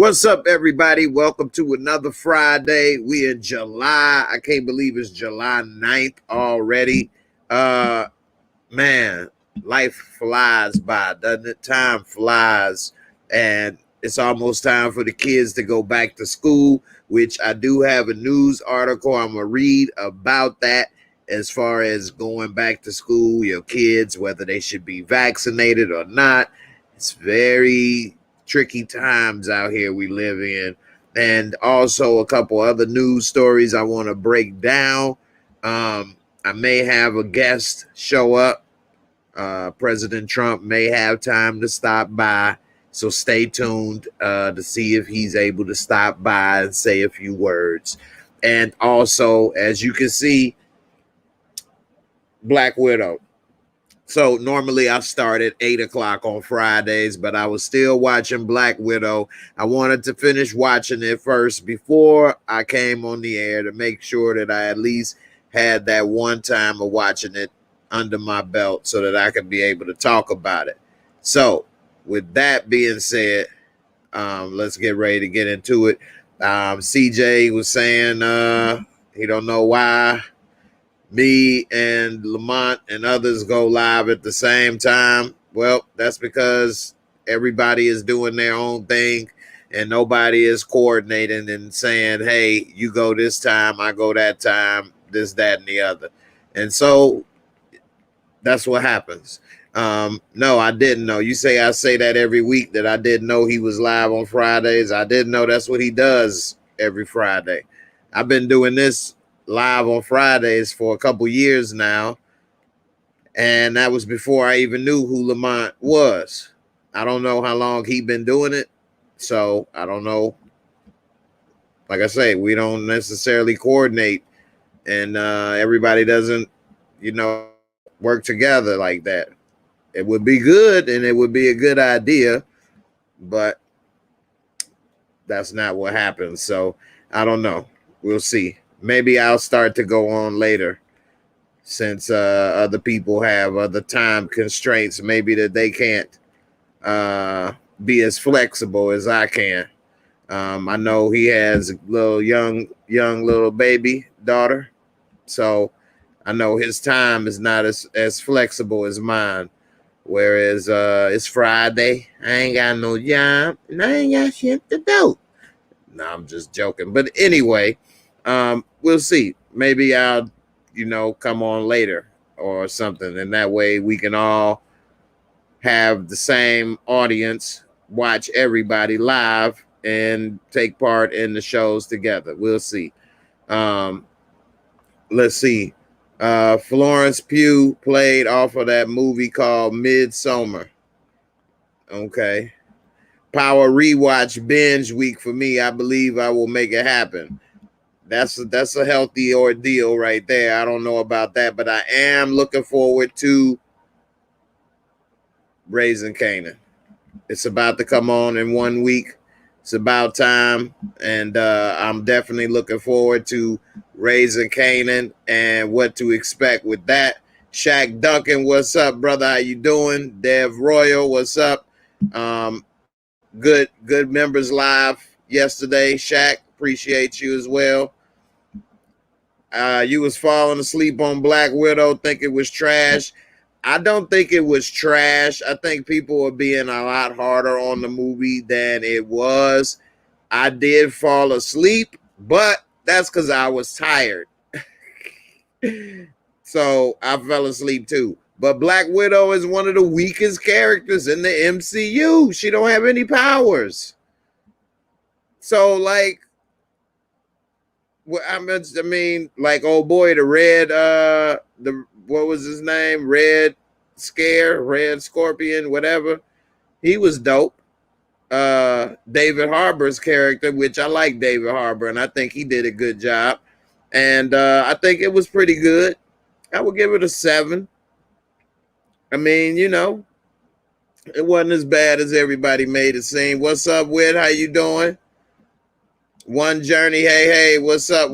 What's up, everybody? Welcome to another Friday. We in July. I can't believe it's July 9th already. Man, life flies by, doesn't it? Time flies. And it's almost time for the kids to go back to school, which I do have a news article I'm going to read about that as far as going back to school, your kids, whether they should be vaccinated or not. It's very tricky times out here we live in. And also a couple other news stories I want to break down. I may have a guest show up. President Trump may have time to stop by. So stay tuned to see if he's able to stop by and say a few words. And also, as you can see, Black Widow. So normally I start at 8 o'clock on Fridays, but I was still watching Black Widow. I wanted to finish watching it first before I came on the air to make sure that I at least had that one time of watching it under my belt so that I could be able to talk about it. So with that being said, let's get ready to get into it. CJ was saying he don't know why me and Lamont and others go live at the same time. Well, that's because everybody is doing their own thing and nobody is coordinating and saying, hey, you go this time, I go that time, this, that, and the other. And so that's what happens. No, I didn't know. You say I say that every week that I didn't know he was live on Fridays. I didn't know that's what he does every Friday. I've been doing this live on Fridays for a couple years now, and that was before I even knew who Lamont was. I don't know how long he been doing it, so I don't know. Like I say, we don't necessarily coordinate, and everybody doesn't, work together like that. It would be good, and it would be a good idea, but that's not what happens. So I don't know. We'll see. Maybe I'll start to go on later since other people have other time constraints, maybe that they can't be as flexible as I can. I know he has a little young little baby daughter, so I know his time is not as flexible as mine. Whereas it's Friday, I ain't got no job, and I ain't got shit to do. No, I'm just joking. But anyway, we'll see. Maybe I'll, come on later or something. And that way we can all have the same audience, watch everybody live and take part in the shows together. We'll see. Let's see. Florence Pugh played off of that movie called Midsommar. Okay. Power rewatch binge week for me. I believe I will make it happen. That's a healthy ordeal right there. I don't know about that, but I am looking forward to Raising Canaan. It's about to come on in 1 week. It's about time, and I'm definitely looking forward to Raising Canaan and what to expect with that. Shaq Duncan, what's up, brother? How you doing? Dev Royal, what's up? Good members live yesterday. Shaq, appreciate you as well. You was falling asleep on Black Widow, think it was trash. I don't think it was trash. I think people were being a lot harder on the movie than it was. I did fall asleep, but that's because I was tired. So I fell asleep too. But Black Widow is one of the weakest characters in the MCU. She don't have any powers. So, like, I mean, like, old boy, the Red, what was his name? Red Scorpion, whatever. He was dope. David Harbour's character, which I like David Harbour, and I think he did a good job. And I think it was pretty good. I would give it a 7. I mean, it wasn't as bad as everybody made it seem. What's up, Whit? How you doing? One Journey, hey, what's up?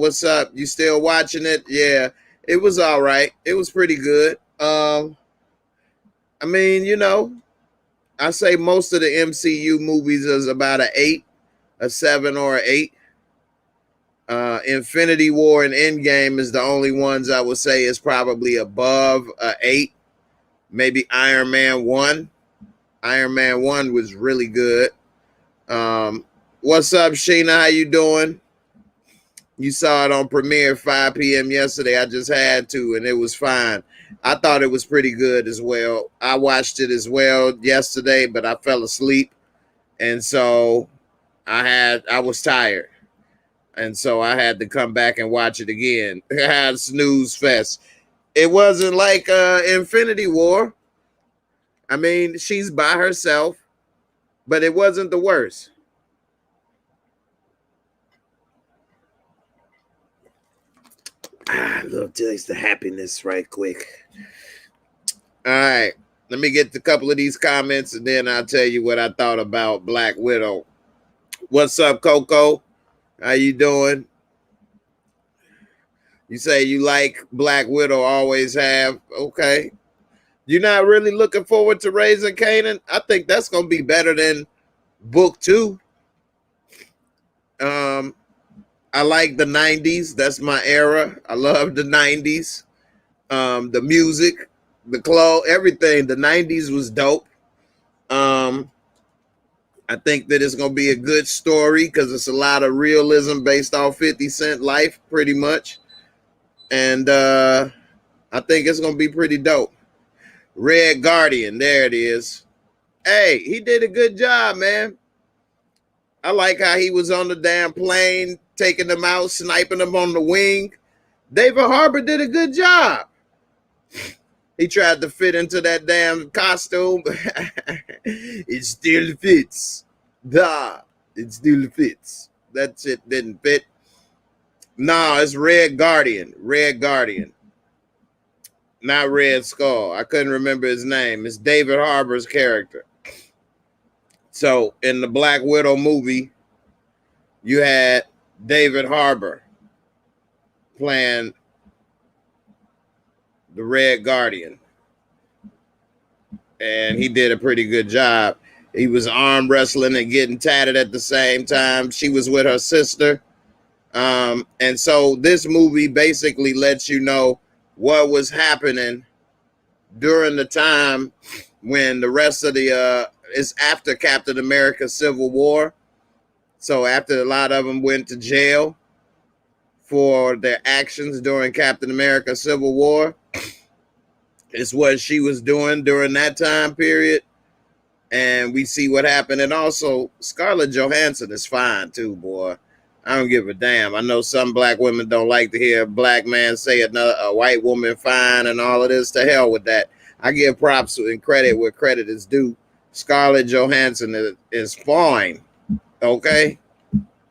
You still watching it? Yeah, it was all right. It was pretty good. I mean, I say most of the MCU movies is about an 8. a 7 or an 8. Infinity War and Endgame is the only ones I would say is probably above a 8. Maybe Iron Man 1. Iron Man 1 was really good. What's up, Sheena? How you doing? You saw it on premiere 5 p.m. yesterday. I just had to, and it was fine. I thought it was pretty good as well. I watched it as well yesterday, but I fell asleep. And so I was tired. And so I had to come back and watch it again. I had snooze fest. It wasn't like Infinity War. I mean, she's by herself, but it wasn't the worst. A little taste of happiness right quick. All right. Let me get a couple of these comments, and then I'll tell you what I thought about Black Widow. What's up, Coco? How you doing? You say you like Black Widow, always have. Okay. You're not really looking forward to Raising Kanan? I think that's going to be better than Book 2. I like the 90s. That's my era. I love the 90s. The music, the clothes, everything. The 90s was dope. I think that it's going to be a good story because it's a lot of realism based off 50 Cent life, pretty much. And I think it's going to be pretty dope. Red Guardian, there it is. Hey, he did a good job, man. I like how he was on the damn plane, taking them out, sniping them on the wing. David Harbour did a good job. He tried to fit into that damn costume. It still fits. It still fits. That shit didn't fit. No, it's Red Guardian. Red Guardian. Not Red Skull. I couldn't remember his name. It's David Harbour's character. So in the Black Widow movie, you had David Harbour playing the Red Guardian. And he did a pretty good job. He was arm wrestling and getting tatted at the same time. She was with her sister. And so this movie basically lets you know what was happening during the time when the rest of the is after Captain America Civil War. So after a lot of them went to jail for their actions during Captain America Civil War, it's what she was doing during that time period. And we see what happened. And also Scarlett Johansson is fine too, boy. I don't give a damn. I know some black women don't like to hear a black man say a white woman fine and all of this. To hell with that. I give props and credit where credit is due. Scarlett Johansson is fine. Okay?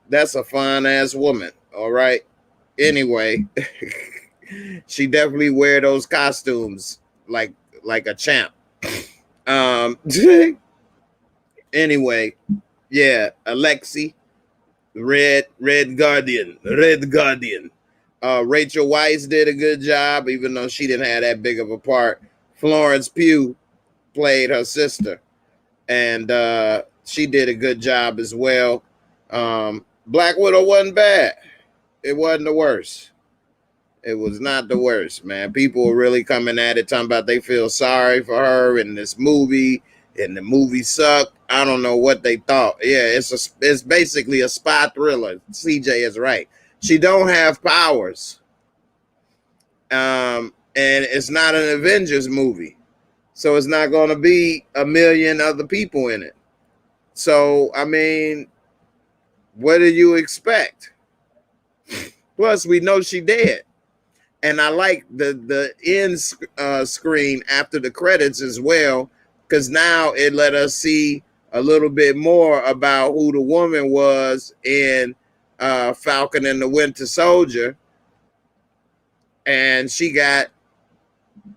That's a fine-ass woman. All right? Anyway, she definitely wear those costumes like a champ. Anyway, yeah, Alexi. Red Guardian. Rachel Weisz did a good job, even though she didn't have that big of a part. Florence Pugh played her sister, and she did a good job as well. Black Widow wasn't bad. It wasn't the worst. It was not the worst, man. People were really coming at it, talking about they feel sorry for her in this movie, and the movie sucked. I don't know what they thought. Yeah, it's basically a spy thriller. CJ is right. She don't have powers. And it's not an Avengers movie. So it's not going to be a million other people in it. So, I mean, what do you expect? Plus, we know she dead. And I like the end screen after the credits as well, because now it let us see a little bit more about who the woman was in Falcon and the Winter Soldier. And she got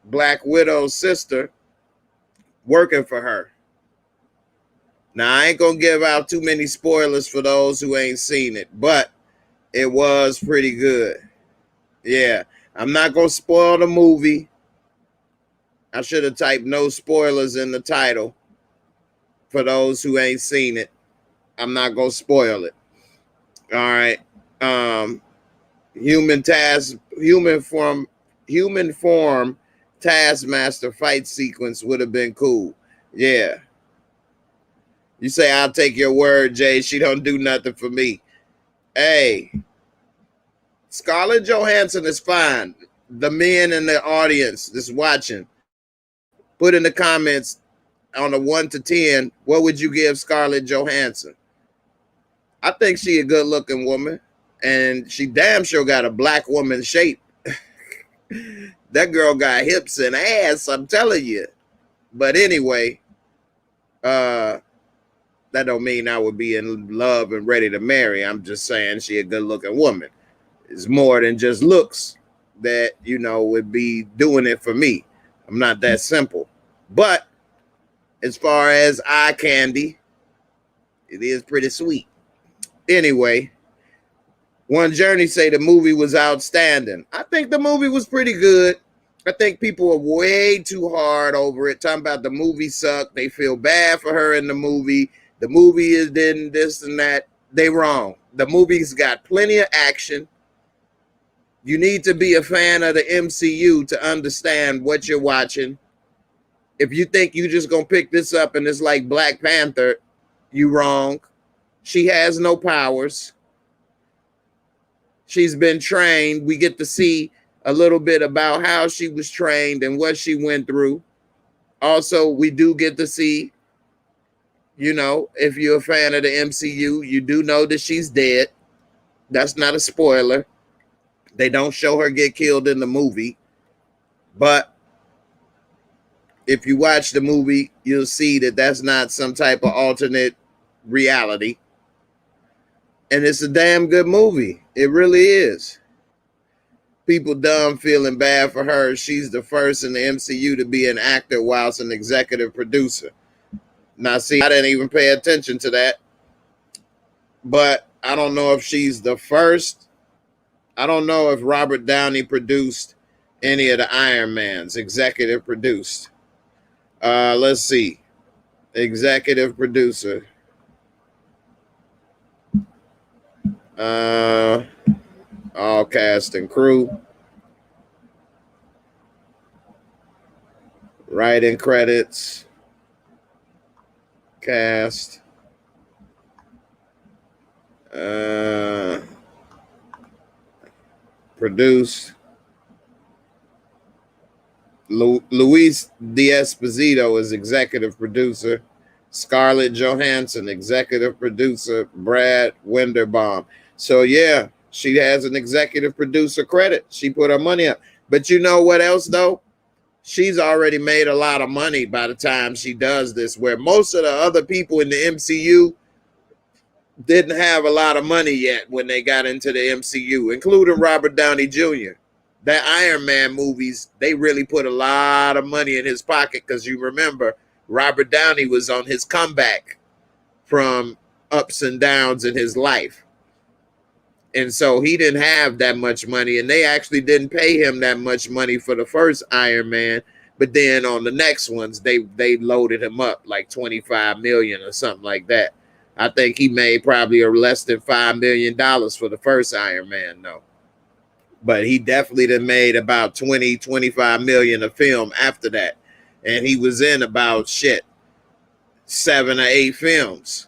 Black Widow's sister working for her. Now, I ain't going to give out too many spoilers for those who ain't seen it, but it was pretty good. Yeah, I'm not going to spoil the movie. I should have typed no spoilers in the title for those who ain't seen it. I'm not going to spoil it. All right. Um, human form Taskmaster fight sequence would have been cool. Yeah. You say I'll take your word, Jay. She don't do nothing for me. Hey, Scarlett Johansson is fine. The men in the audience that's watching, put in the comments on a 1 to 10, what would you give Scarlett Johansson? I think she a good looking woman, and she damn sure got a black woman shape. That girl got hips and ass, I'm telling you. But anyway, that don't mean I would be in love and ready to marry. I'm just saying she a good looking woman. It's more than just looks that, would be doing it for me. I'm not that simple. But as far as eye candy, it is pretty sweet. Anyway, One Journey say the movie was outstanding. I think the movie was pretty good. I think people are way too hard over it, talking about the movie sucked. They feel bad for her in the movie. The movie is then this and that. They wrong. The movie's got plenty of action. You need to be a fan of the MCU to understand what you're watching. If you think you just gonna pick this up and it's like Black Panther, you wrong. She has no powers. She's been trained. We get to see a little bit about how she was trained and what she went through. Also, we do get to see, if you're a fan of the MCU, you do know that she's dead. That's not a spoiler. They don't show her get killed in the movie. But if you watch the movie, you'll see that that's not some type of alternate reality. And it's a damn good movie. It really is. People dumb feeling bad for her. She's the first in the MCU to be an actor whilst an executive producer. Now, see, I didn't even pay attention to that. But I don't know if she's the first. I don't know if Robert Downey produced any of the Iron Mans, executive produced. Let's see. Executive producer. All cast and crew. Writing credits. Cast. Produced. Luis D'Esposito is executive producer. Scarlett Johansson, executive producer. Brad Winderbaum. So, yeah, she has an executive producer credit. She put her money up. But you know what else, though? She's already made a lot of money by the time she does this, where most of the other people in the MCU didn't have a lot of money yet when they got into the MCU, including Robert Downey Jr. That Iron Man movies, they really put a lot of money in his pocket because you remember Robert Downey was on his comeback from ups and downs in his life. And so he didn't have that much money, and they actually didn't pay him that much money for the first Iron Man. But then on the next ones, they loaded him up like 25 million or something like that. I think he made probably less than $5 million for the first Iron Man, though. But he definitely done made about 20, 25 million a film after that. And he was in about 7 or 8 films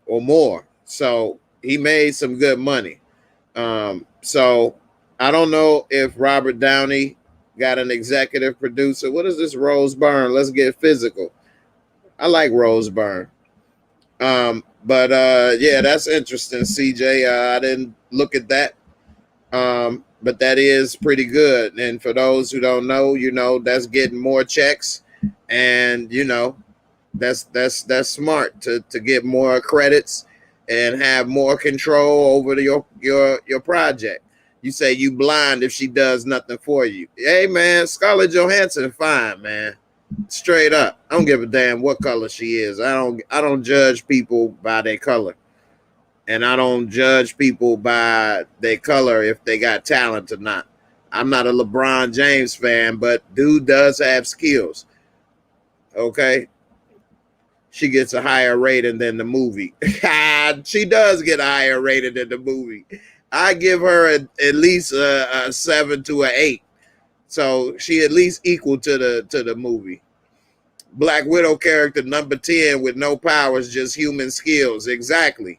or more. So he made some good money. So I don't know if Robert Downey got an executive producer. What is this, Rose Byrne? Let's get physical. I like Rose Byrne. But yeah, that's interesting, CJ. I didn't look at that. But that is pretty good. And for those who don't know, that's getting more checks, and that's smart to get more credits and have more control over your project. You say you blind if she does nothing for you. Hey man, Scarlett Johansson, fine, man. Straight up. I don't give a damn what color she is. I don't judge people by their color. And I don't judge people by their color if they got talent or not. I'm not a LeBron James fan, but dude does have skills. Okay? She gets a higher rating than the movie. She does get higher rated in the movie. I give her at least a 7 to an 8. So she at least equal to the movie. Black Widow character number 10 with no powers, just human skills. Exactly.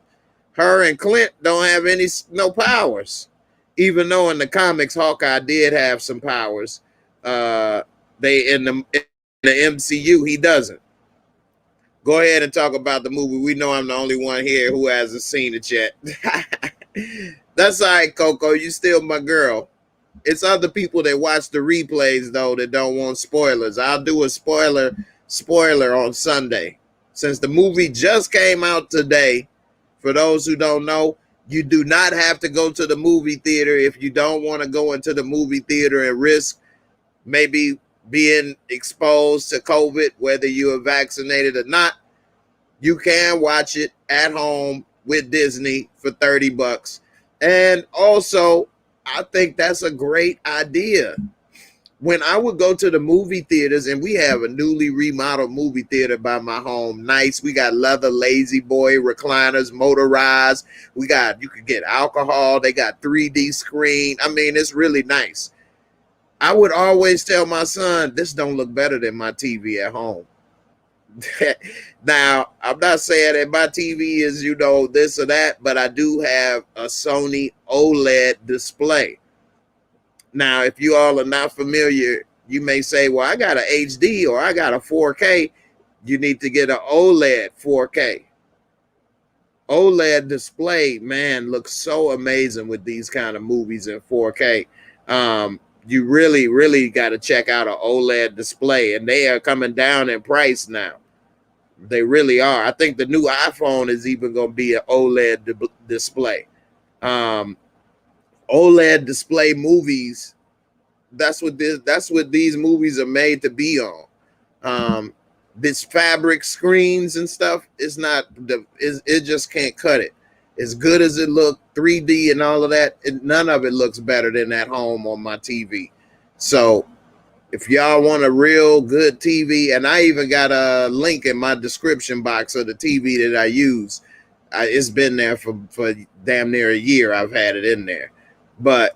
Her and Clint don't have no powers. Even though in the comics Hawkeye did have some powers. They in the MCU he doesn't. Go ahead and talk about the movie. We know I'm the only one here who hasn't seen it yet. That's all right, Coco. You still my girl. It's other people that watch the replays though that don't want spoilers. I'll do a spoiler on Sunday. Since the movie just came out today, for those who don't know, you do not have to go to the movie theater if you don't want to go into the movie theater and risk maybe being exposed to COVID, whether you are vaccinated or not. You can watch it at home with Disney for $30. And also, I think that's a great idea. When I would go to the movie theaters, and we have a newly remodeled movie theater by my home, nice. We got leather lazy boy recliners, motorized. You could get alcohol. They got 3D screen. I mean, it's really nice. I would always tell my son, this don't look better than my TV at home. Now, I'm not saying that my TV is, this or that, but I do have a Sony OLED display. Now, if you all are not familiar, you may say, well, I got an HD or I got a 4K. You need to get an OLED 4K. OLED display, man, looks so amazing with these kind of movies in 4K. You really, really got to check out an OLED display, and they are coming down in price now. They really are. I think the new iPhone is even going to be an OLED display. OLED display movies. That's what these movies are made to be on. This fabric screens and stuff, it just can't cut it. As good as it looked, 3D and all of that, none of it looks better than at home on my TV. So if y'all want a real good TV, and I even got a link in my description box of the TV that I use. It's been there for damn near a year. I've had it in there. But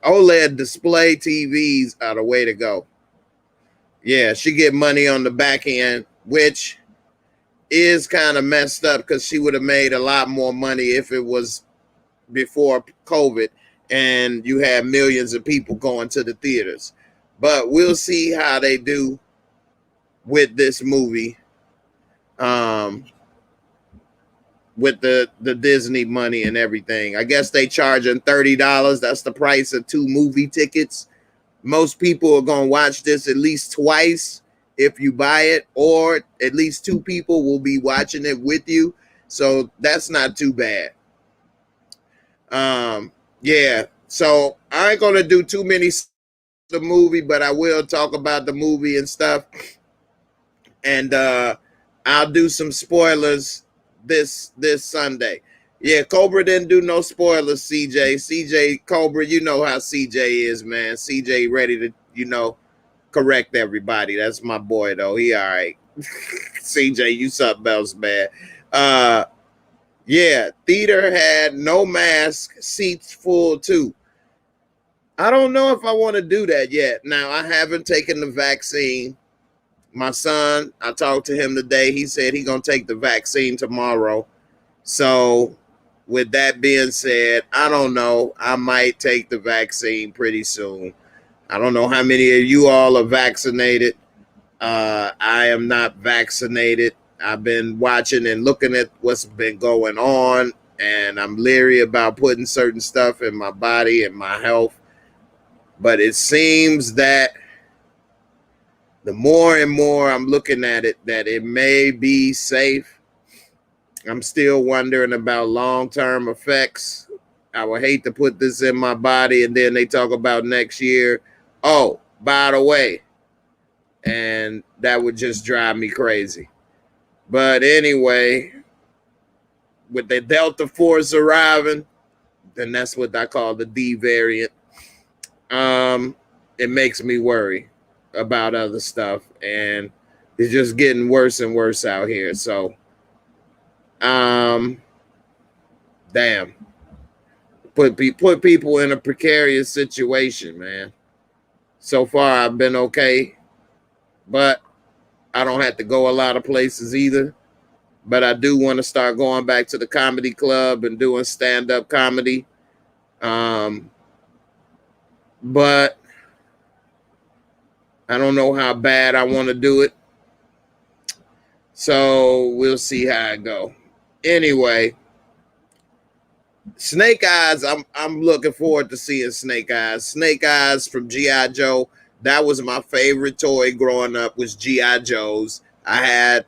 OLED display TVs are the way to go. Yeah, she get money on the back end, which is kind of messed up because she would have made a lot more money if it was before COVID and you had millions of people going to the theaters. But we'll see how they do with this movie, with the Disney money and everything. I guess they charging $30. That's the price of 2 movie tickets. Most people are going to watch this at least twice if you buy it, or at least 2 people will be watching it with you. So that's not too bad. Yeah. So I ain't going to do too many the movie, but I will talk about the movie and stuff. And I'll do some spoilers this Sunday. Yeah, Cobra didn't do no spoilers, CJ, Cobra, you know how CJ is, man. CJ ready to, correct everybody. That's my boy, though. He all right. CJ, you something else, man. Yeah, theater had no mask, seats full, too. I don't know if I want to do that yet. Now, I haven't taken the vaccine. My son, I talked to him today. He said he's going to take the vaccine tomorrow. So with that being said, I don't know. I might take the vaccine pretty soon. I don't know how many of you all are vaccinated. I am not vaccinated. I've been watching and looking at what's been going on, and I'm leery about putting certain stuff in my body and my health. But it seems that the more and more I'm looking at it, that it may be safe. I'm still wondering about long-term effects. I would hate to put this in my body and then they talk about next year. Oh, by the way, and that would just drive me crazy. But anyway, with the Delta Force arriving, then that's what I call the D variant. It makes me worry about other stuff, and it's just getting worse and worse out here. So Um, damn, put people in a precarious situation, man. So far, I've been okay, but I don't have to go a lot of places either. But I do want to start going back to the comedy club and doing stand-up comedy. Um, but I don't know how bad I want to do it. So we'll see how it go. Anyway, Snake Eyes, I'm looking forward to seeing Snake Eyes. Snake Eyes from G.I. Joe. That was my favorite toy growing up, was G.I. Joes. I had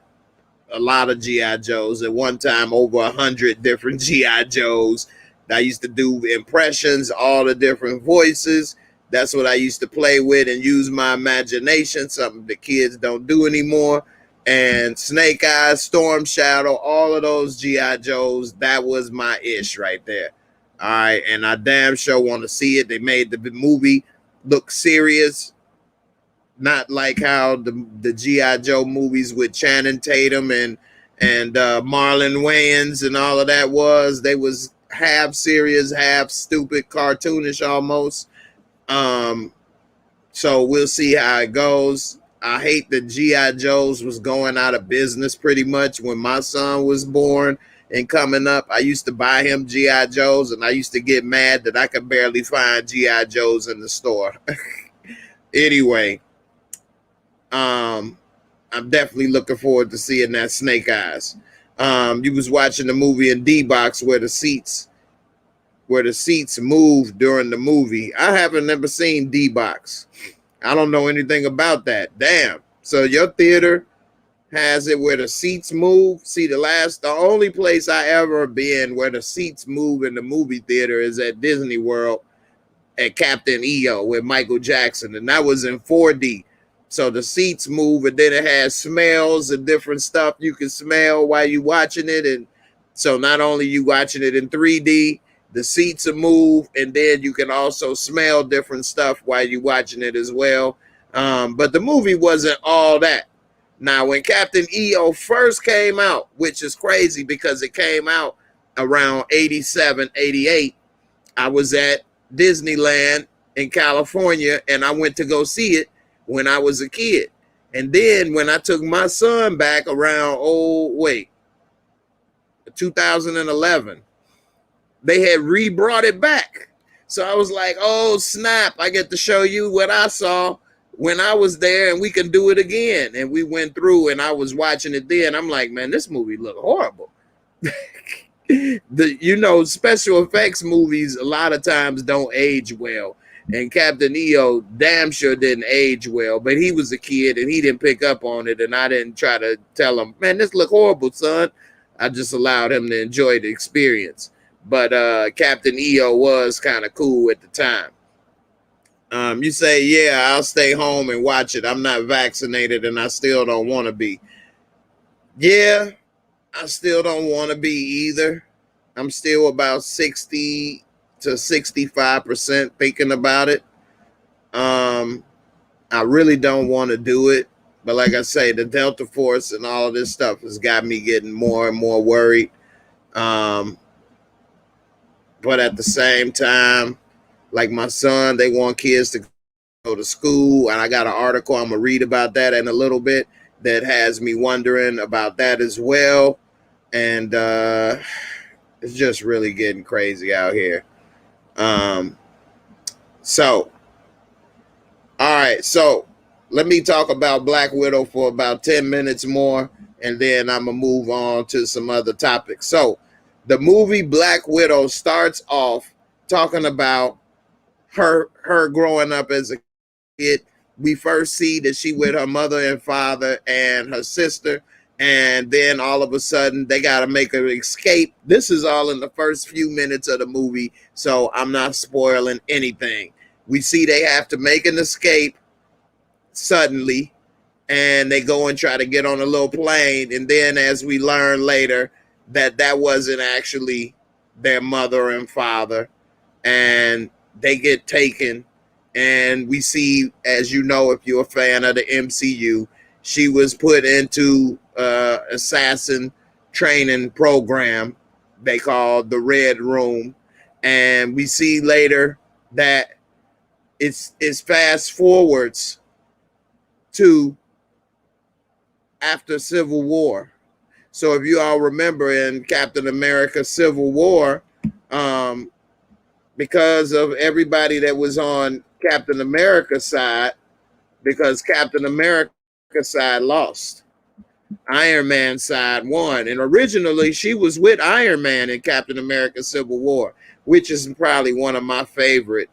a lot of G.I. Joes. At one time, over 100 different G.I. Joes. I used to do impressions, all the different voices. That's what I used to play with and use my imagination, something the kids don't do anymore. And Snake Eyes, Storm Shadow, all of those G.I. Joes, that was my ish right there. All right, and I damn sure want to see it. They made the movie look serious, not like how the G.I. Joe movies with Channing Tatum and Marlon Wayans and all of that was. They was half serious, half stupid, cartoonish almost. So we'll see how it goes. I hate that G.I. Joe's was going out of business pretty much when my son was born and coming up. I used to buy him G.I. Joe's, and I used to get mad that I could barely find G.I. Joe's in the store. Anyway, I'm definitely looking forward to seeing that Snake Eyes. You was watching the movie in D-Box where the seats move during the movie. I haven't never seen D-Box. I don't know anything about that. Damn. So your theater has it where the seats move? See, the only place I ever been where the seats move in the movie theater is at Disney World at Captain EO with Michael Jackson, and that was in 4D. So the seats move, and then it has smells and different stuff you can smell while you watching it. And so not only you watching it in 3D, the seats are move, and then you can also smell different stuff while you're watching it as well. But the movie wasn't all that. Now, when Captain EO first came out, which is crazy because it came out around 87, 88, I was at Disneyland in California, and I went to go see it when I was a kid. And then when I took my son back around, 2011, they had re-brought it back. So I was like, oh, snap, I get to show you what I saw when I was there, and we can do it again. And we went through, and I was watching it then. I'm like, man, this movie looked horrible. Special effects movies a lot of times don't age well. And Captain EO damn sure didn't age well, but he was a kid, and he didn't pick up on it, and I didn't try to tell him, man, this look horrible, son. I just allowed him to enjoy the experience. But Captain EO was kind of cool at the time. You say, yeah, I'll stay home and watch it. I'm not vaccinated, and I still don't want to be. Yeah, I still don't want to be either. I'm still about 60 to 65% thinking about it. I really don't want to do it. But like I say, the Delta Force and all of this stuff has got me getting more and more worried. But at the same time, like my son, they want kids to go to school. And I got an article I'm going to read about that in a little bit that has me wondering about that as well. And it's just really getting crazy out here. So, all right. So let me talk about Black Widow for about 10 minutes more, and then I'm going to move on to some other topics. So the movie Black Widow starts off talking about her growing up as a kid. We first see that she with her mother and father and her sister, and then all of a sudden they got to make an escape. This is all in the first few minutes of the movie, so I'm not spoiling anything. We see they have to make an escape suddenly, and they go and try to get on a little plane, and then as we learn later that wasn't actually their mother and father, and they get taken. And we see, as you know, if you're a fan of the MCU, she was put into assassin training program they call the Red Room. And we see later that it's fast forwards to after Civil War. So if you all remember in Captain America Civil War, because of everybody that was on Captain America's side, because Captain America's side lost, Iron Man's side won. And originally she was with Iron Man in Captain America Civil War, which is probably one of my favorite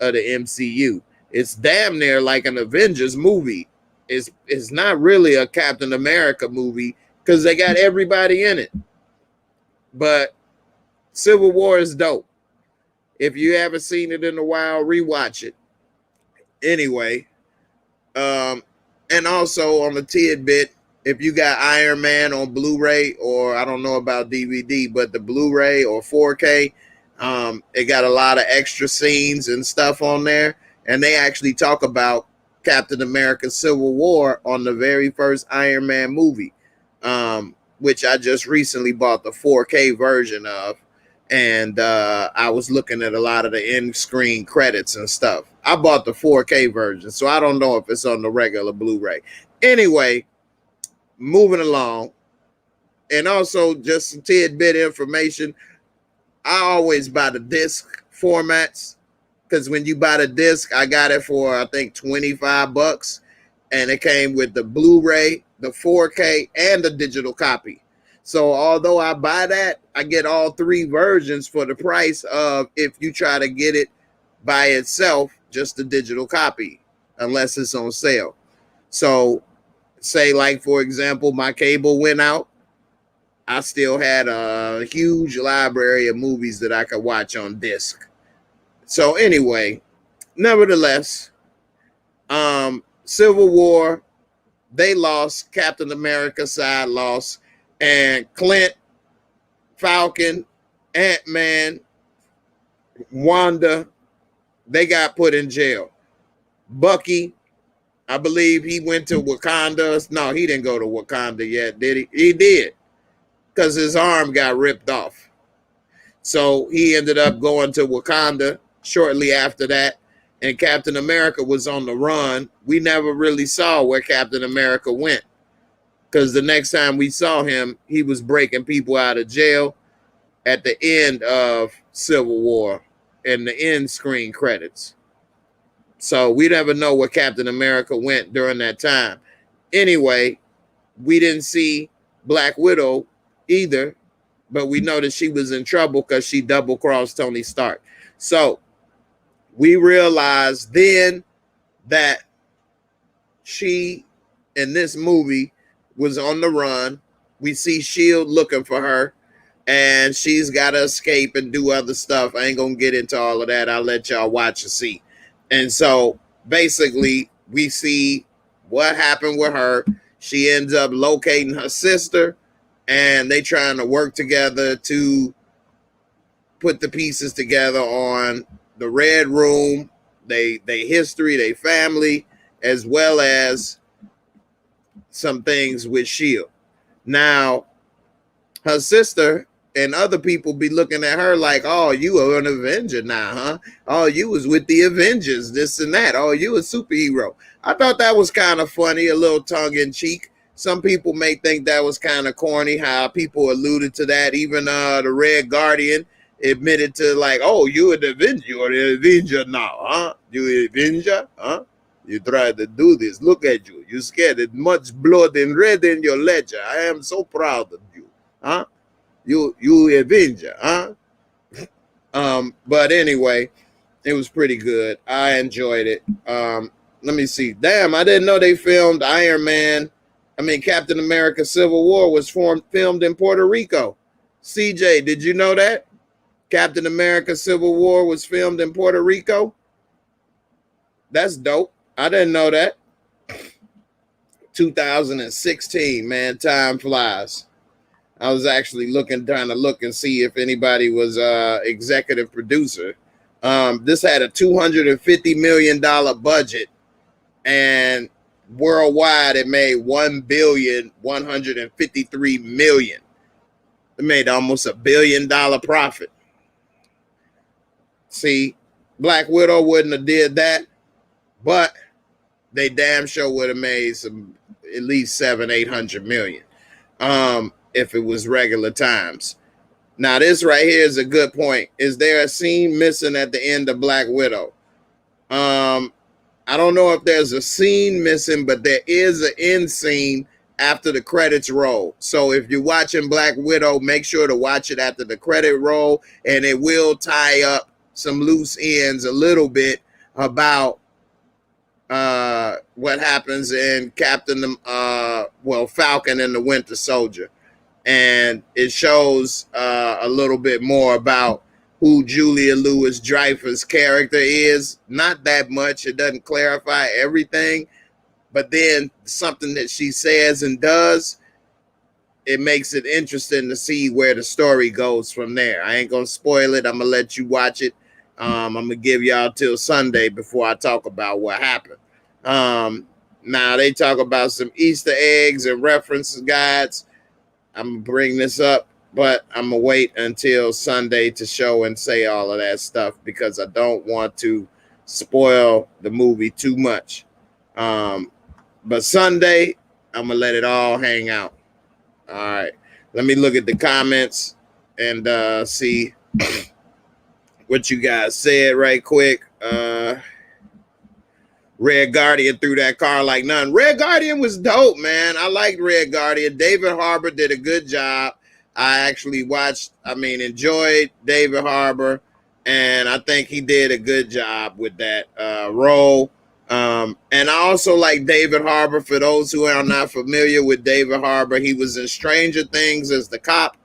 of the MCU. It's damn near like an Avengers movie. It's not really a Captain America movie because they got everybody in it. But Civil War is dope. If you haven't seen it in a while, rewatch it. Anyway, and also on the tidbit, if you got Iron Man on Blu-ray, or I don't know about DVD, but the Blu-ray or 4K, it got a lot of extra scenes and stuff on there. And they actually talk about Captain America Civil War on the very first Iron Man movie, which I just recently bought the 4K version of. And I was looking at a lot of the end screen credits and stuff. I bought the 4K version, so I don't know if it's on the regular Blu-ray. Anyway, moving along. And also just some tidbit information. I always buy the disc formats, because when you buy the disc, I got it for, I think, $25. And it came with the Blu-ray, the 4K, and the digital copy. So although I buy that, I get all three versions for the price of if you try to get it by itself, just the digital copy, unless it's on sale. So say, like, for example, my cable went out. I still had a huge library of movies that I could watch on disc. So anyway, nevertheless, Civil War, they lost. Captain America side lost. And Clint, Falcon, Ant-Man, Wanda, they got put in jail. Bucky, I believe he went to Wakanda. No, he didn't go to Wakanda yet, did he? He did, because his arm got ripped off. So he ended up going to Wakanda shortly after that. And Captain America was on the run. We never really saw where Captain America went, because the next time we saw him, he was breaking people out of jail at the end of Civil War and the end screen credits. So we never know where Captain America went during that time. Anyway, we didn't see Black Widow either, but we know that she was in trouble because she double-crossed Tony Stark. So we realized then that she, in this movie, was on the run. We see S.H.I.E.L.D. looking for her, and she's got to escape and do other stuff. I ain't going to get into all of that. I'll let y'all watch and see. And so basically we see what happened with her. She ends up locating her sister, and they trying to work together to put the pieces together on the Red Room, they history, they family, as well as some things with S.H.I.E.L.D. Now, her sister and other people be looking at her like, oh, you are an Avenger now, huh? Oh, you was with the Avengers, this and that. Oh, you a superhero. I thought that was kind of funny, a little tongue-in-cheek. Some people may think that was kind of corny, how people alluded to that. Even the Red Guardian admitted to, like, oh, you're an Avenger. You're an Avenger now, huh? You an Avenger, huh? You tried to do this. Look at you. You scared. There's much blood and red in your ledger. I am so proud of you, huh? You Avenger, huh? But anyway, it was pretty good. I enjoyed it. Let me see. Damn, I didn't know they filmed Captain America Civil War was filmed in Puerto Rico. CJ, did you know that? Captain America Civil War was filmed in Puerto Rico? That's dope. I didn't know that. 2016, man, time flies. I was actually trying to look and see if anybody was executive producer. This had a $250 million budget, and worldwide it made $1,153,000,000. It made almost $1 billion profit. See, Black Widow wouldn't have did that, but they damn sure would have made some at least 700-800 million if it was regular times. Now, this right here is a good point. Is there a scene missing at the end of Black Widow? I don't know if there's a scene missing, but there is an end scene after the credits roll. So if you're watching Black Widow, make sure to watch it after the credit roll, and it will tie up some loose ends a little bit about what happens in Falcon and the Winter Soldier. And it shows a little bit more about who Julia Louis-Dreyfus' character is. Not that much. It doesn't clarify everything. But then something that she says and does, it makes it interesting to see where the story goes from there. I ain't going to spoil it. I'm going to let you watch it. I'm going to give y'all till Sunday before I talk about what happened. Now, they talk about some Easter eggs and reference guides. I'm going to bring this up, but I'm going to wait until Sunday to show and say all of that stuff because I don't want to spoil the movie too much. But Sunday, I'm going to let it all hang out. All right. Let me look at the comments and see what you guys said right quick. Red Guardian threw that car like none. Red Guardian was dope, man. I liked Red Guardian. David Harbour did a good job. I actually enjoyed David Harbour, and I think he did a good job with that role. And I also like David Harbour. For those who are not familiar with David Harbour, he was in Stranger Things as the cop,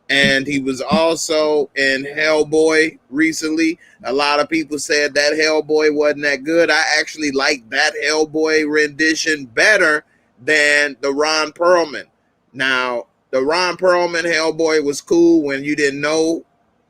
and he was also in Hellboy recently. A lot of people said that Hellboy wasn't that good. I actually liked that Hellboy rendition better than the Ron Perlman. Now, the Ron Perlman Hellboy was cool when you didn't know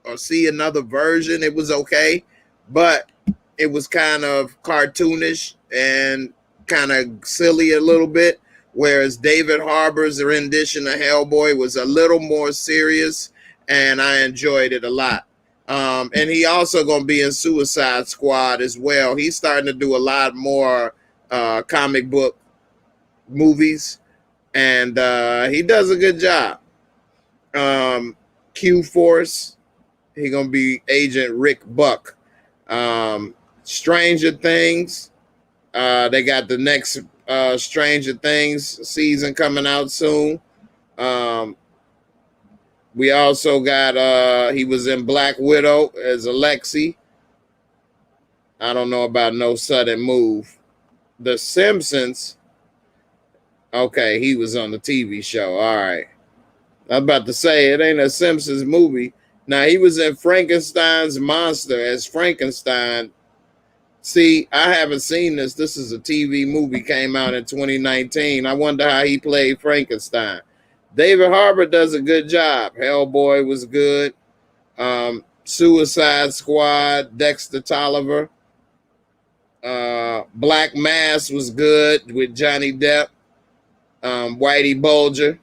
or see another version. It was okay, but it was kind of cartoonish and kind of silly a little bit. Whereas David Harbour's rendition of Hellboy was a little more serious, and I enjoyed it a lot. And he also going to be in Suicide Squad as well. He's starting to do a lot more comic book movies, and he does a good job. Q-Force, he's going to be Agent Rick Buck. Stranger Things, they got the next Stranger Things season coming out soon. We also got he was in Black Widow as Alexei. I don't know about No Sudden Move. The Simpsons. Okay, he was on the TV show. All right. I'm about to say it ain't a Simpsons movie. Now he was in Frankenstein's Monster as Frankenstein. See, I haven't seen this. This is a TV movie, came out in 2019. I wonder how he played Frankenstein. David Harbour does a good job. Hellboy was good. Suicide Squad, Dexter Tolliver. Black Mass was good with Johnny Depp. Whitey Bulger.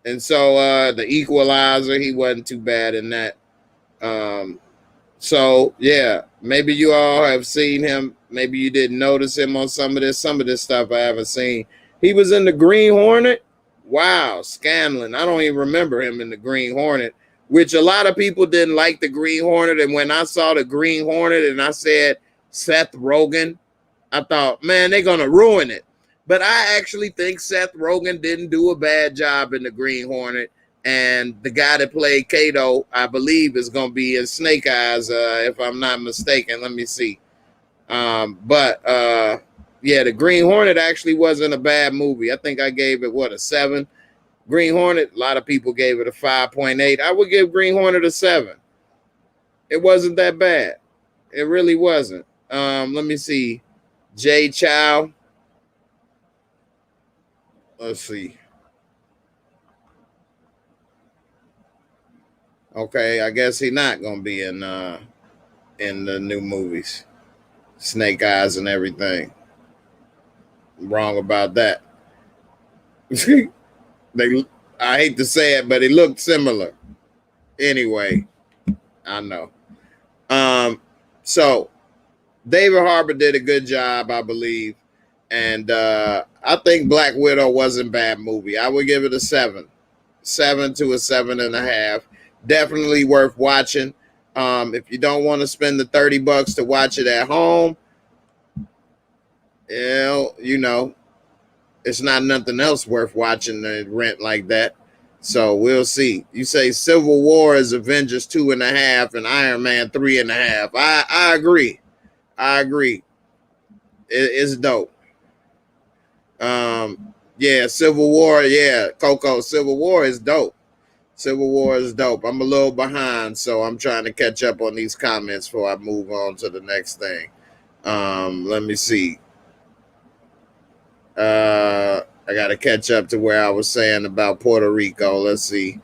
And so the Equalizer, he wasn't too bad in that. So, yeah, maybe you all have seen him. Maybe you didn't notice him on some of this. Some of this stuff I haven't seen. He was in the Green Hornet. Wow, Scanlon. I don't even remember him in the Green Hornet, which a lot of people didn't like the Green Hornet. And when I saw the Green Hornet and I said Seth Rogen, I thought, man, they're going to ruin it. But I actually think Seth Rogen didn't do a bad job in the Green Hornet. And the guy that played Kato, I believe, is going to be in Snake Eyes, if I'm not mistaken. Let me see. Yeah, the Green Hornet actually wasn't a bad movie. I think I gave it, a 7? Green Hornet, a lot of people gave it a 5.8. I would give Green Hornet a 7. It wasn't that bad. It really wasn't. Let me see. Jay Chow. Let's see. Okay, I guess he's not gonna be in the new movies, Snake Eyes and everything. I'm wrong about that. I hate to say it, but it looked similar. Anyway, I know. So David Harbour did a good job, I believe. And I think Black Widow wasn't a bad movie. I would give it a 7. 7 to a 7.5. Definitely worth watching. If you don't want to spend the $30 to watch it at home, you know, it's not nothing else worth watching the rent like that. So we'll see. You say Civil War is Avengers 2.5 and Iron Man 3.5. I agree. I agree. It's dope. Yeah, Civil War. Yeah, Coco. Civil War is dope. Civil War is dope. I'm a little behind, so I'm trying to catch up on these comments before I move on to the next thing. Let me see. I got to catch up to where I was saying about Puerto Rico. Let's see.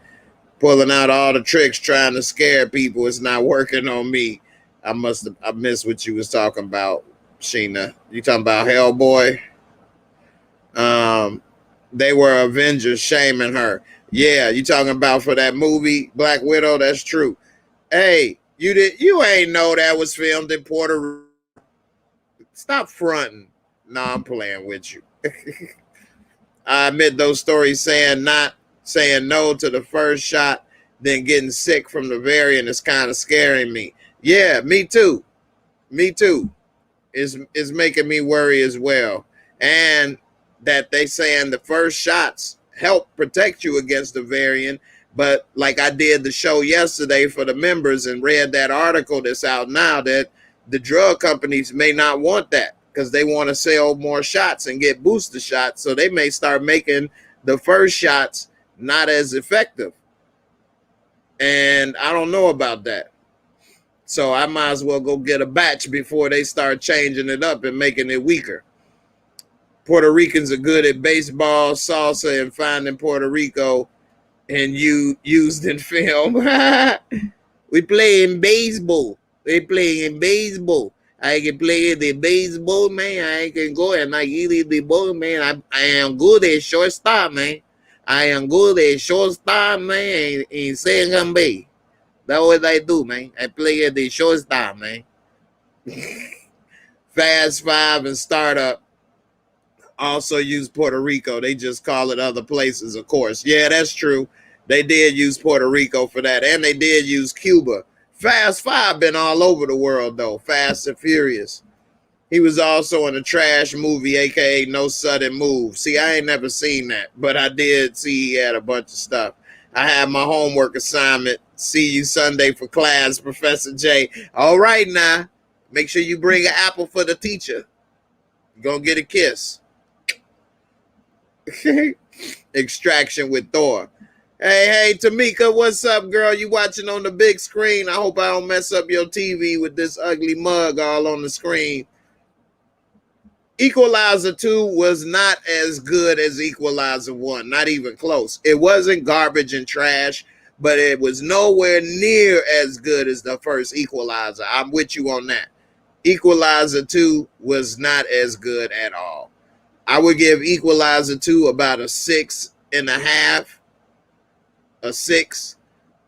Pulling out all the tricks, trying to scare people. It's not working on me. I missed what you was talking about, Sheena. You talking about Hellboy? They were Avengers shaming her. Yeah, you talking about for that movie Black Widow? That's true. Hey, you ain't know that was filmed in Puerto Rico. Stop fronting. No, I'm playing with you. I admit those stories saying no to the first shot, then getting sick from the variant is kind of scaring me. Yeah, me too. Me too. Is making me worry as well. And that they saying the first shots help protect you against the variant. But like I did the show yesterday for the members and read that article that's out now that the drug companies may not want that because they want to sell more shots and get booster shots. So they may start making the first shots not as effective. And I don't know about that. So I might as well go get a batch before they start changing it up and making it weaker. Puerto Ricans are good at baseball, salsa, and finding Puerto Rico and you used in film. We play in baseball. We play in baseball. I can play the baseball, man. I can go and I eat the ball, man. I am good at shortstop, man. I am good at shortstop, man, in second base. That's what I do, man. I play at the shortstop, man. Fast Five and Startup also use Puerto Rico. They just call it other places, of course. Yeah, that's true. They did use Puerto Rico for that, and they did use Cuba. Fast Five been all over the world, though. Fast and Furious. He was also in a trash movie, a.k.a. No Sudden Move. See, I ain't never seen that, but I did see he had a bunch of stuff. I had my homework assignment. See you Sunday for class, Professor J. All right, now. Make sure you bring an apple for the teacher. You're going to get a kiss. Extraction with Thor. Hey, Tamika, what's up, girl? You watching on the big screen? I hope I don't mess up your TV with this ugly mug all on the screen. Equalizer 2 was not as good as Equalizer 1, not even close. It wasn't garbage and trash, but it was nowhere near as good as the first Equalizer. I'm with you on that. Equalizer 2 was not as good at all. I would give Equalizer 2 about a 6.5, a 6,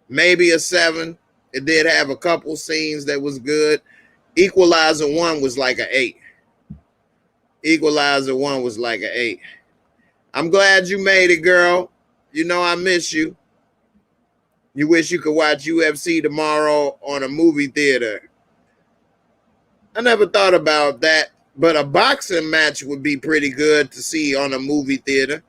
maybe a 7. It did have a couple scenes that was good. Equalizer 1 was like an 8. Equalizer 1 was like an 8. I'm glad you made it, girl. You know I miss you. You wish you could watch UFC tomorrow on a movie theater. I never thought about that, but a boxing match would be pretty good to see on a movie theater.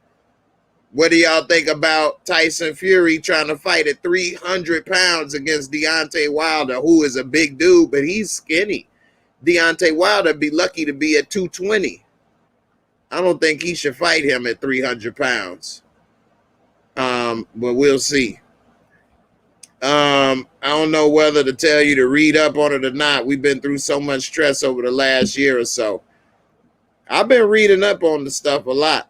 What do y'all think about Tyson Fury trying to fight at 300 pounds against Deontay Wilder, who is a big dude, but he's skinny? Deontay Wilder be lucky to be at 220. I don't think he should fight him at 300 pounds. But we'll see. I don't know whether to tell you to read up on it or not. We've been through so much stress over the last year or so. I've been reading up on the stuff a lot.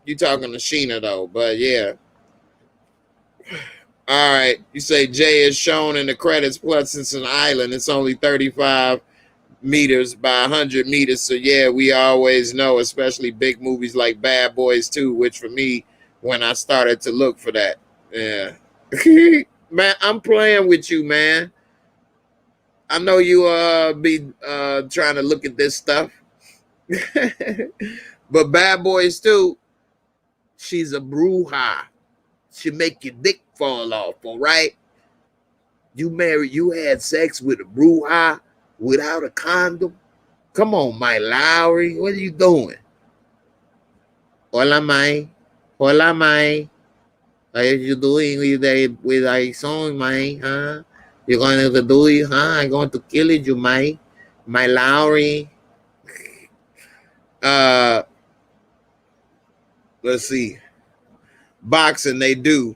You talking to Sheena though, but yeah. All right. You say Jay is shown in the credits, plus it's an island. It's only 35 meters by 100 meters. So yeah, we always know, especially big movies like Bad Boys 2, which for me when I started to look for that. Yeah. Man, I'm playing with you, man. I know you be trying to look at this stuff. But Bad Boys 2, she's a bruja. She make your dick fall off, all right? You had sex with a bruja without a condom? Come on, my Lowry. What are you doing? Hola, Mai. Hola, Mai. What are you doing with a song, Mai? Huh? You're going to do it, huh? I'm going to kill you, Mai. My Lowry. Uh, let's see. Boxing, they do.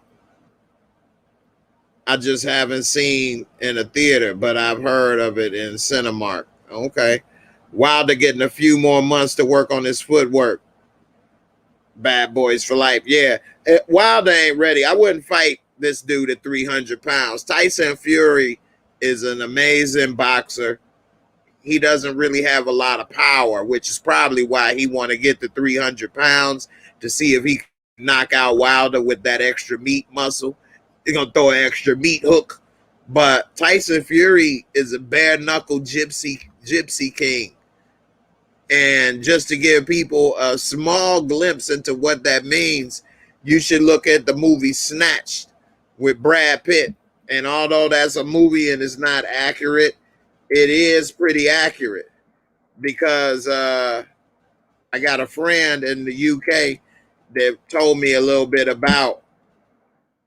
I just haven't seen in a theater, but I've heard of it in Cinemark. Okay. Wilder getting a few more months to work on his footwork. Bad Boys for Life. Yeah. Wilder ain't ready. I wouldn't fight this dude at 300 pounds. Tyson Fury is an amazing boxer. He doesn't really have a lot of power, which is probably why he want to get to 300 pounds to see if he can knock out Wilder with that extra meat muscle. They're going to throw an extra meat hook. But Tyson Fury is a bare knuckle gypsy king. And just to give people a small glimpse into what that means, you should look at the movie Snatched with Brad Pitt. And although that's a movie and it's not accurate, it is pretty accurate because I got a friend in the UK that told me a little bit about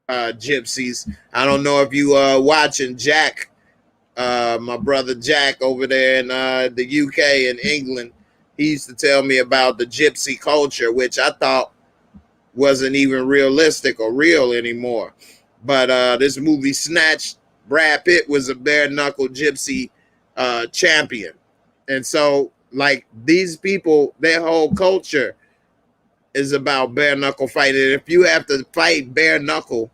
gypsies. I don't know if you watching Jack, my brother Jack over there in the UK and England. He used to tell me about the gypsy culture, which I thought wasn't even realistic or real anymore. But this movie Snatched, Brad Pitt was a bare knuckle gypsy champion. And so, like, these people, their whole culture is about bare knuckle fighting. And if you have to fight bare knuckle,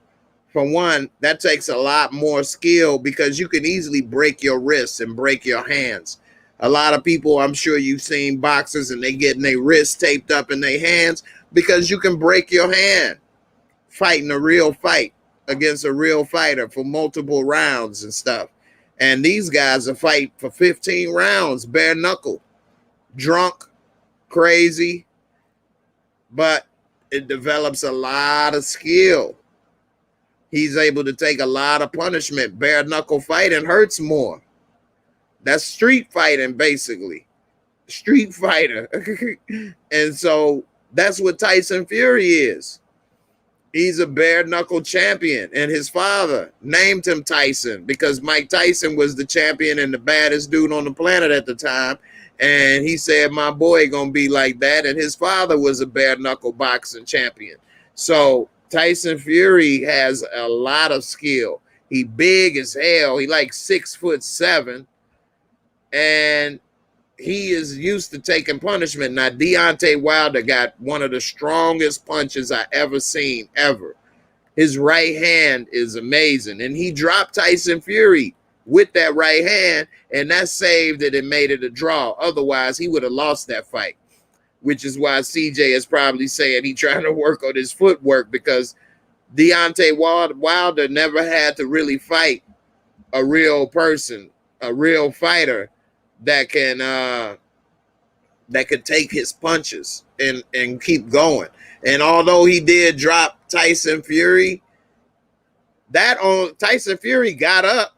for one, that takes a lot more skill because you can easily break your wrists and break your hands. A lot of people, I'm sure you've seen boxers and they getting their wrists taped up in their hands because you can break your hand fighting a real fight against a real fighter for multiple rounds and stuff. And these guys are fighting for 15 rounds, bare knuckle, drunk, crazy, but it develops a lot of skill. He's able to take a lot of punishment. Bare knuckle fighting hurts more. That's street fighting, basically. Street fighter. And so that's what Tyson Fury is. He's a bare knuckle champion, and his father named him Tyson because Mike Tyson was the champion and the baddest dude on the planet at the time. And he said, my boy gonna be like that. And his father was a bare knuckle boxing champion. So Tyson Fury has a lot of skill. He big as hell. He like 6'7", and he is used to taking punishment. Now, Deontay Wilder got one of the strongest punches I ever seen, ever. His right hand is amazing. And he dropped Tyson Fury with that right hand, and that saved it and made it a draw. Otherwise, he would have lost that fight, which is why CJ is probably saying he's trying to work on his footwork because Deontay Wilder never had to really fight a real person, a real fighter that can take his punches and keep going. And although he did drop Tyson Fury, Tyson Fury got up,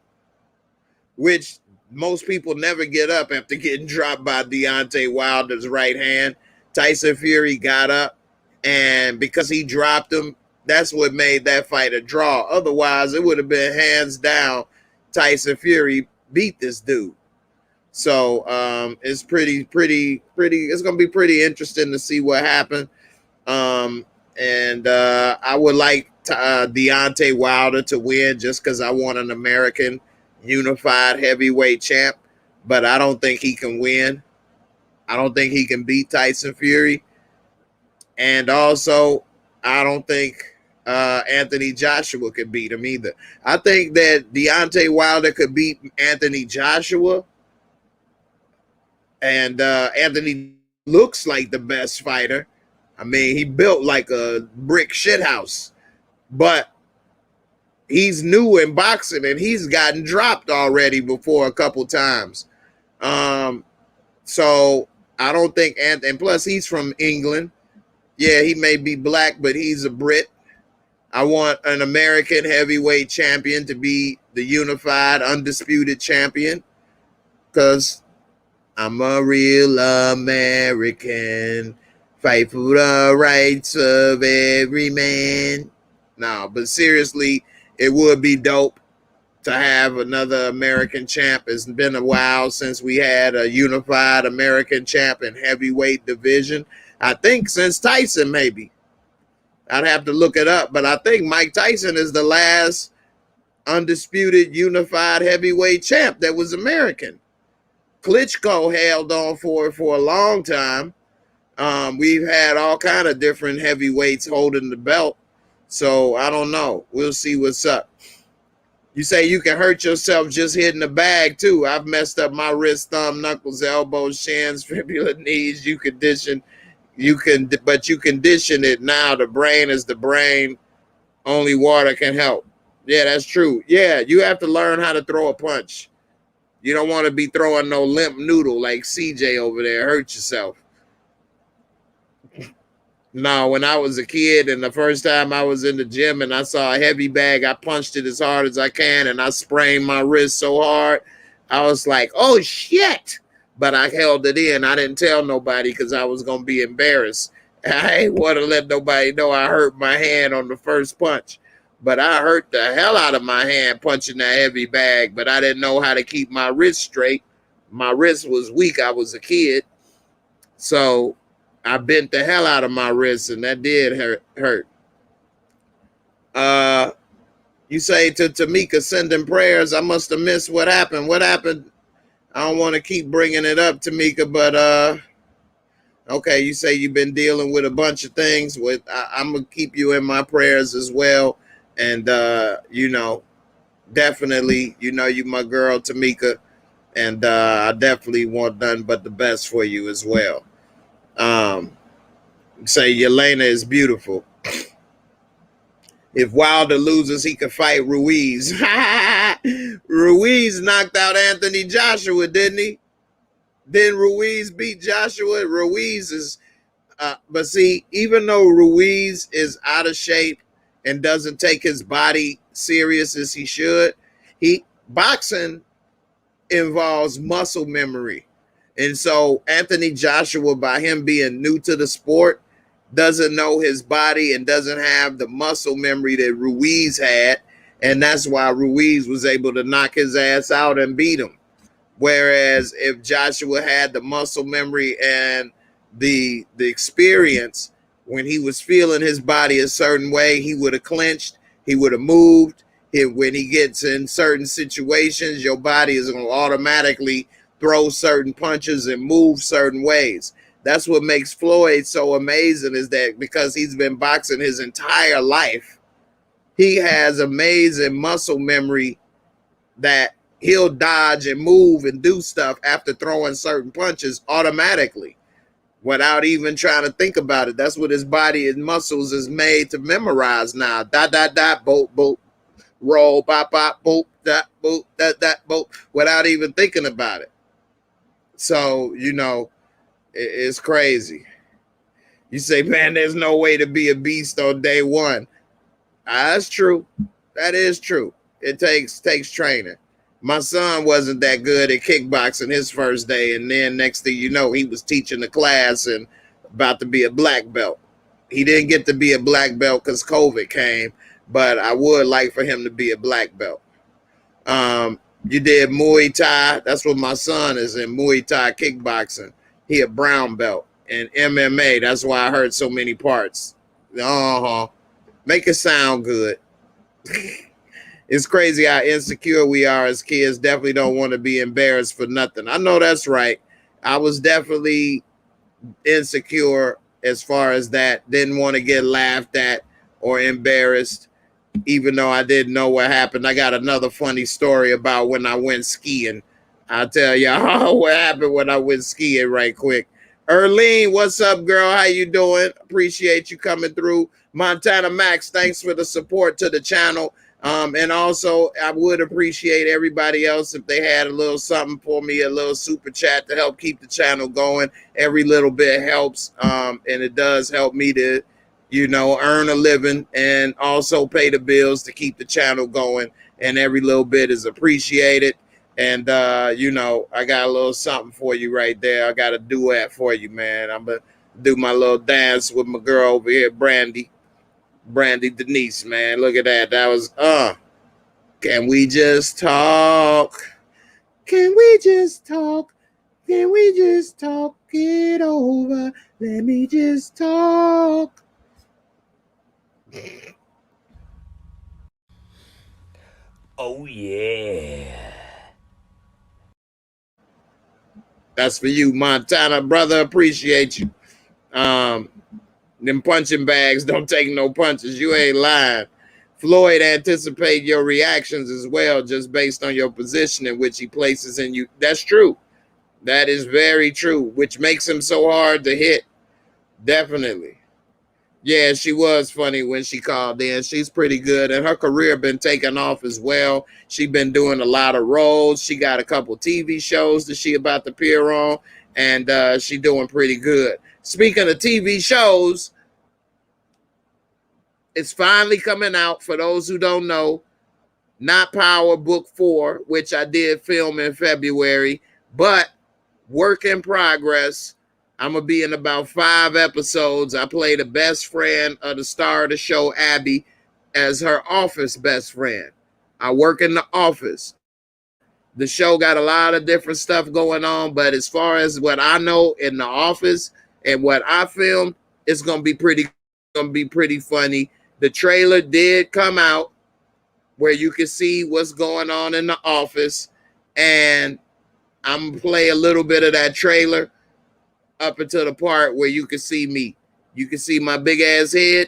which most people never get up after getting dropped by Deontay Wilder's right hand. Tyson Fury got up, and because he dropped him, that's what made that fight a draw. Otherwise, it would have been hands down Tyson Fury beat this dude. So it's pretty. It's gonna be pretty interesting to see what happened. And I would like Deontay Wilder to win just because I want an American unified heavyweight champ. But I don't think he can win. I don't think he can beat Tyson Fury. And also, I don't think Anthony Joshua could beat him either. I think that Deontay Wilder could beat Anthony Joshua. And Anthony looks like the best fighter, I mean, he built like a brick shit house, but he's new in boxing and he's gotten dropped already before a couple times. So I don't think, and plus he's from England. Yeah, he may be black, but he's a Brit. I want an American heavyweight champion to be the unified, undisputed champion because I'm a real American. Fight for the rights of every man. No, but seriously, it would be dope to have another American champ. It's been a while since we had a unified American champ in heavyweight division. I think since Tyson, maybe. I'd have to look it up, but I think Mike Tyson is the last undisputed unified heavyweight champ that was American. Klitschko held on for it for a long time. We've had all kind of different heavyweights holding the belt. So I don't know. We'll see what's up. You say you can hurt yourself just hitting the bag too. I've messed up my wrist, thumb, knuckles, elbows, shins, fibula, knees. But you condition it now. The brain is the brain. Only water can help. Yeah, that's true. Yeah, you have to learn how to throw a punch. You don't want to be throwing no limp noodle like CJ over there. Hurt yourself. No, when I was a kid and the first time I was in the gym and I saw a heavy bag, I punched it as hard as I can and I sprained my wrist so hard. I was like, oh, shit. But I held it in. I didn't tell nobody because I was going to be embarrassed. I ain't want to let nobody know I hurt my hand on the first punch. But I hurt the hell out of my hand punching that heavy bag. But I didn't know how to keep my wrist straight. My wrist was weak. I was a kid. So I bent the hell out of my wrist, and that did hurt. You say to Tamika, sending prayers. I must have missed what happened. What happened? I don't want to keep bringing it up, Tamika, but okay, you say you've been dealing with a bunch of things. I'm going to keep you in my prayers as well. And, definitely, you my girl, Tamika, and I definitely want nothing but the best for you as well. Say Yelena is beautiful. If Wilder loses, he could fight Ruiz. Ruiz knocked out Anthony Joshua, didn't he? Then Ruiz beat Joshua. Ruiz is, but see, even though Ruiz is out of shape and doesn't take his body serious as he should, boxing involves muscle memory. And so Anthony Joshua, by him being new to the sport, doesn't know his body and doesn't have the muscle memory that Ruiz had. And that's why Ruiz was able to knock his ass out and beat him. Whereas if Joshua had the muscle memory and the experience, when he was feeling his body a certain way, he would have clinched, he would have moved. When he gets in certain situations, your body is going to automatically throw certain punches and move certain ways. That's what makes Floyd so amazing, is that because he's been boxing his entire life, he has amazing muscle memory that he'll dodge and move and do stuff after throwing certain punches automatically without even trying to think about it. That's what his body and muscles is made to memorize now. Dot, dot, dot, boop, boop, roll, bop, bop, boop, dot, boop, dot, dot, boop, without even thinking about it. So, it's crazy. You say, man, there's no way to be a beast on day one. That's true. That is true. It takes training. My son wasn't that good at kickboxing his first day, and then next thing you know, he was teaching the class and about to be a black belt. He didn't get to be a black belt because COVID came, but I would like for him to be a black belt. You did Muay Thai. That's what my son is in, Muay Thai kickboxing. He a brown belt. And MMA, that's why I heard so many parts. Make it sound good. It's crazy how insecure we are as kids. Definitely don't want to be embarrassed for nothing. I know that's right. I was definitely insecure as far as that. Didn't want to get laughed at or embarrassed, even though I didn't know what happened. I got another funny story about when I went skiing. I'll tell y'all what happened when I went skiing right quick. Erlene, what's up, girl? How you doing? Appreciate you coming through. Montana Max, thanks for the support to the channel. And also, I would appreciate everybody else if they had a little something for me, a little super chat to help keep the channel going. Every little bit helps, and it does help me to, earn a living and also pay the bills to keep the channel going. And every little bit is appreciated. And, I got a little something for you right there. I got a duet for you, man. I'm going to do my little dance with my girl over here, Brandy Denise, man. Look at that. That was, can we just talk? Can we just talk? Can we just talk it over? Let me just talk. Oh, yeah. That's for you, Montana, brother. Appreciate you. Them punching bags don't take no punches. You ain't lying. Floyd anticipate your reactions as well, just based on your position in which he places in you. That's true. That is very true, which makes him so hard to hit. Definitely. Yeah, she was funny when she called in. She's pretty good, and her career been taking off as well. She been doing a lot of roles. She got a couple TV shows that she about to appear on, and she doing pretty good. Speaking of TV shows, it's finally coming out. For those who don't know, Not Power Book 4, which I did film in February, but work in progress. I'm going to be in about 5 episodes. I play the best friend of the star of the show, Abby, as her office best friend. I work in the office. The show got a lot of different stuff going on, but as far as what I know in the office and what I filmed, it's going to be pretty funny. The trailer did come out where you can see what's going on in the office, and I'm going to play a little bit of that trailer up until the part where you can see me. You can see my big ass head,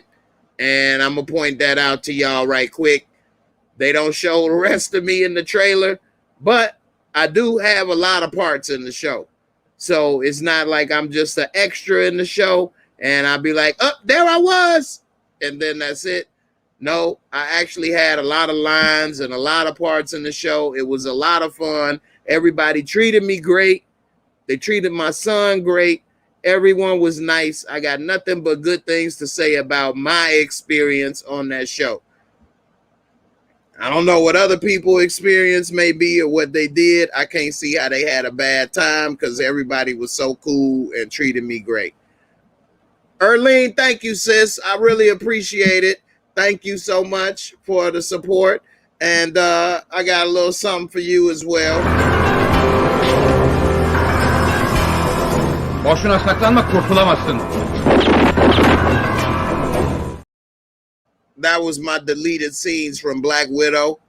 and I'm going to point that out to y'all right quick. They don't show the rest of me in the trailer, but I do have a lot of parts in the show. So it's not like I'm just an extra in the show, and I'll be like, oh, there I was, and then that's it. No, I actually had a lot of lines and a lot of parts in the show. It was a lot of fun. Everybody treated me great. They treated my son great. Everyone was nice. I got nothing but good things to say about my experience on that show. I don't know what other people's experience may be or what they did. I can't see how they had a bad time because everybody was so cool and treated me great. Erlene, thank you, sis. I really appreciate it. Thank you so much for the support. And I got a little something for you as well. Boşuna saklanma, kurtulamazsın. That was my deleted scenes from Black Widow.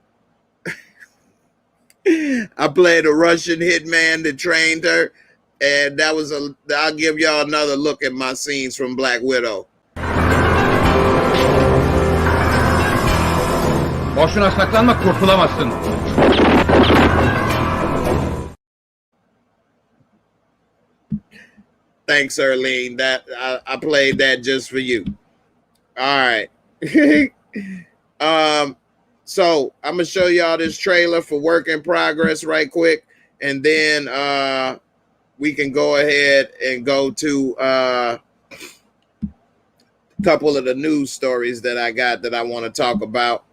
I played a Russian hitman that trained her, and that was I'll give y'all another look at my scenes from Black Widow. Boşuna saklanma, kurtulamazsın. Thanks, Erlene. That I played that just for you. All right. So I'm gonna show y'all this trailer for Work in Progress right quick, and then we can go ahead and go to a couple of the news stories that I got that I want to talk about,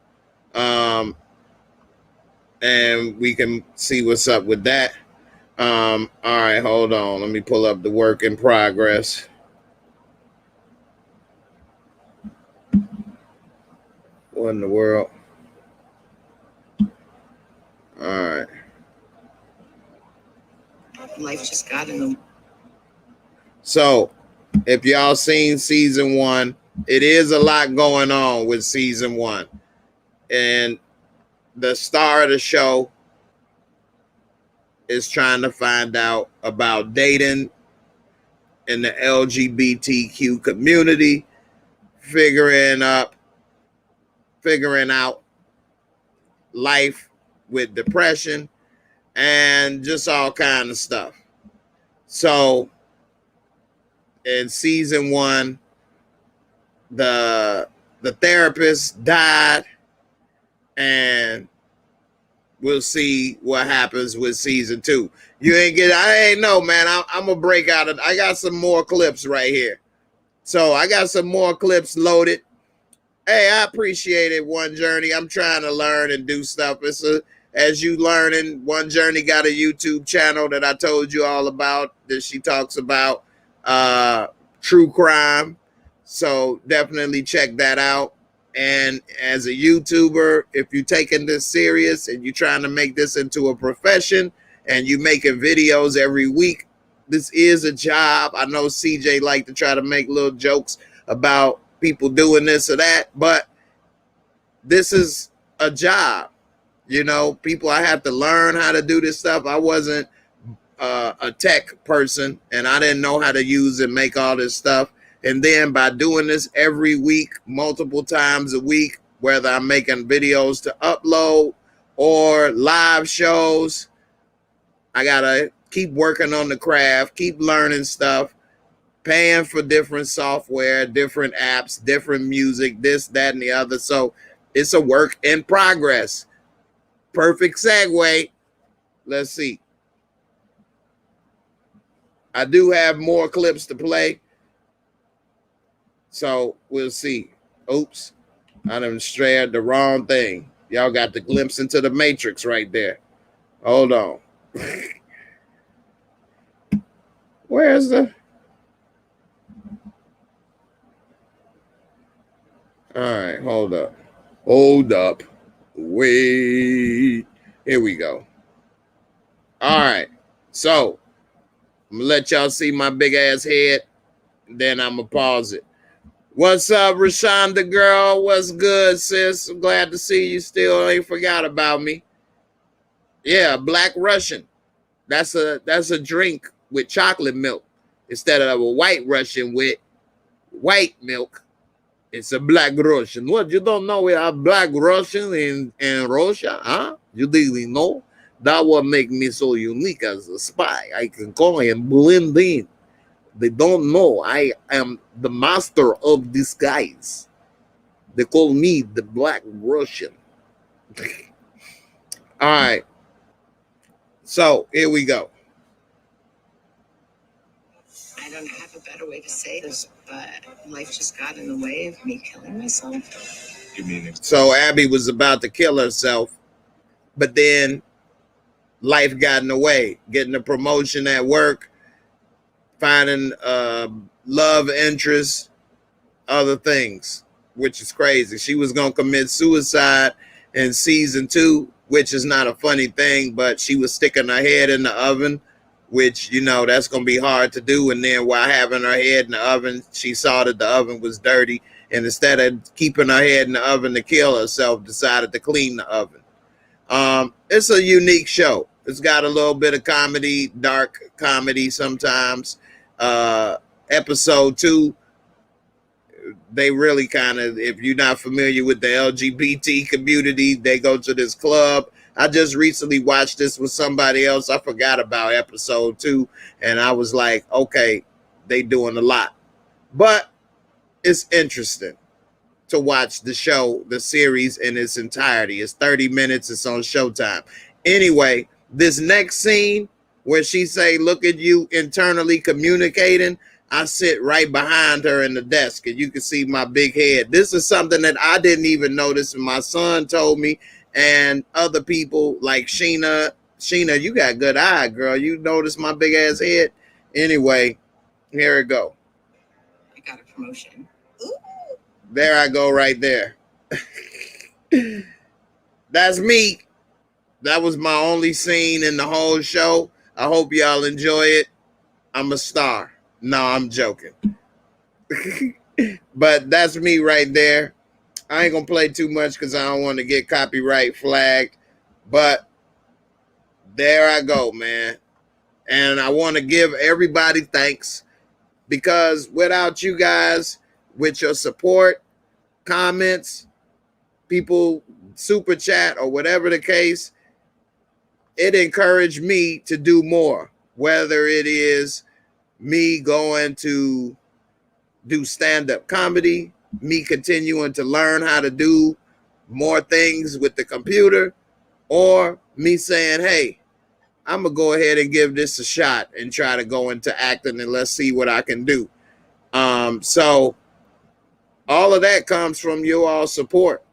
and we can see what's up with that. All right, hold on. Let me pull up the Work in Progress. What in the world? All right. Life just got in them. So, if y'all seen season 1, it is a lot going on with season 1. And the star of the show is trying to find out about dating in the LGBTQ community, figuring out life with depression and just all kind of stuff. So in season 1, the therapist died, and we'll see what happens with season 2. I ain't know, man. I'm gonna break out. I got some more clips right here. So I got some more clips loaded. Hey, I appreciate it, One Journey. I'm trying to learn and do stuff. As you learning, One Journey got a YouTube channel that I told you all about, that she talks about true crime. So definitely check that out. And as a YouTuber, if you're taking this serious and you're trying to make this into a profession and you're making videos every week, this is a job. I know CJ like to try to make little jokes about people doing this or that, but this is a job. You know, people, I have to learn how to do this stuff. I wasn't a tech person, and I didn't know how to use and make all this stuff. And then by doing this every week, multiple times a week, whether I'm making videos to upload or live shows, I gotta keep working on the craft, keep learning stuff, paying for different software, different apps, different music, this, that, and the other. So it's a work in progress. Perfect segue. Let's see. I do have more clips to play. So we'll see. Oops. I done shared the wrong thing. Y'all got the glimpse into the matrix right there. Hold on. Where's the... All right, hold up. Hold up. Wait. Here we go. All right. So I'm gonna let y'all see my big ass head. Then I'm gonna pause it. What's up, Rashonda girl? What's good, sis? I'm glad to see you still ain't forgot about me. Yeah, Black Russian. That's a drink with chocolate milk instead of a White Russian with white milk. It's a Black Russian. What, you don't know we have Black Russian in Russia? Huh? You didn't know? That what make me so unique as a spy. I can go and blend in. They don't know I am the master of disguise. They call me the Black Russian. All right. So here we go. I don't have a better way to say this, but life just got in the way of me killing myself. You mean it? So Abby was about to kill herself, but then life got in the way. Getting a promotion at work, finding love interest, other things, which is crazy. She was going to commit suicide in season 2, which is not a funny thing, but she was sticking her head in the oven, which, you know, that's going to be hard to do. And then while having her head in the oven, she saw that the oven was dirty. And instead of keeping her head in the oven to kill herself, decided to clean the oven. It's a unique show. It's got a little bit of comedy, dark comedy sometimes. Episode 2, they really kind of, if you're not familiar with the LGBT community, they go to this club. I just recently watched this with somebody else. I forgot about episode 2, and I was like, okay, they doing a lot. But it's interesting to watch the show, the series in its entirety. It's 30 minutes. It's on Showtime. Anyway, this next scene where she say, look at you internally communicating, I sit right behind her in the desk, and you can see my big head. This is something that I didn't even notice, and my son told me, and other people like Sheena, you got good eye, girl. You notice my big ass head? Anyway, here it go. I got a promotion. There I go right there. That's me. That was my only scene in the whole show. I hope y'all enjoy it. I'm a star. No, I'm joking. But that's me right there. I ain't gonna play too much because I don't want to get copyright flagged. But there I go, man. And I want to give everybody thanks, because without you guys, with your support, comments, people super chat or whatever the case, it encouraged me to do more, whether it is me going to do stand-up comedy, me continuing to learn how to do more things with the computer, or me saying, hey, I'm gonna go ahead and give this a shot and try to go into acting and let's see what I can do. So all of that comes from your all support.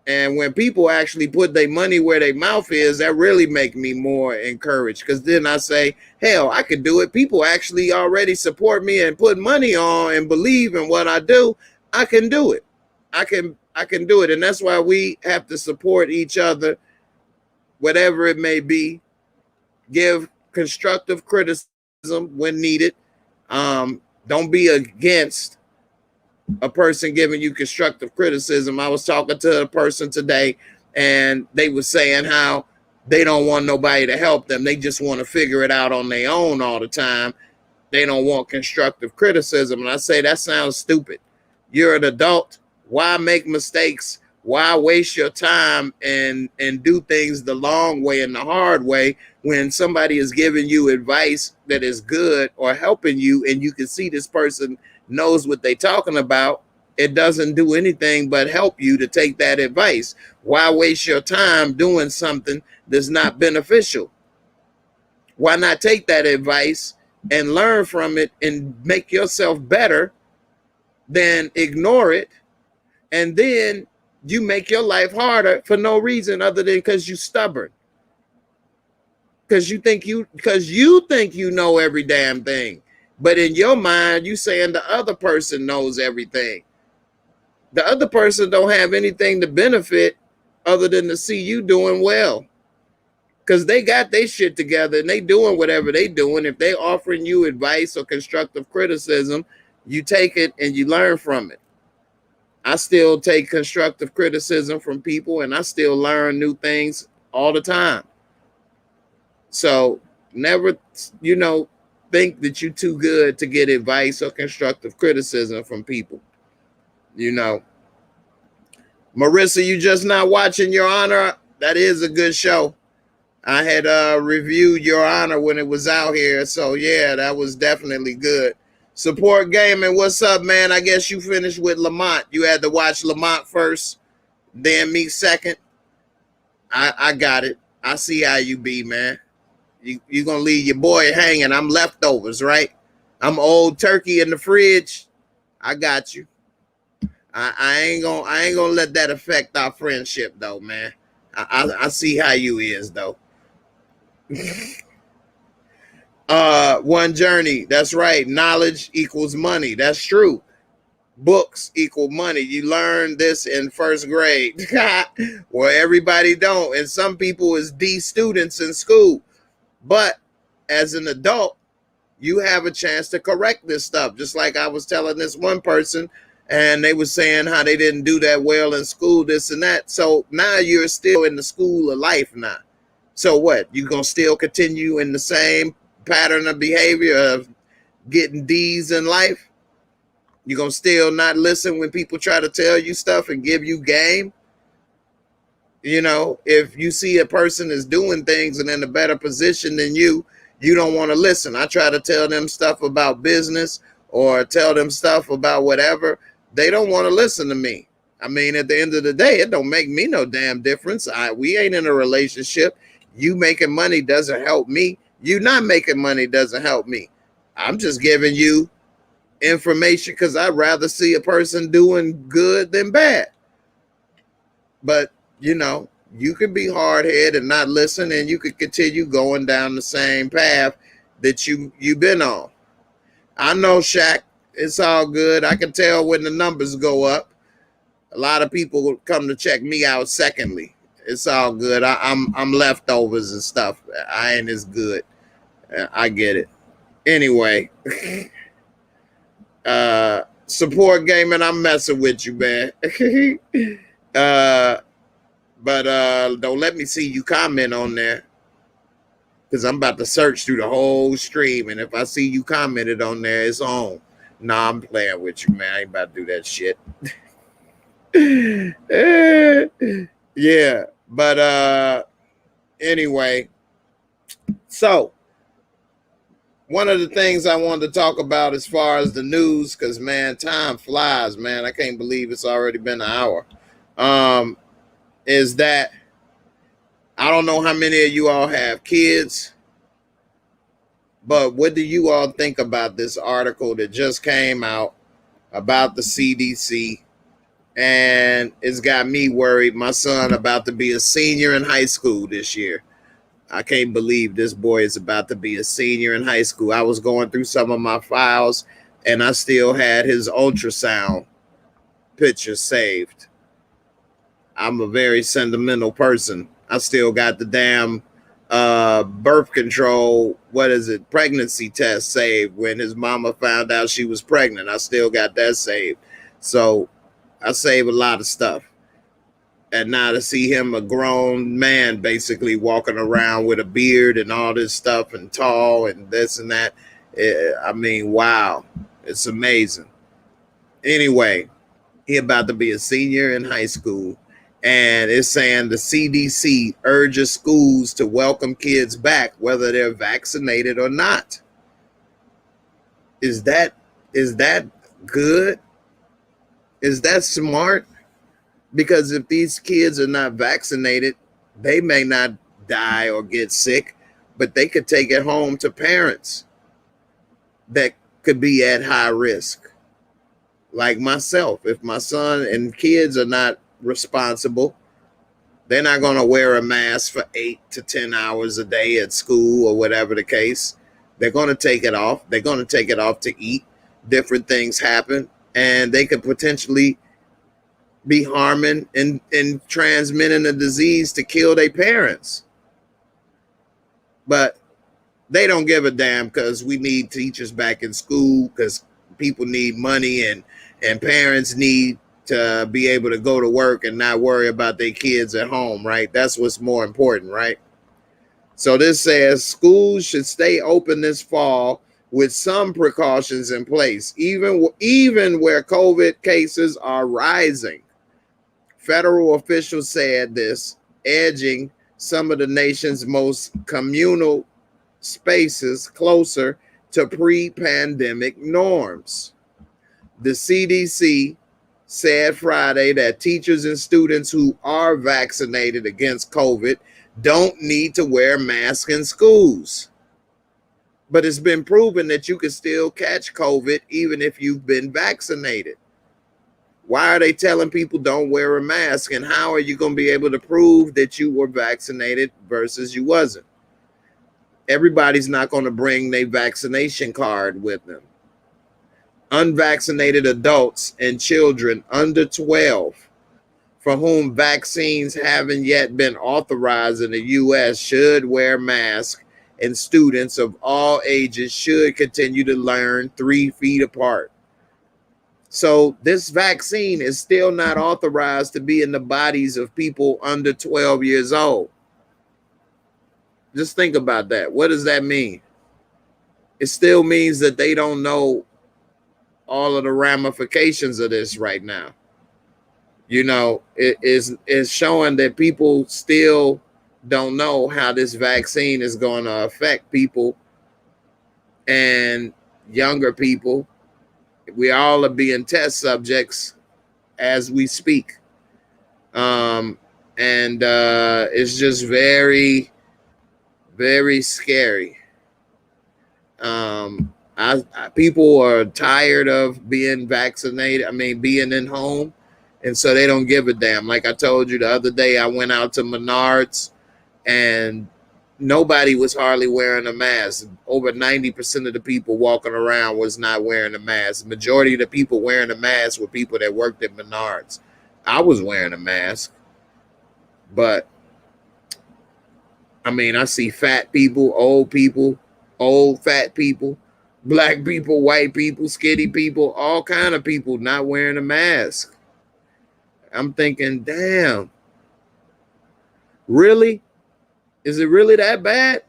And when people actually put their money where their mouth is, that really make me more encouraged. Because then I say, hell, I can do it. People actually already support me and put money on and believe in what I do. I can do it. I can do it. And that's why we have to support each other, whatever it may be. Give constructive criticism when needed. Don't be against a person giving you constructive criticism. I was talking to a person today and they were saying how they don't want nobody to help them. They just want to figure it out on their own all the time. They don't want constructive criticism. And I say, that sounds stupid. You're an adult. Why make mistakes? Why waste your time and do things the long way and the hard way when somebody is giving you advice that is good or helping you and you can see this person knows what they're talking about? It doesn't do anything but help you to take that advice. Why waste your time doing something that's not beneficial? Why not take that advice and learn from it and make yourself better than ignore it? And then you make your life harder for no reason other than because you're stubborn. Because you think you know every damn thing. But in your mind, you saying the other person knows everything. The other person don't have anything to benefit other than to see you doing well. Because they got their shit together and they doing whatever they doing. If they offering you advice or constructive criticism, you take it and you learn from it. I still take constructive criticism from people and I still learn new things all the time. So never, think that you're too good to get advice or constructive criticism from people. Marissa, you just not watching Your Honor? That is a good show. I had reviewed Your Honor when it was out here. So yeah, that was definitely good. Support Gaming, what's up, man? I guess you finished with Lamont. You had to watch Lamont first, then me second. I got it. I see how you be, man. You gonna leave your boy hanging. I'm leftovers, right? I'm old turkey in the fridge. I got you. I ain't gonna let that affect our friendship though, man. I see how you is though. One journey. That's right. Knowledge equals money. That's true. Books equal money. You learn this in first grade. Well, everybody don't. And some people is D students in school. But as an adult, you have a chance to correct this stuff. Just like I was telling this one person, and they were saying how they didn't do that well in school, this and that. So now you're still in the school of life now. So what? You gonna still continue in the same pattern of behavior of getting D's in life? You gonna still not listen when people try to tell you stuff and give you game? If you see a person is doing things and in a better position than you don't want to listen. I try to tell them stuff about business or tell them stuff about whatever. They don't want to listen to me. I mean, at the end of the day, it don't make me no damn difference. We ain't in a relationship. You making money doesn't help me. You not making money doesn't help me. I'm just giving you information because I'd rather see a person doing good than bad. But you can be hard-headed and not listen, and you could continue going down the same path that you've been on. I know, Shaq. It's all good. I can tell when the numbers go up. A lot of people will come to check me out secondly. It's all good. I'm leftovers and stuff. I ain't as good. I get it. Anyway, support Gaming. I'm messing with you, man. But don't let me see you comment on there because I'm about to search through the whole stream. And if I see you commented on there, it's on. Nah, I'm playing with you, man. I ain't about to do that shit. Yeah. But anyway, so one of the things I wanted to talk about as far as the news, because man, time flies, man. I can't believe it's already been an hour. Is that I don't know how many of you all have kids, but what do you all think about this article that just came out about the CDC? And it's got me worried. My son about to be a senior in high school this year. I can't believe this boy is about to be a senior in high school. I was going through some of my files and I still had his ultrasound picture saved. I'm a very sentimental person. I still got the damn birth control, pregnancy test saved when his mama found out she was pregnant. I still got that saved. So I save a lot of stuff. And now to see him a grown man basically walking around with a beard and all this stuff and tall and this and that. I mean, wow, it's amazing. Anyway, he about to be a senior in high school. And it's saying the CDC urges schools to welcome kids back, whether they're vaccinated or not. Is that good? Is that smart? Because if these kids are not vaccinated, they may not die or get sick, but they could take it home to parents that could be at high risk. Like myself, if my son and kids are not responsible, they're not going to wear a mask for 8 to 10 hours a day at school or whatever the case. They're going to take it off. They're going to take it off to eat. Different things happen, and they could potentially be harming and transmitting a disease to kill their parents. But they don't give a damn because we need teachers back in school, because people need money and parents need to be able to go to work and not worry about their kids at home, right? That's what's more important, right? So this says schools should stay open this fall with some precautions in place, even where COVID cases are rising. Federal officials said this, edging some of the nation's most communal spaces closer to pre-pandemic norms. The CDC said Friday that teachers and students who are vaccinated against COVID don't need to wear masks in schools. But it's been proven that you can still catch COVID even if you've been vaccinated. Why are they telling people don't wear a mask? And how are you going to be able to prove that you were vaccinated versus you wasn't? Everybody's not going to bring their vaccination card with them. Unvaccinated adults and children under 12 for whom vaccines haven't yet been authorized in the U.S. should wear masks, and students of all ages should continue to learn 3 feet apart. So this vaccine is still not authorized to be in the bodies of people under 12 years old. Just think about that. What does that mean? It still means that they don't know all of the ramifications of this right now. You know, it is showing that people still don't know how this vaccine is going to affect people and younger people. We all are being test subjects as we speak. It's just very, very scary. People are tired of being vaccinated. I mean, being in home. And so they don't give a damn. Like I told you the other day, I went out to Menards and nobody was hardly wearing a mask. Over 90% of the people walking around was not wearing a mask. The majority of the people wearing a mask were people that worked at Menards. I was wearing a mask. But, I mean, I see fat people, old fat people, black people, white people, skinny people, all kind of people not wearing a mask. I'm thinking, damn, really? Is it really that bad?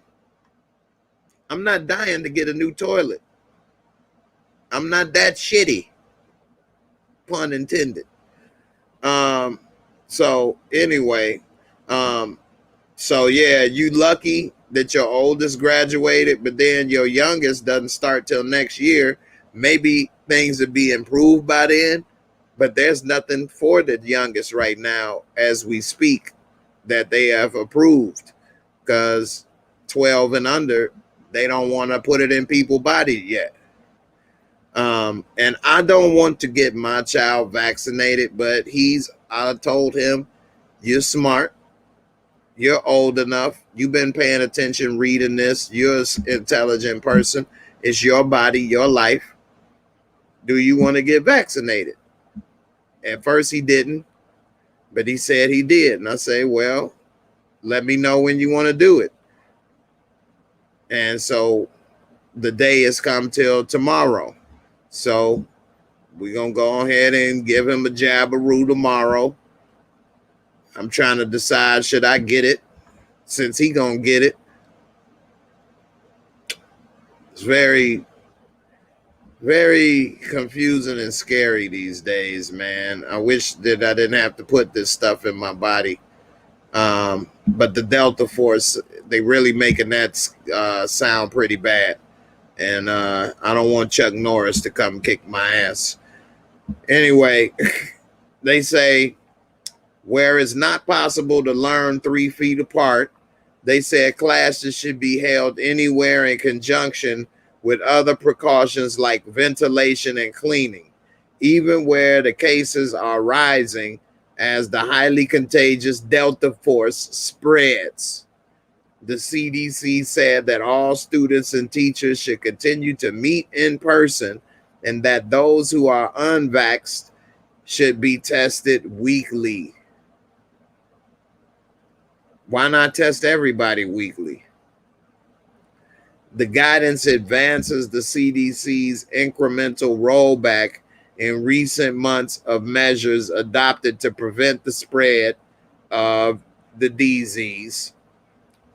I'm not dying to get a new toilet. I'm not that shitty, pun intended. So anyway, so yeah, you lucky that your oldest graduated, but then your youngest doesn't start till next year. Maybe things would be improved by then, but there's nothing for the youngest right now as we speak that they have approved, because 12 and under, they don't want to put it in people's body yet. And I don't want to get my child vaccinated, but I told him, you're smart, you're old enough, you've been paying attention, reading this, you're an intelligent person, it's your body, your life. Do you want to get vaccinated? At first he didn't, but he said he did. And I say, well, let me know when you want to do it. And so the day has come till tomorrow. So we're going to go ahead and give him a jabberoo tomorrow. I'm trying to decide, should I get it since he going to get it? It's very, very confusing and scary these days, man. I wish that I didn't have to put this stuff in my body. But the Delta Force, they really making that sound pretty bad. And I don't want Chuck Norris to come kick my ass. Anyway, they say, where it's not possible to learn 3 feet apart, they said classes should be held anywhere in conjunction with other precautions like ventilation and cleaning, even where the cases are rising as the highly contagious Delta Force spreads. The CDC said that all students and teachers should continue to meet in person, and that those who are unvaxxed should be tested weekly. Why not test everybody weekly? The guidance advances the CDC's incremental rollback in recent months of measures adopted to prevent the spread of the disease,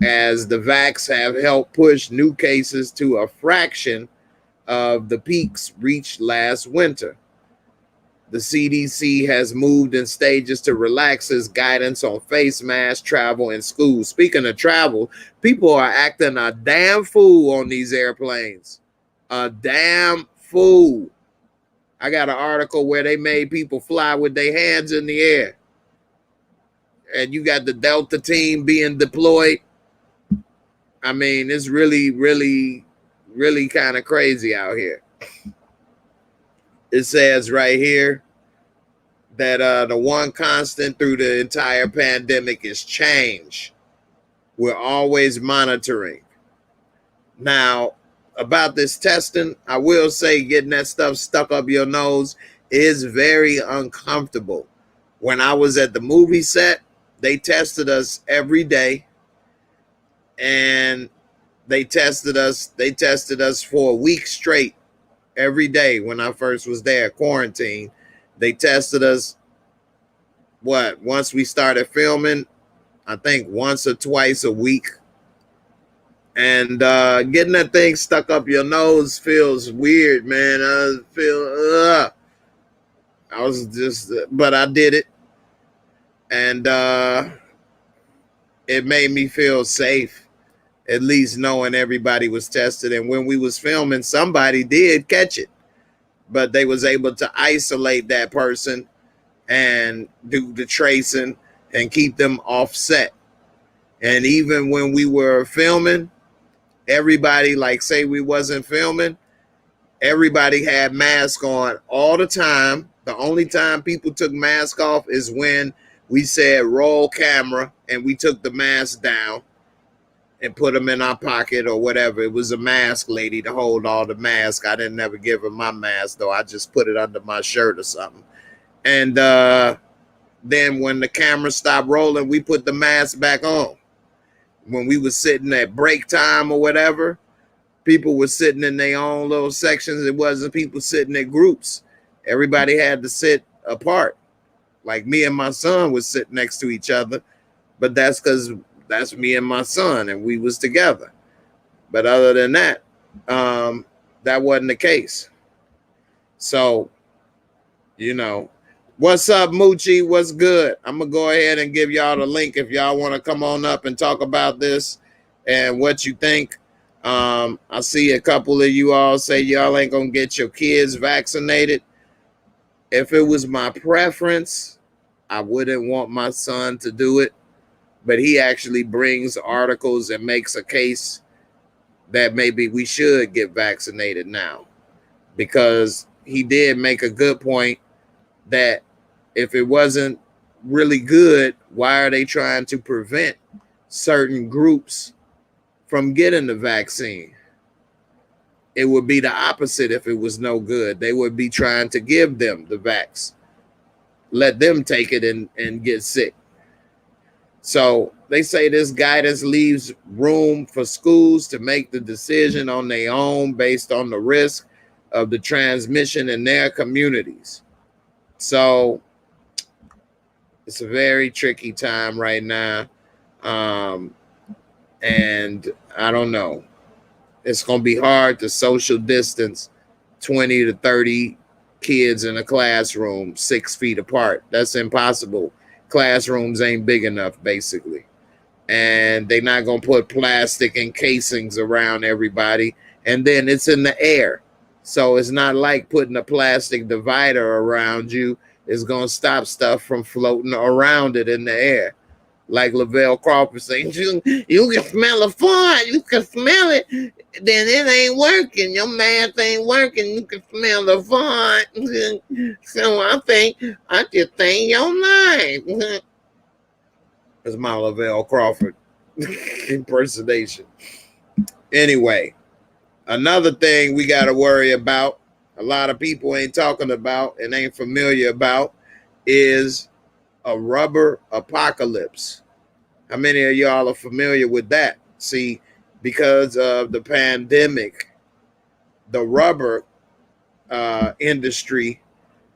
as the vax have helped push new cases to a fraction of the peaks reached last winter. The CDC has moved in stages to relax its guidance on face masks, travel, and school. Speaking of travel, people are acting a damn fool on these airplanes. A damn fool. I got an article where they made people fly with their hands in the air. And you got the Delta team being deployed. I mean, it's really, really, really kind of crazy out here. It says right here that the one constant through the entire pandemic is change. We're always monitoring. Now, about this testing, I will say getting that stuff stuck up your nose is very uncomfortable. When I was at the movie set, they tested us every day. And they tested us for a week straight every day when I first was there, quarantine. They tested us, once we started filming, I think once or twice a week. And getting that thing stuck up your nose feels weird, man. But I did it. And it made me feel safe, at least knowing everybody was tested. And when we was filming, somebody did catch it, but they was able to isolate that person and do the tracing and keep them offset. And even when we were filming, everybody, like say we wasn't filming, everybody had masks on all the time. The only time people took mask off is when we said roll camera and we took the mask down and put them in our pocket or whatever. It was a mask lady to hold all the masks. I didn't ever give her my mask, though. I just put it under my shirt or something. And then when the camera stopped rolling, we put the mask back on. When we was sitting at break time or whatever, people were sitting in their own little sections. It wasn't people sitting in groups. Everybody had to sit apart. Like me and my son was sitting next to each other, but that's because that's me and my son, and we was together. But other than that, that wasn't the case. So, you know, what's up, Moochie? What's good? I'm going to go ahead and give y'all the link if y'all want to come on up and talk about this. and what you think. I see a couple of you all say y'all ain't gonna get your kids vaccinated. If it was my preference, I wouldn't want my son to do it, but he actually brings articles and makes a case that maybe we should get vaccinated now, because he did make a good point that if it wasn't really good, why are they trying to prevent certain groups from getting the vaccine? It would be the opposite if it was no good. They would be trying to give them the vax, let them take it and get sick. So they say this guidance leaves room for schools to make the decision on their own based on the risk of the transmission in their communities. So it's a very tricky time right now. And I don't know. It's going to be hard to social distance 20 to 30 kids in a classroom 6 feet apart. That's impossible. Classrooms ain't big enough, basically. And they're not going to put plastic encasings around everybody. And then it's in the air. So it's not like putting a plastic divider around you is going to stop stuff from floating around it in the air. Like Lavelle Crawford saying, you can smell a fart, you can smell it, then it ain't working. Your math ain't working, you can smell the fart. So I just think you're lying. That's my Lavelle Crawford impersonation. Anyway, another thing we got to worry about, a lot of people ain't talking about and ain't familiar about, is a rubber apocalypse. How many of y'all are familiar with that? See, because of the pandemic, the rubber industry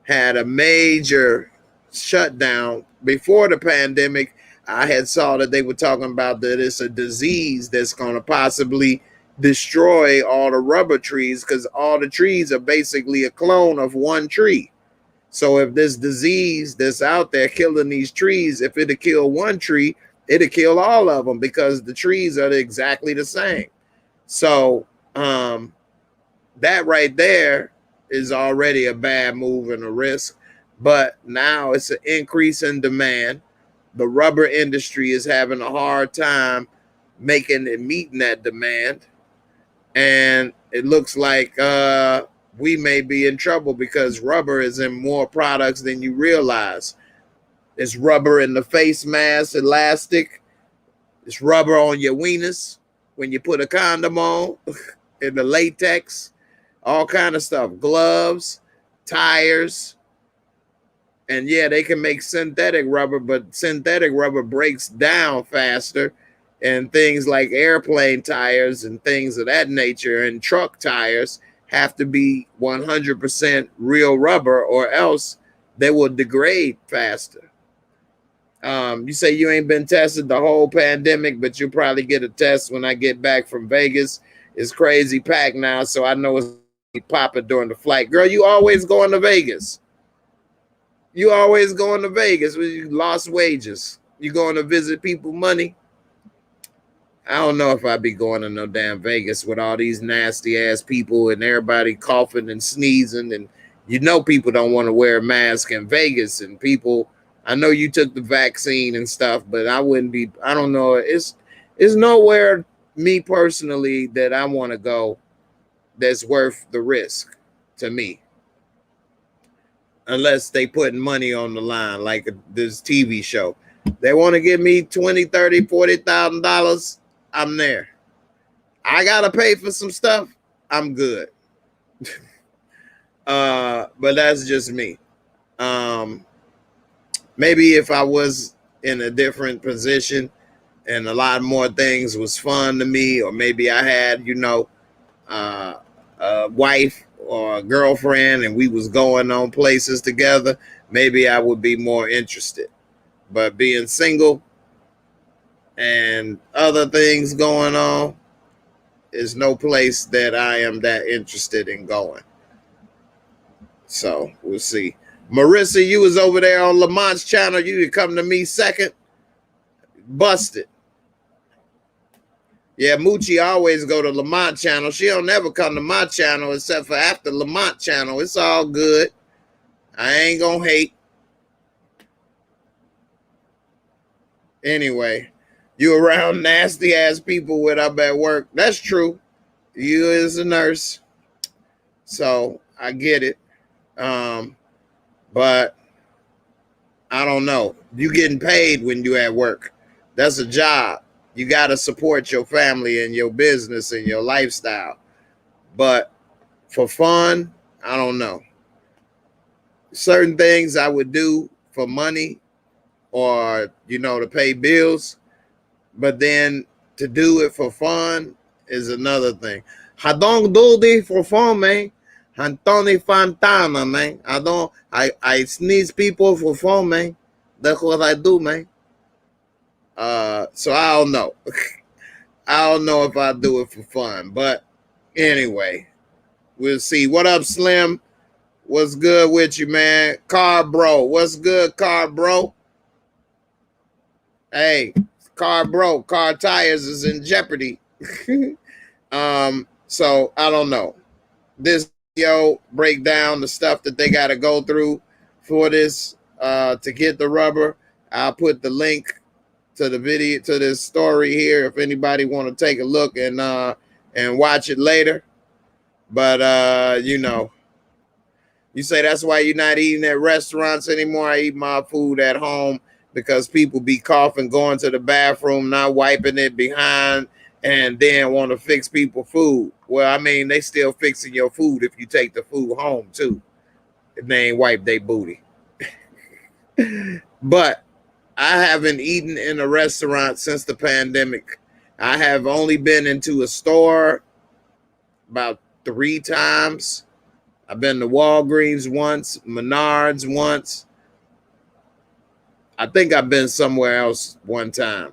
had a major shutdown. Before the pandemic, I had saw that they were talking about that it's a disease that's going to possibly destroy all the rubber trees, because all the trees are basically a clone of one tree. So if this disease that's out there killing these trees, if it'll kill one tree, it'll kill all of them, because the trees are exactly the same. So that right there is already a bad move and a risk. But now it's an increase in demand. The rubber industry is having a hard time meeting that demand. And it looks like we may be in trouble, because rubber is in more products than you realize. It's rubber in the face mask, elastic. It's rubber on your wieners when you put a condom on, in the latex, all kind of stuff, gloves, tires. And yeah, they can make synthetic rubber, but synthetic rubber breaks down faster. And things like airplane tires and things of that nature and truck tires have to be 100% real rubber, or else they will degrade faster. You say you ain't been tested the whole pandemic, but you'll probably get a test when I get back from Vegas. It's crazy packed now, so I know it's popping during the flight. Girl, you always going to Vegas. You always going to Vegas when you lost wages. You going to visit people money? I don't know if I'd be going to no damn Vegas with all these nasty ass people and everybody coughing and sneezing. And you know people don't want to wear a mask in Vegas. And people, I know you took the vaccine and stuff, but I wouldn't be, I don't know. It's nowhere, me personally, that I want to go that's worth the risk to me. Unless they putting money on the line, like this TV show. They want to give me $20,000, $30,000, $40,000. I'm there. I gotta pay for some stuff. I'm good. But that's just me. Maybe if I was in a different position and a lot more things was fun to me, or maybe I had, a wife or a girlfriend and we was going on places together, maybe I would be more interested. But being single and other things going on is no place that I am that interested in going. So we'll see. Marissa, you was over there on Lamont's channel. You could come to me second. Busted. Yeah, Moochie always go to Lamont Channel. She don't never come to my channel except for after Lamont Channel. It's all good. I ain't gonna hate. Anyway, you around nasty ass people when I'm at work. That's true. You is a nurse, so I get it. But I don't know. You getting paid when you at work. That's a job. You got to support your family and your business and your lifestyle. But for fun, I don't know. Certain things I would do for money or, to pay bills. But then to do it for fun is another thing. I don't do this for fun, man. Anthony Fontana, man. I sneeze people for fun, man. That's what I do, man. So I don't know. I don't know if I do it for fun. But anyway, we'll see. What up, Slim? What's good with you, man? Car Bro. What's good, Car Bro? Hey, Car Bro. Car Tires is in jeopardy. So I don't know. This video break down the stuff that they got to go through for this to get the rubber. I'll put the link to the video, to this story here, if anybody want to take a look and watch it later. But you say that's why you're not eating at restaurants anymore. I eat my food at home because people be coughing, going to the bathroom, not wiping it behind, and then want to fix people food. Well, I mean, they still fixing your food if you take the food home too, if they ain't wipe their booty. But I haven't eaten in a restaurant since the pandemic. I have only been into a store about 3 times. I've been to Walgreens once, Menards once. I think I've been somewhere else one time.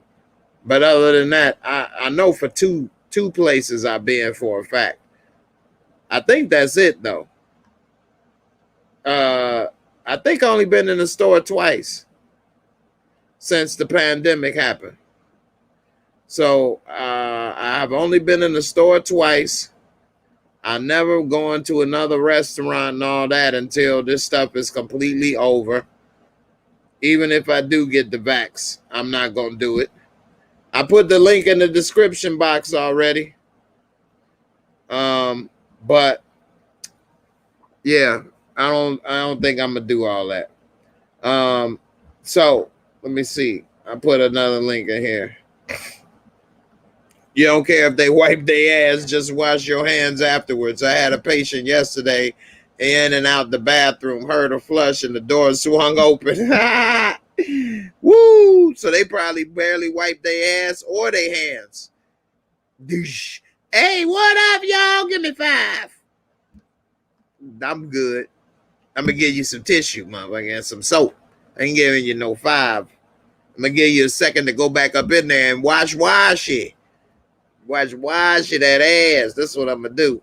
But other than that, I know for two places I've been for a fact. I think that's it, though. I think I only been in the store twice since the pandemic happened. So I've only been in the store twice. I never going to another restaurant and all that until this stuff is completely over. Even if I do get the vax, I'm not going to do it. I put the link in the description box already. But yeah, I don't think I'm going to do all that. So let me see. I put another link in here. You don't care if they wipe their ass, just wash your hands afterwards. I had a patient yesterday in and out the bathroom, heard her flush, and the door swung open. Woo! So they probably barely wiped their ass or their hands. Hey, what up, y'all? Give me 5. I'm good. I'm going to give you some tissue, motherfucker, and some soap. I ain't giving you no 5. I'm going to give you a second to go back up in there and wash it. Wash that ass. That's what I'm gonna do.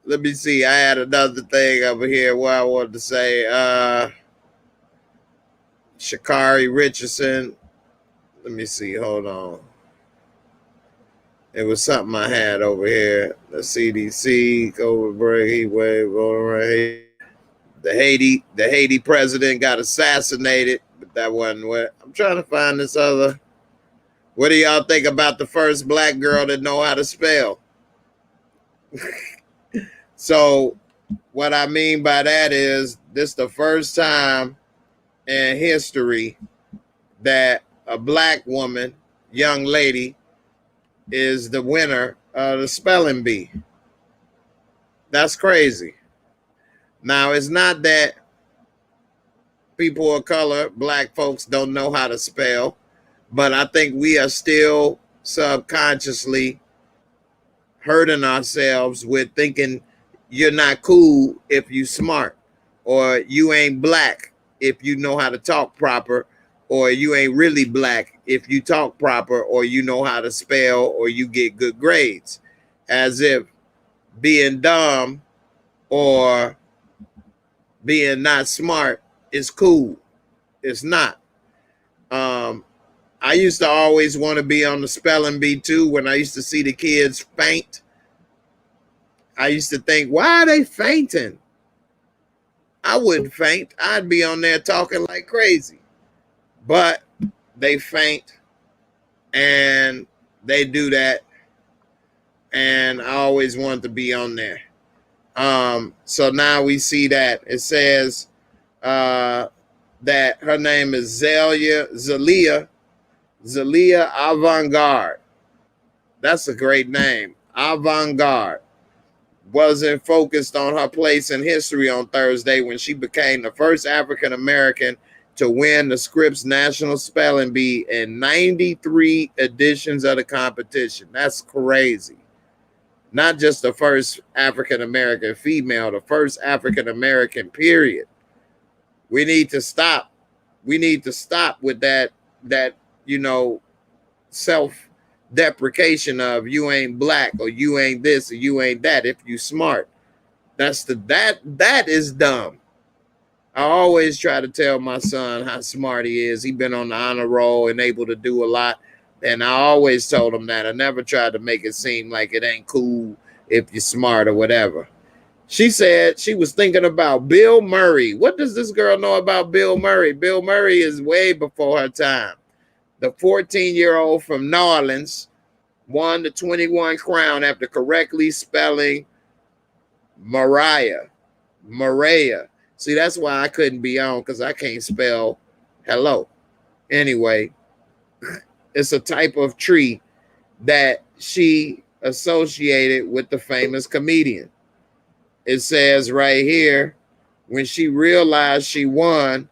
Let me see. I had another thing over here what I wanted to say. Sha'Carri Richardson. Let me see. Hold on. It was something I had over here. The CDC, COVID break, heat wave, right. The Haiti president got assassinated, but that wasn't what. I'm trying to find this other. What do y'all think about the first black girl that know how to spell? So what I mean by that is this the first time in history that a black woman, young lady, is the winner of the spelling bee. That's crazy. Now, it's not that people of color, black folks, don't know how to spell. But I think we are still subconsciously hurting ourselves with thinking you're not cool if you smart, or you ain't black if you know how to talk proper, or you ain't really black if you talk proper, or you know how to spell, or you get good grades. As if being dumb or being not smart is cool. It's not. I used to always want to be on the spelling bee too. When I used to see the kids faint, I used to think, why are they fainting? I wouldn't faint. I'd be on there talking like crazy. But they faint and they do that. And I always wanted to be on there. So now we see that it says that her name is Zelia Avant-Garde. That's a great name. Avant-Garde wasn't focused on her place in history on Thursday when she became the first African American to win the Scripps National Spelling Bee in 93 editions of the competition. That's crazy. Not just the first African American female, the first African American, period. We need to stop. We need to stop with that self-deprecation of you ain't black or you ain't this or you ain't that if you smart. That is dumb. I always try to tell my son how smart he is. He's been on the honor roll and able to do a lot. And I always told him that. I never tried to make it seem like it ain't cool if you're smart or whatever. She said she was thinking about Bill Murray. What does this girl know about Bill Murray? Bill Murray is way before her time. The 14-year-old from New Orleans won the 21 crown after correctly spelling Mariah. See, that's why I couldn't be on, because I can't spell hello. Anyway, it's a type of tree that she associated with the famous comedian. It says right here, when she realized she won,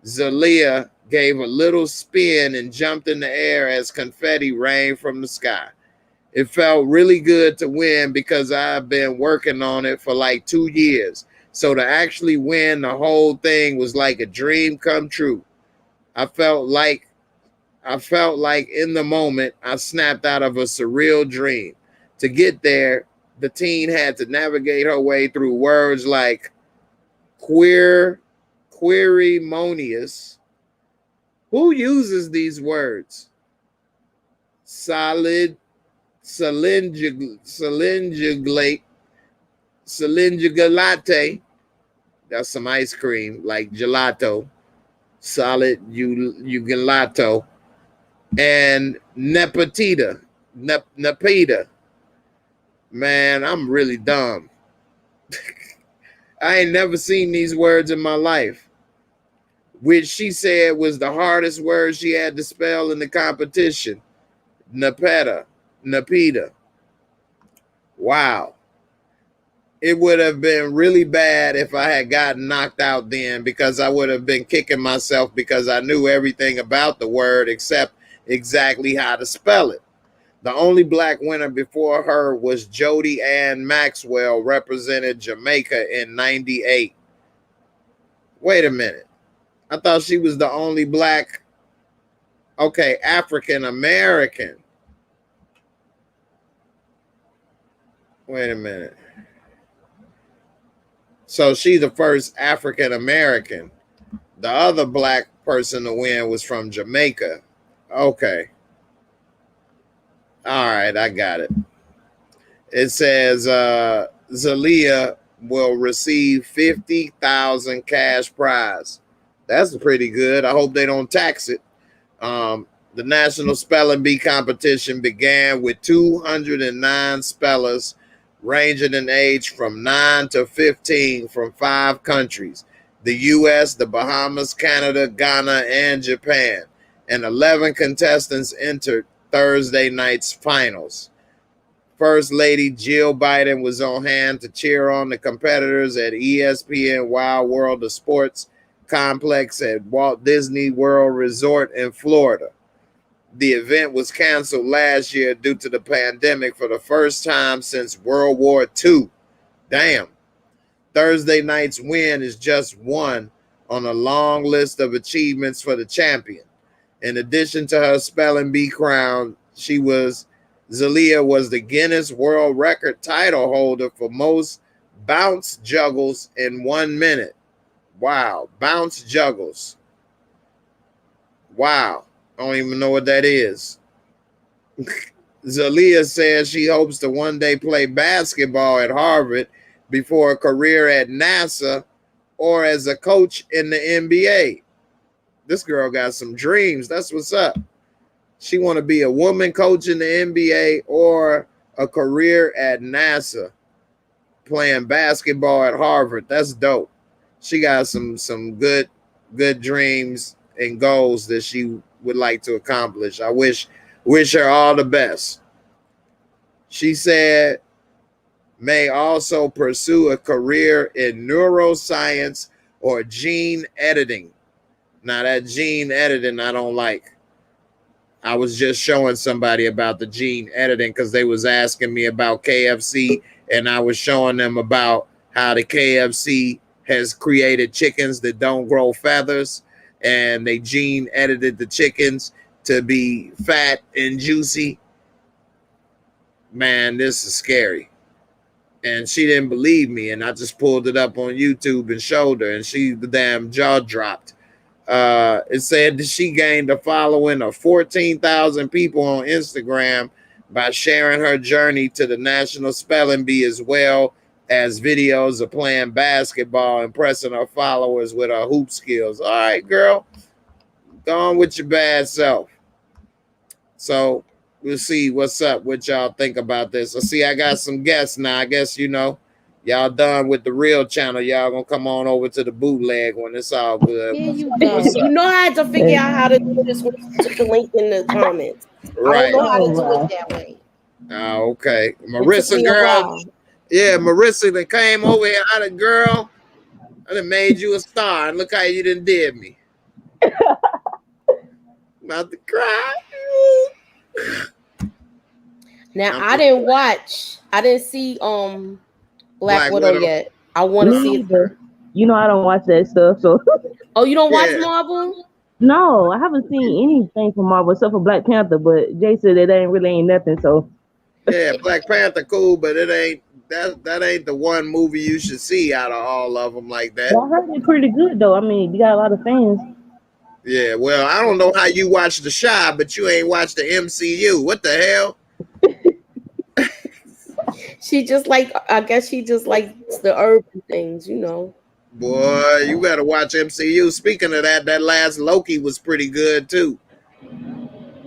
Zelia gave a little spin and jumped in the air as confetti rained from the sky. It felt really good to win because I've been working on it for like 2 years. So to actually win the whole thing was like a dream come true. I felt like in the moment I snapped out of a surreal dream. To get there, the teen had to navigate her way through words like querimonious. Who uses these words? Cylindrigate. That's some ice cream, like gelato. Solid gelato. And nepeta. Man, I'm really dumb. I ain't never seen these words in my life, which she said was the hardest word she had to spell in the competition. Nepeta. Wow. It would have been really bad if I had gotten knocked out then, because I would have been kicking myself because I knew everything about the word except exactly how to spell it. The only black winner before her was Jody Ann Maxwell, represented Jamaica in 98. Wait a minute. I thought she was the only black, African American. Wait a minute. So she's the first African American. The other black person to win was from Jamaica. Okay. All right, I got it. It says Zelia will receive 50,000 cash prize. That's pretty good. I hope they don't tax it. The National Spelling Bee competition began with 209 spellers ranging in age from 9 to 15 from 5 countries: the U.S., the Bahamas, Canada, Ghana, and Japan. And 11 contestants entered Thursday night's finals. First Lady Jill Biden was on hand to cheer on the competitors at ESPN Wild World of Sports complex at Walt Disney World Resort in Florida. The event was canceled last year due to the pandemic for the first time since World War II. Damn. Thursday night's win is just one on a long list of achievements for the champion. In addition to her spelling bee crown, Zelia was the Guinness World Record title holder for most bounce juggles in 1 minute. Wow, bounce juggles. Wow. I don't even know what that is. Zalia says she hopes to one day play basketball at Harvard before a career at NASA or as a coach in the NBA. This girl got some dreams. That's what's up. She want to be a woman coach in the NBA or a career at NASA playing basketball at Harvard. That's dope. She got some good dreams and goals that she would like to accomplish. I wish her all the best. She said may also pursue a career in neuroscience or gene editing. Now that gene editing I don't like. I was just showing somebody about the gene editing because they was asking me about KFC, and I was showing them about how the KFC has created chickens that don't grow feathers, and they gene edited the chickens to be fat and juicy. Man, this is scary. And she didn't believe me, and I just pulled it up on YouTube and showed her, and the damn jaw dropped. It said that she gained a following of 14,000 people on Instagram by sharing her journey to the National Spelling Bee, as well as videos of playing basketball, impressing her followers with her hoop skills. All right, girl, go on with your bad self. So we'll see what's up, what y'all think about this. I see I got some guests now. I guess, y'all done with the real channel. Y'all gonna come on over to the bootleg when it's all good. Here you go. You know I had to figure out how to do this when you took the link in the comments. Right. I don't know how to do it that way. Oh, okay. Marissa, girl. Yeah, Marissa that came over here. I done, girl, I done made you a star. And look how you done did me. About to cry. Now I didn't see Black Widow yet. I want to see it. You know I don't watch that stuff, so. Oh, you don't watch Marvel? No, I haven't seen anything from Marvel except for Black Panther, but Jay said it ain't nothing, so. Yeah, Black Panther cool, but it ain't that ain't the one movie you should see out of all of them like that. Well, I heard it's pretty good though. I mean, you got a lot of fans. Yeah, well, I don't know how you watch The Chi, but you ain't watched the MCU. What the hell? I guess she just likes the urban things, Boy, you better watch MCU. Speaking of that last Loki was pretty good too.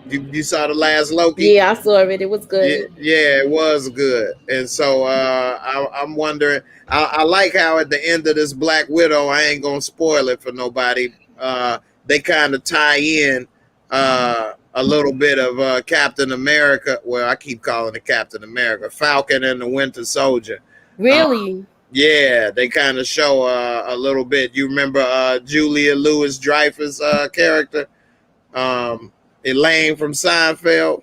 You saw the last Loki? Yeah, I saw it. It was good. Yeah, it was good. And so I'm wondering, I like how at the end of this Black Widow, I ain't gonna spoil it for nobody. They kind of tie in a little bit of Captain America. Well, I keep calling it Captain America, Falcon and the Winter Soldier. Really? Yeah, they kind of show a little bit. You remember Julia Louis-Dreyfus character? Elaine from Seinfeld.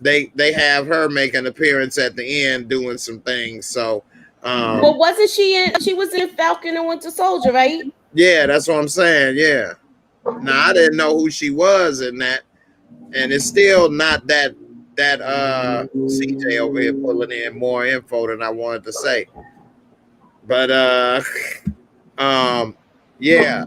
They have her make an appearance at the end doing some things. So well, wasn't she was in Falcon and Winter Soldier, right? Yeah, that's what I'm saying. Yeah. Now I didn't know who she was in that. And it's still not that CJ over here pulling in more info than I wanted to say. But yeah.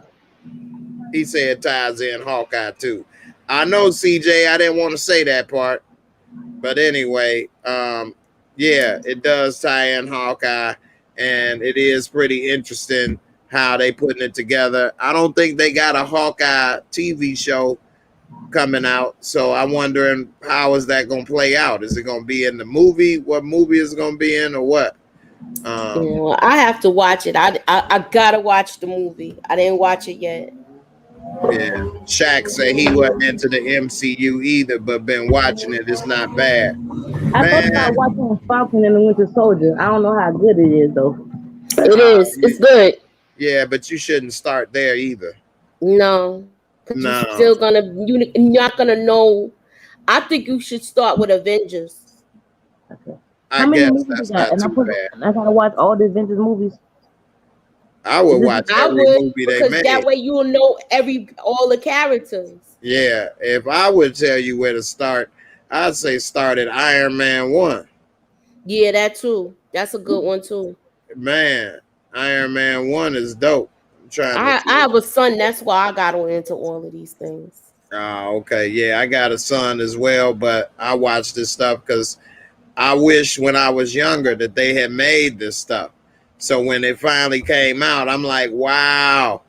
He said ties in Hawkeye too. I know, CJ, I didn't want to say that part. But anyway, yeah, it does tie in Hawkeye, and it is pretty interesting how they putting it together. I don't think they got a Hawkeye TV show coming out, so I'm wondering how is that going to play out? Is it going to be in the movie? What movie is it going to be in, or what? Yeah, I have to watch it. I gotta watch the movie. I didn't watch it yet. Yeah, Shaq said he wasn't into the MCU either, but been watching it. It's not bad. I thought about watching Falcon and the Winter Soldier. I don't know how good it is though. It is. It's good. Yeah, but you shouldn't start there either. No. No. You're not gonna know. I think you should start with Avengers. Okay. I guess that's not too bad. I gotta watch all the Avengers movies. I would watch every movie they made. That way you will know all the characters. Yeah, if I would tell you where to start, I'd say start at Iron Man 1. Yeah, that too. That's a good one too. Man, Iron Man 1 is dope. I have a son, that's why I got into all of these things. Okay. Yeah, I got a son as well, but I watch this stuff because I wish when I was younger that they had made this stuff. So when it finally came out, I'm like, wow,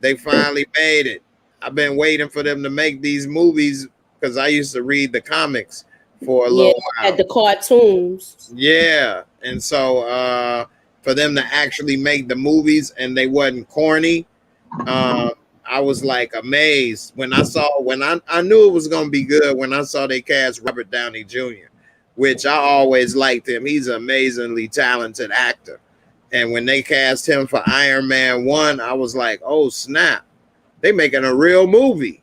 they finally made it. I've been waiting for them to make these movies because I used to read the comics for a Yeah, little had while. the cartoons. Yeah. And so for them to actually make the movies and they wasn't corny, um, I was like amazed when I knew it was gonna be good when I saw they cast Robert Downey Jr., which I always liked him. He's an amazingly talented actor. And when they cast him for Iron Man 1, I was like, oh snap, they making a real movie.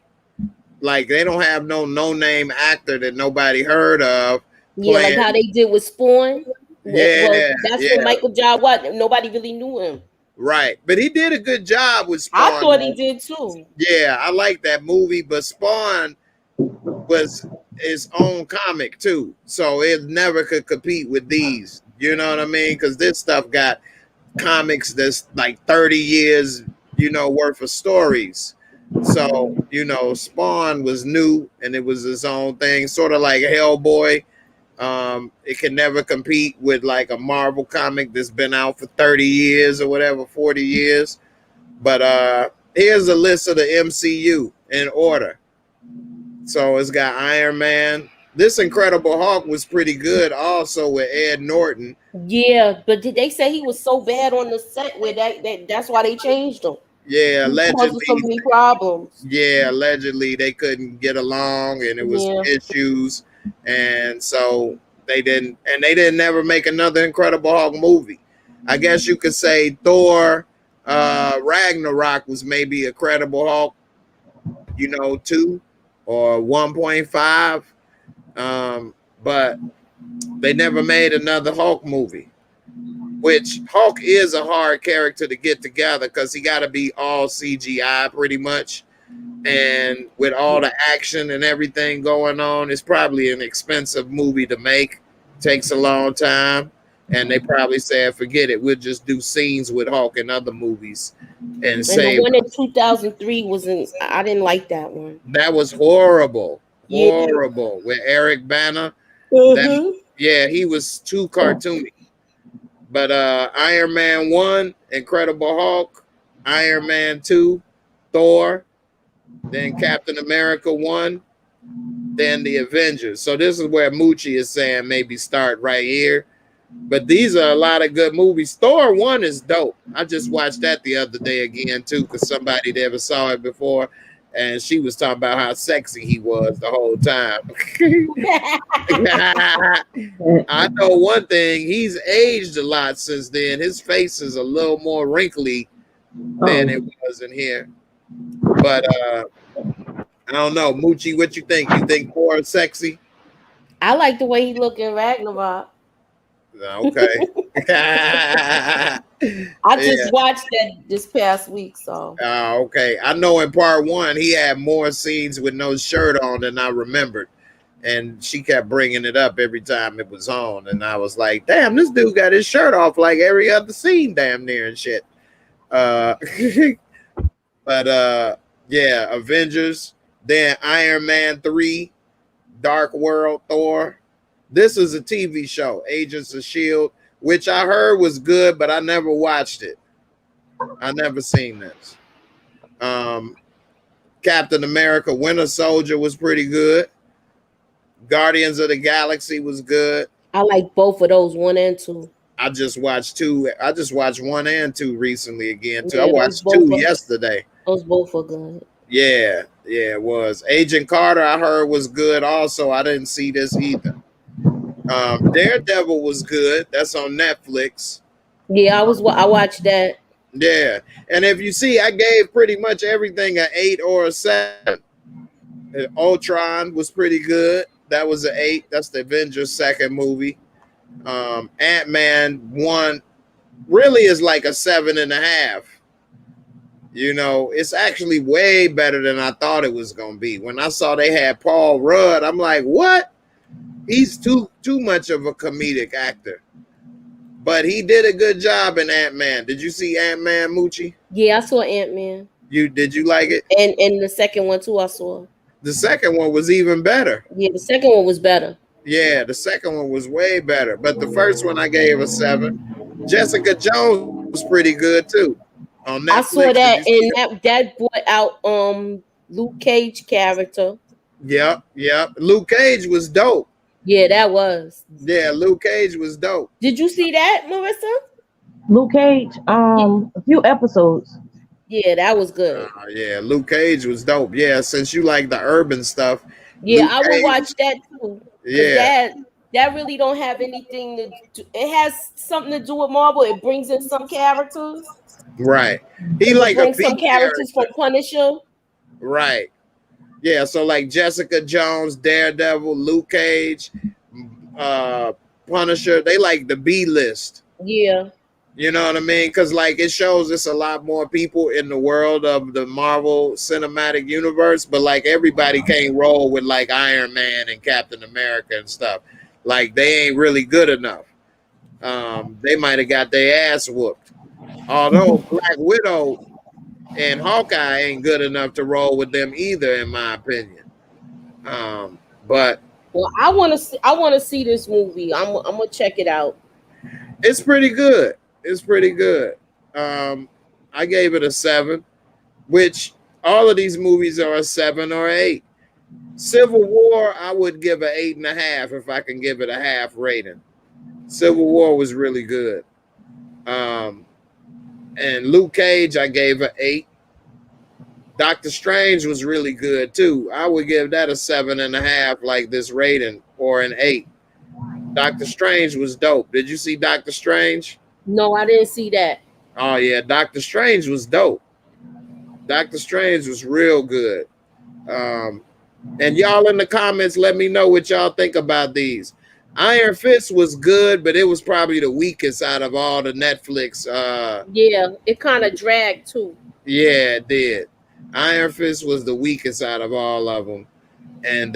Like they don't have no name actor that nobody heard of Yeah, like playing. how they did with Spawn. Yeah, That's yeah, when Michael J. Watt, nobody really knew him. right. But he did a good job with I Spawn. thought he did too. Yeah, I like that movie, but Spawn was its own comic too, so it never could compete with these. You know what I mean? Because this stuff got comics that's like 30 years, worth of stories. So Spawn was new and it was its own thing, sort of like Hellboy. It can never compete with like a Marvel comic that's been out for 30 years or whatever, 40 years. But here's a list of the MCU in order. So it's got Iron Man. This Incredible Hulk was pretty good also with Ed Norton. Yeah, but did they say he was so bad on the set where that's why they changed him? Yeah, Because of so allegedly. many problems. Yeah, allegedly they couldn't get along and it was issues. And so they didn't never make another Incredible Hulk movie. I guess you could say Thor Ragnarok was maybe Incredible Hulk, 2 or 1.5. But they never made another Hulk movie, which Hulk is a hard character to get together because he got to be all CGI pretty much. And with all the action and everything going on, it's probably an expensive movie to make. Takes a long time. And they probably said, forget it. We'll just do scenes with Hulk in other movies and the one in 2003 wasn't. I didn't like that one. That was horrible. Yeah. Horrible. With Eric Bana. Yeah, he was too cartoony. But Iron Man 1, Incredible Hulk, Iron Man 2, Thor, then Captain America 1, then the Avengers. So this is where Moochie is saying maybe start right here. But these are a lot of good movies. Thor 1 is dope. I just watched that the other day again too because somebody never saw it before. And she was talking about how sexy he was the whole time. I know one thing. He's aged a lot since then. His face is a little more wrinkly than it was in here. But I don't know. Moochie, what you think? You think Thor is sexy? I like the way he looked in Ragnarok. Okay. I just watched that this past week, so. Okay. I know in part 1 he had more scenes with no shirt on than I remembered, and she kept bringing it up every time it was on, and I was like, "Damn, this dude got his shirt off like every other scene, damn near and shit." But yeah, Avengers, then Iron Man 3, Dark World, Thor. This is a TV show, Agents of S.H.I.E.L.D., which I heard was good, but I never watched it. I never seen this. Captain America Winter Soldier was pretty good. Guardians of the Galaxy was good. I like both of those, 1 and 2. I just watched 2. I just watched 1 and 2 recently again, too. Yeah, I watched 2 yesterday. Those both were good. Yeah, it was. Agent Carter, I heard, was good also. I didn't see this either. Daredevil was good. That's on Netflix. Yeah, I watched that. Yeah, and if you see, I gave pretty much everything an 8 or a 7. Ultron was pretty good. That was an 8. That's the Avengers' second movie. Ant-Man 1 really is like a 7.5. It's actually way better than I thought it was gonna be. When I saw they had Paul Rudd, I'm like, what? He's too much of a comedic actor. But he did a good job in Ant-Man. Did you see Ant-Man, Moochie? Yeah, I saw Ant-Man. Did you like it? And the second one too, I saw. The second one was even better. Yeah, the second one was better. Yeah, the second one was way better. But the first one I gave a 7. Jessica Jones was pretty good too on I saw Netflix. Did that, you see and it? that brought out Luke Cage character. Yep, yep. Luke Cage was dope. Yeah, that was. Yeah, Luke Cage was dope. Did you see that, Marissa? Luke Cage, a few episodes. Yeah, that was good. Yeah, Luke Cage was dope. Yeah, since you like the urban stuff. Yeah, Luke I would Cage, watch that too. yeah, That really don't have anything to do. It has something to do with Marvel. It brings in some characters. right. He It like a brings some B characters from character. Punisher. Right. Yeah, so like Jessica Jones, Daredevil, Luke Cage, uh Punisher, they like the B list. Yeah. You know what I mean? Because like it shows it's a lot more people in the world of the Marvel Cinematic Universe, but like everybody can't roll with like Iron Man and Captain America and stuff. Like they ain't really good enough. They might have got their ass whooped. Although Black Widow and Hawkeye ain't good enough to roll with them either, in my opinion. But Well, I want to see this movie. I'm gonna check it out. it's pretty good. It's pretty good. I gave it a 7, which all of these movies are a 7 or 8. Civil War, I would give an 8.5 if I can give it a half rating. Civil War was really good. And Luke Cage, I gave an 8. Doctor Strange was really good too. I would give that a 7.5, like this rating, or an 8. Doctor Strange was dope. Did you see Doctor Strange? No, I didn't see that. Oh yeah, Doctor Strange was dope. Doctor Strange was real good. And y'all in the comments, let me know what y'all think about these. Iron Fist was good, but it was probably the weakest out of all the Netflix. Yeah, it kind of dragged too. Yeah, it did. Iron Fist was the weakest out of all of them, and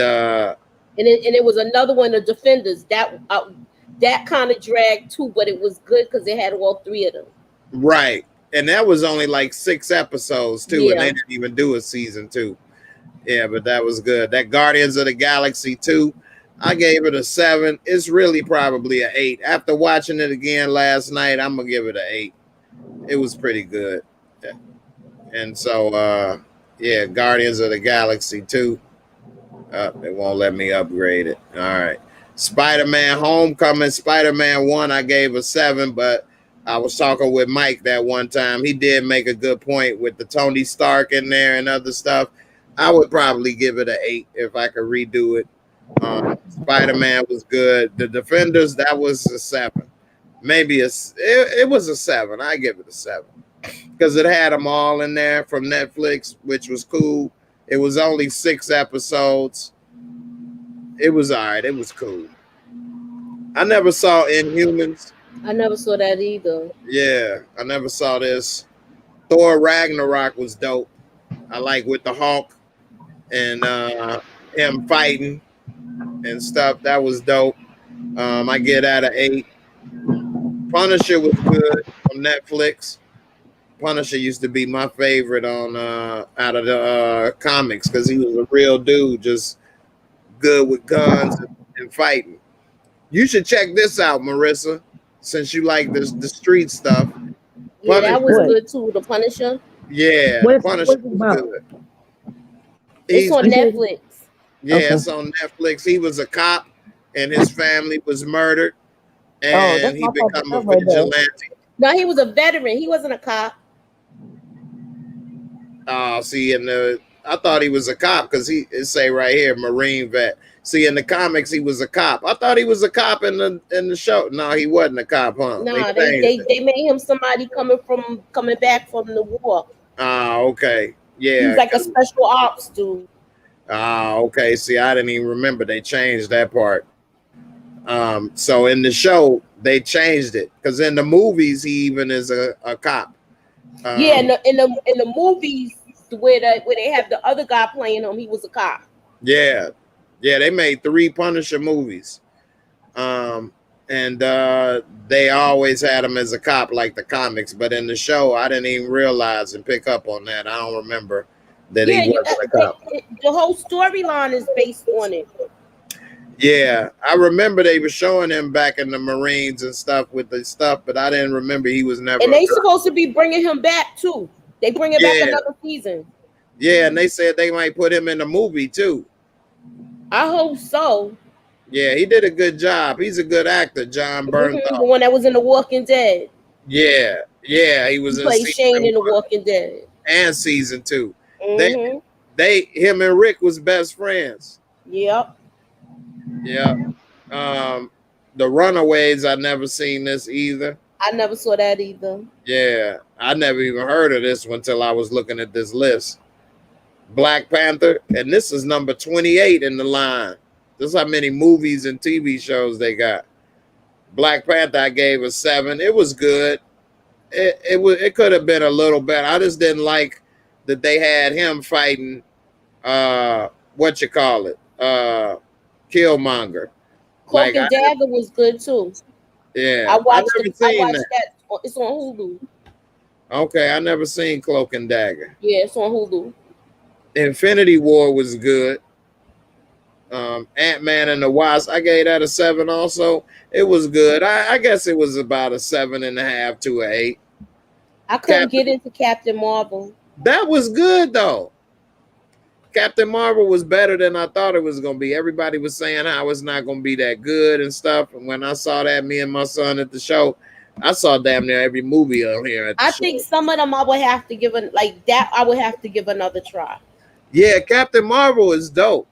it was another one, the Defenders, that kind of dragged too, but it was good because it had all 3 of them. right, and that was only like 6 episodes too, Yeah. and they didn't even do a season 2. Yeah, but that was good. That Guardians of the Galaxy 2, I gave it a 7. It's really probably an 8. After watching it again last night, I'm gonna give it an 8. It was pretty good. Yeah. And so yeah, Guardians of the Galaxy 2. It won't let me upgrade it. All right. Spider-Man Homecoming, Spider-Man 1, I gave a 7, but I was talking with Mike that one time. He did make a good point with the Tony Stark in there and other stuff. I would probably give it an 8 if I could redo it. Spider-Man was good. The Defenders, that was a 7. Maybe it was a 7. I give it a 7 because it had them all in there from Netflix, which was cool. It was only 6 episodes. It was all right. It was cool. I never saw Inhumans. I never saw that either. Yeah, I never saw this. Thor Ragnarok was dope. I like with the Hulk and him fighting and stuff. That was dope. I get that an 8. Punisher was good on Netflix. Punisher used to be my favorite on out of the comics because he was a real dude, just good with guns and fighting. You should check this out, Marissa, since you like the street stuff. Yeah, that was Punisher. good too. The Punisher. Yeah, What's Punisher it was about? good. It's on Netflix. Yeah, Okay. it's on Netflix. He was a cop, and his family was murdered, and that's he my favorite became a stuff right there. vigilante. No, he was a veteran. He wasn't a cop. See, I thought he was a cop because it say right here, Marine vet. See, in the comics, he was a cop. I thought he was a cop in the show. No, he wasn't a cop, huh? Nah, changed it. they made him somebody coming back from the war. Okay. Yeah. He's like a special ops dude. Okay. See, I didn't even remember they changed that part. So in the show, they changed it because in the movies, he even is a cop. Yeah, in the movies where they have the other guy playing him, he was a cop. Yeah. Yeah, they made 3 Punisher movies. And they always had him as a cop like the comics. But in the show, I didn't even realize and pick up on that. I don't remember that Yeah, he wasn't a cop. the whole storyline is based on it. Yeah, I remember they were showing him back in the Marines and stuff with the stuff, but I didn't remember he was never. And they supposed to be bringing him back too. They bring him back another season. Yeah, and they said they might put him in the movie too. I hope so. Yeah, he did a good job. He's a good actor, John Bernthal. The one that was in The Walking Dead. Yeah, he was in played Shane in The Walking Dead and season 2. Him and Rick was best friends. Yep. The Runaways, I never seen this either. I never saw that either. Yeah, I never even heard of this one until I was looking at this list. Black Panther, and this is number 28 in the line. This is how many movies and TV shows they got. Black Panther, I gave a 7. It was good. It could have been a little better. I just didn't like that they had him fighting Killmonger. Cloak and Dagger was good too. Yeah, I watched that. It's on Hulu. Okay, I never seen Cloak and Dagger. Yeah, it's on Hulu. Infinity War was good. Ant-Man and the Wasp, I gave that a 7 also. It was good. I guess it was about a 7.5 to an 8. I couldn't get into Captain Marvel. That was good though. Captain Marvel was better than I thought it was going to be. Everybody was saying how it's not going to be that good and stuff. And when I saw that, me and my son at the show, I saw damn near every movie on here. I think some of them I would have to give I would have to give another try. Yeah, Captain Marvel is dope.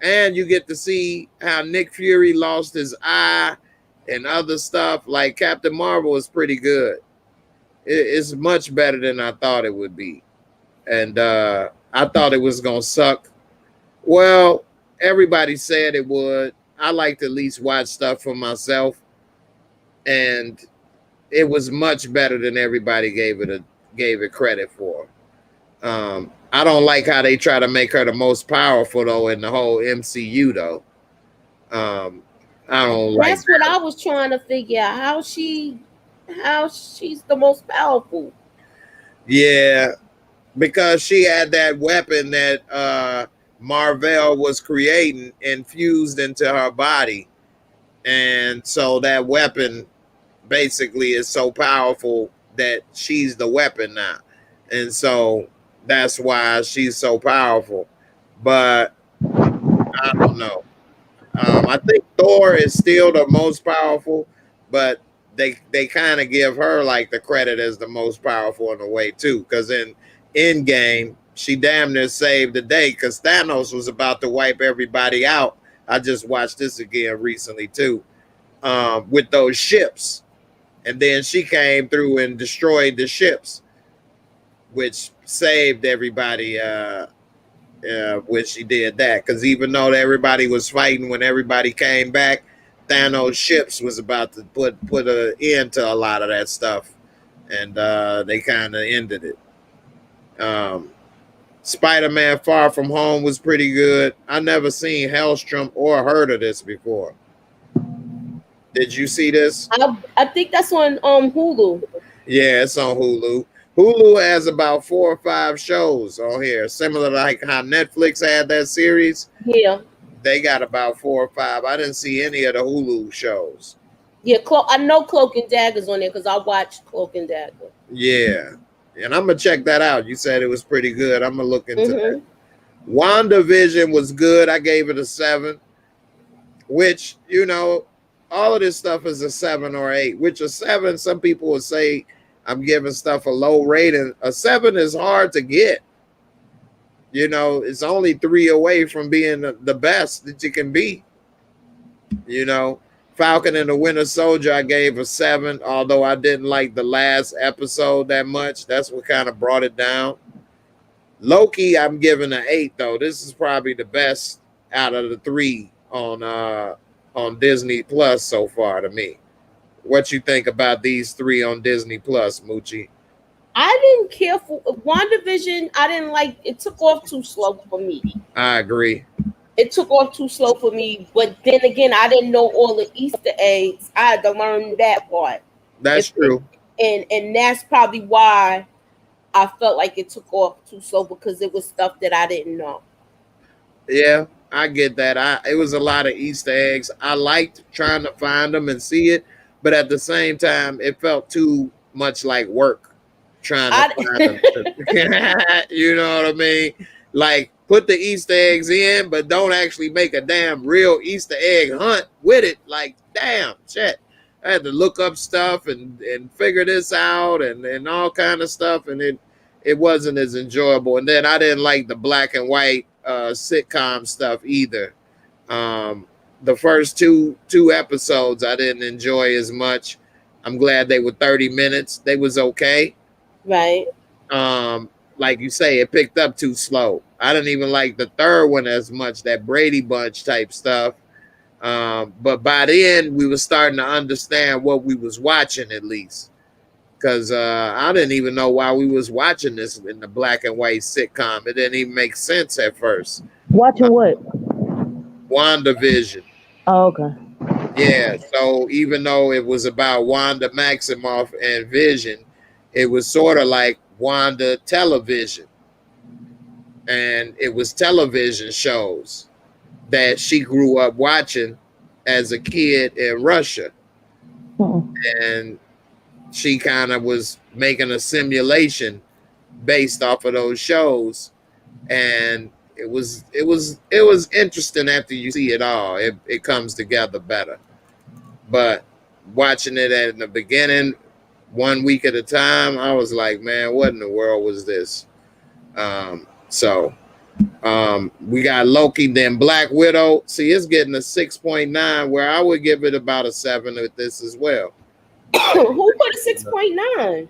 And you get to see how Nick Fury lost his eye and other stuff. Like Captain Marvel is pretty good. It's much better than I thought it would be. And I thought it was going to suck. Well, everybody said it would. I like to at least watch stuff for myself. And it was much better than everybody gave it credit for. I don't like how they try to make her the most powerful though in the whole MCU though. I don't like. That's what I was trying to figure out. How she's the most powerful. Yeah, because she had that weapon that Marvel was creating infused into her body, and so that weapon basically is so powerful that she's the weapon now, and so that's why she's so powerful. But I don't know. I think Thor is still the most powerful, but they kind of give her like the credit as the most powerful in a way too, because in Endgame she damn near saved the day because Thanos was about to wipe everybody out. I just watched this again recently too, with those ships, and then she came through and destroyed the ships, which saved everybody when she did that. Because even though everybody was fighting when everybody came back, Thanos' ships was about to put an end to a lot of that stuff, and they kind of ended it. Spider-Man Far From Home was pretty good. I never seen Hellstrom or heard of this before. Did you see this? I think that's on Hulu. Yeah, it's on Hulu. Hulu has about 4 or 5 shows on here, similar to like how Netflix had that series. Yeah. They got about 4 or 5. I didn't see any of the Hulu shows. Yeah, I know Cloak and Dagger's on there because I watched Cloak and Dagger. Yeah. And I'm going to check that out. You said it was pretty good. I'm going to look into that. WandaVision was good. I gave it a 7, which, you know, all of this stuff is a 7 or 8, which a 7, some people will say I'm giving stuff a low rating. A 7 is hard to get. You know, it's only 3 away from being the best that you can be. You know, Falcon and the Winter Soldier, I gave a 7, although I didn't like the last episode that much. That's what kind of brought it down. Loki, I'm giving an 8, though. This is probably the best out of the 3 on Disney Plus so far to me. What you think about these 3 on Disney Plus, Moochie? I didn't care for WandaVision. I didn't like it. Took off too slow for me. I agree. It took off too slow for me. But then again, I didn't know all the Easter eggs. I had to learn that part. That's true. And that's probably why I felt like it took off too slow because it was stuff that I didn't know. Yeah, I get that. It was a lot of Easter eggs. I liked trying to find them and see it, but at the same time, it felt too much like work trying to find them. You know what I mean? Like put the Easter eggs in, but don't actually make a damn real Easter egg hunt with it. Like, damn, shit. I had to look up stuff and figure this out and all kind of stuff, and it wasn't as enjoyable. And then I didn't like the black and white sitcom stuff either. The first two episodes I didn't enjoy as much. I'm glad they were 30 minutes. They was okay. Right. Like you say, it picked up too slow. I didn't even like the third one as much, that Brady Bunch type stuff. But by then we were starting to understand what we was watching, at least. Because I didn't even know why we was watching this in the black and white sitcom. It didn't even make sense at first. Watching what? WandaVision. Oh, okay. Yeah, so even though it was about Wanda Maximoff and Vision, it was sort of like Wanda Television. And it was television shows that she grew up watching as a kid in Russia. And she kind of was making a simulation based off of those shows. And it was interesting after you see it all. It comes together better. But watching it in the beginning, 1 week at a time, I was like, man, what in the world was this? We got Loki, then Black Widow. See, it's getting a 6.9, where I would give it about a 7 with this as well. Who put a 6.9?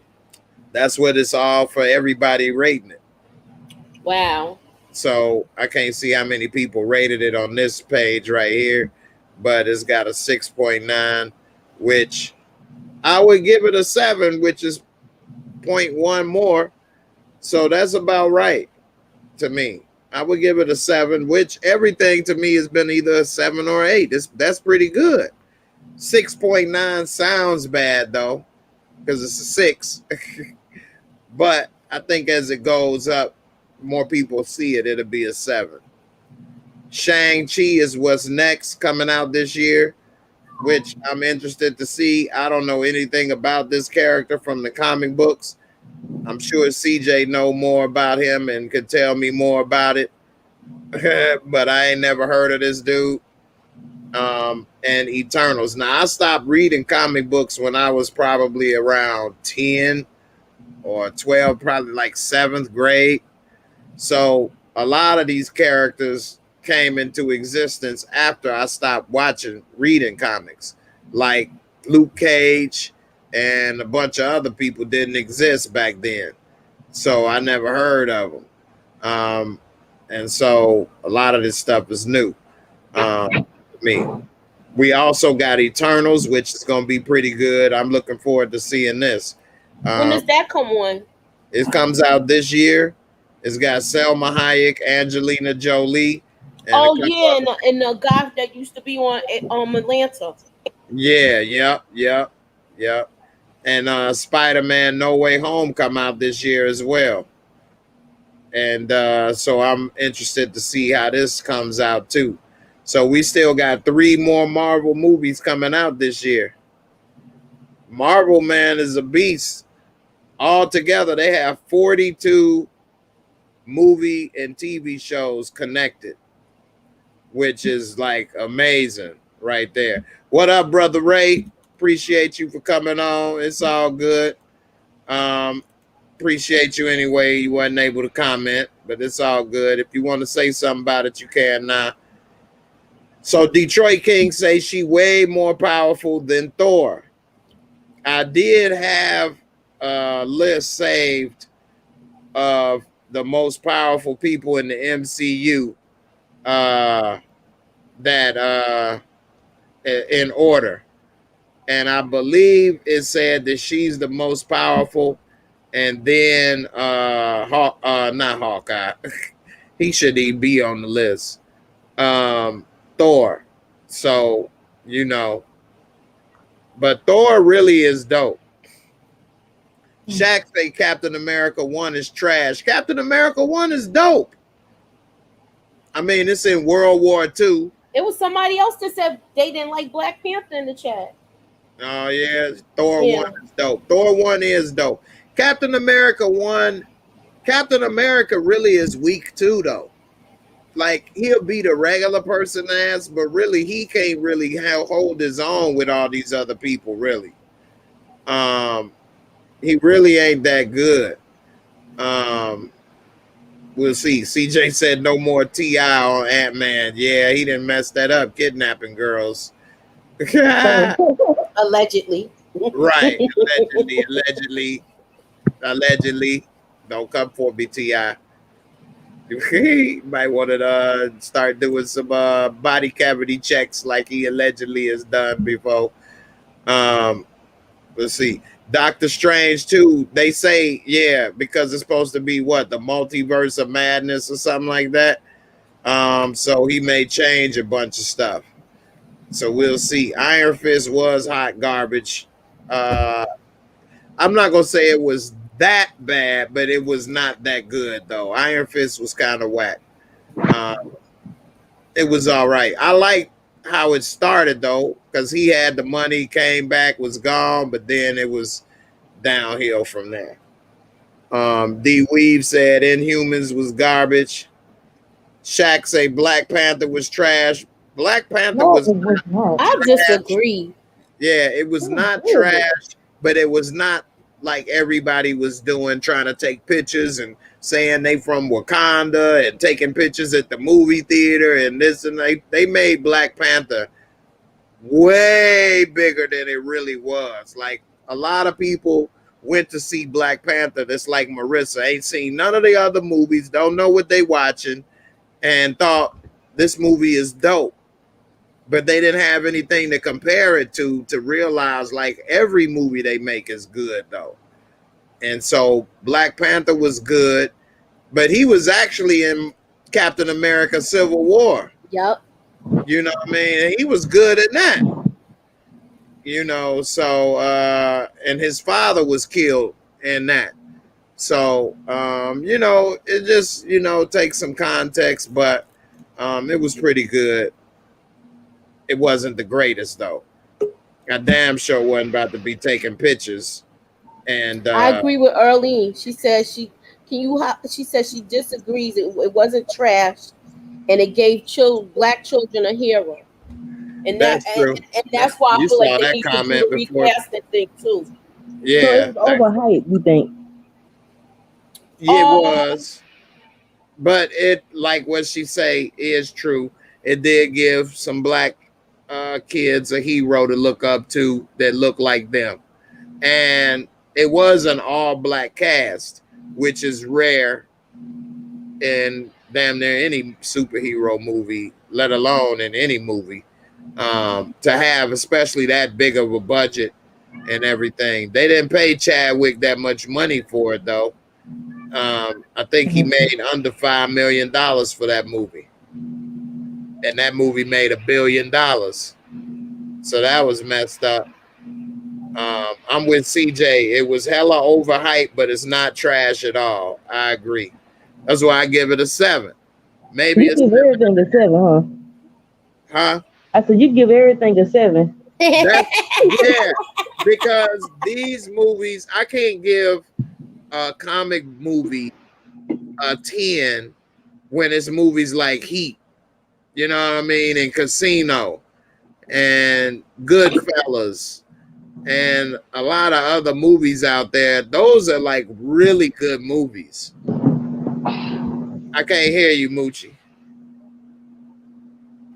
That's what it's all for, everybody rating it. Wow. So I can't see how many people rated it on this page right here, but it's got a 6.9, which I would give it a 7, which is 0.1 more. So that's about right to me. I would give it a 7, which everything to me has been either a 7 or 8. That's pretty good. 6.9 sounds bad though, because it's a 6. But I think as it goes up, more people see it, it'll be a 7. Shang-Chi is what's next, coming out this year, which I'm interested to see. I don't know anything about this character from the comic books. I'm sure CJ know more about him and could tell me more about it. But I ain't never heard of this dude. And Eternals. Now, I stopped reading comic books when I was probably around 10 or 12, probably like 7th grade. So a lot of these characters came into existence after I stopped reading comics. Like Luke Cage and a bunch of other people didn't exist back then. So I never heard of them. And so a lot of this stuff is new. We also got Eternals, which is going to be pretty good. I'm looking forward to seeing this. When does that come on? It comes out this year. It's got Selma Hayek, Angelina Jolie. And the guy that used to be on Atlanta. Yeah. And Spider-Man No Way Home come out this year as well. And so I'm interested to see how this comes out too. So we still got 3 more Marvel movies coming out this year. Marvel, man, is a beast. Altogether, they have 42 movie and TV shows connected, which is like amazing right there. What up, Brother Ray? Appreciate you for coming on. It's all good. Appreciate you anyway. You wasn't able to comment, but it's all good. If you want to say something about it, you can now. So Detroit King says she way more powerful than Thor. I did have a list saved of the most powerful people in the MCU that in order. And I believe it said that she's the most powerful, and then not Hawkeye. He shouldn't even be on the list. Thor. So, but Thor really is dope. Shaq say Captain America 1 is trash. Captain America 1 is dope. I mean, it's in World War II. It was somebody else that said they didn't like Black Panther in the chat. Oh, yeah. Thor Yeah. 1 is dope. Thor 1 is dope. Captain America 1, Captain America really is weak too, though. Like, he'll beat a regular person ass, but really, he can't really hold his own with all these other people, really. He really ain't that good. We'll see. CJ said no more T.I. on Ant-Man. Yeah, he didn't mess that up, kidnapping girls. Allegedly. Right. Allegedly. Don't come for me, T.I. He might want to start doing some body cavity checks like he allegedly has done before. Let's see. Doctor Strange too. They say, yeah, because it's supposed to be what, the multiverse of madness or something like that. So he may change a bunch of stuff. So we'll see. Iron Fist was hot garbage. I'm not gonna say it was that bad, but it was not that good though. Iron Fist was kind of whack. It was all right. I like how it started though, because he had the money, came back, was gone, but then it was downhill from there. D Weave said Inhumans was garbage. Shaq say Black Panther was trash. Black Panther was I disagree. Yeah, it was not trash, but it was not like everybody was doing, trying to take pictures and saying they from Wakanda and taking pictures at the movie theater and this, and they made Black Panther way bigger than it really was. Like, a lot of people went to see Black Panther that's like Marissa, ain't seen none of the other movies, don't know what they watching, and thought this movie is dope. But they didn't have anything to compare it to realize like every movie they make is good though. And so Black Panther was good, but he was actually in Captain America Civil War. Yep. You know what I mean? And he was good at that. You know, so and his father was killed in that. So you know, it just, you know, takes some context, but it was pretty good. It wasn't the greatest though. I damn sure wasn't about to be taking pictures. And I agree with Earlene. She said she said she disagrees. It wasn't trash, and it gave Black children a hero. And that's true. And that's why You I feel saw like that they need comment to do the before. recasting thing too. Yeah, So it's overhyped, you think? Yeah, it was. But it, like what she say, is true. It did give some Black kids a hero to look up to that looked like them. And it was an all-Black cast, which is rare in damn near any superhero movie, let alone in any movie, to have especially that big of a budget and everything. They didn't pay Chadwick that much money for it though. I think he made under $5 million for that movie, and that movie made $1 billion. So that was messed up. I'm with CJ. It was hella overhyped, but it's not trash at all. I agree. That's why I give it a 7. Maybe you give everything a 7, huh? I said you give everything a 7. Yeah, because these movies, I can't give a comic movie a 10 when it's movies like Heat, you know what I mean, and Casino and Goodfellas and a lot of other movies out there. Those are like really good movies. I can't hear you, Moochie.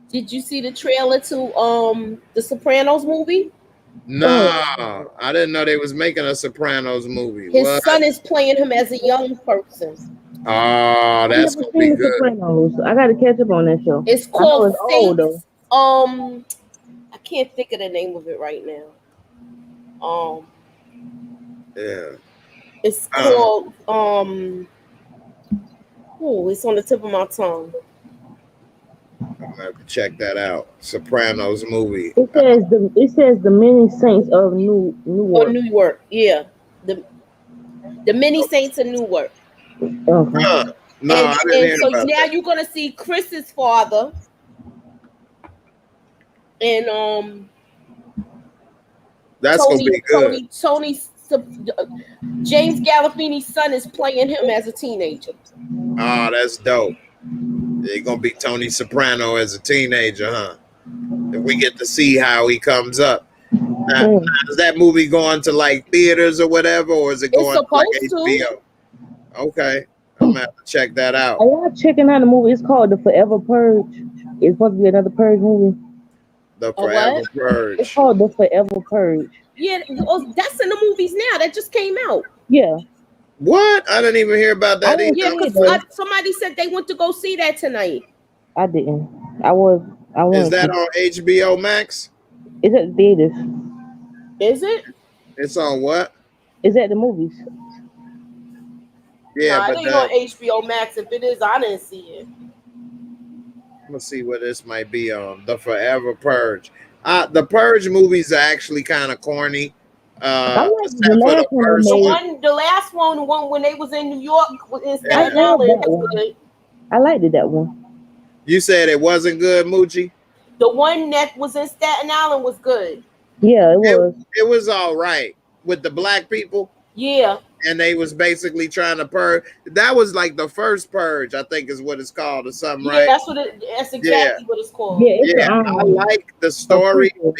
Did you see the trailer to the Sopranos movie? No, I didn't know they was making a Sopranos movie. His son is playing him as a young person. Oh, that's gonna be good. Sopranos. I got to catch up on that show. It's called it's old, though. I can't think of the name of it right now. Yeah. It's called it's on the tip of my tongue. I'm gonna have to check that out. Sopranos movie. It says the many saints of New York. New York, yeah. The Many Saints of Newark. Okay. No, I didn't hear so about now that. you're gonna see Chris's father, and That's gonna be good. James Gandolfini's son is playing him as a teenager. Oh, that's dope. It's gonna be Tony Soprano as a teenager, huh? If we get to see how he comes up. Now, is that movie going to like theaters or whatever, or is it It's going to like supposed HBO? Okay, I'm gonna have to check that out. Are y'all checking out the movie? It's called The Forever Purge. It's supposed to be another Purge movie. The A Forever what? Purge. It's called The Forever Purge. Yeah, that's in the movies now. That just came out. Yeah. What? I didn't even hear about that I either. Yeah, didn't see because it, though. somebody said they went to go see that tonight. I didn't. I wanted Is that to. on HBO Max? It's at the theaters. Is it? It's on what? It's at the movies. Yeah, Nah, but it ain't on HBO Max. If it is, I didn't see it. let's see what this might be on. The Forever Purge. The Purge movies are actually kind of corny. I like Except the for the last one first they one. made. The last one, the one when they was in New York, in I Staten love Island, that was one. good. I liked it, that one. You said it wasn't good, Moochie? The one that was in Staten Island was good. Yeah, it was. It was all right with the black people. Yeah. And they was basically trying to purge. That was like the first purge, I think is what it's called or something, Yeah, right? that's exactly what it's called. Yeah, it's Yeah, I like the story. prequel.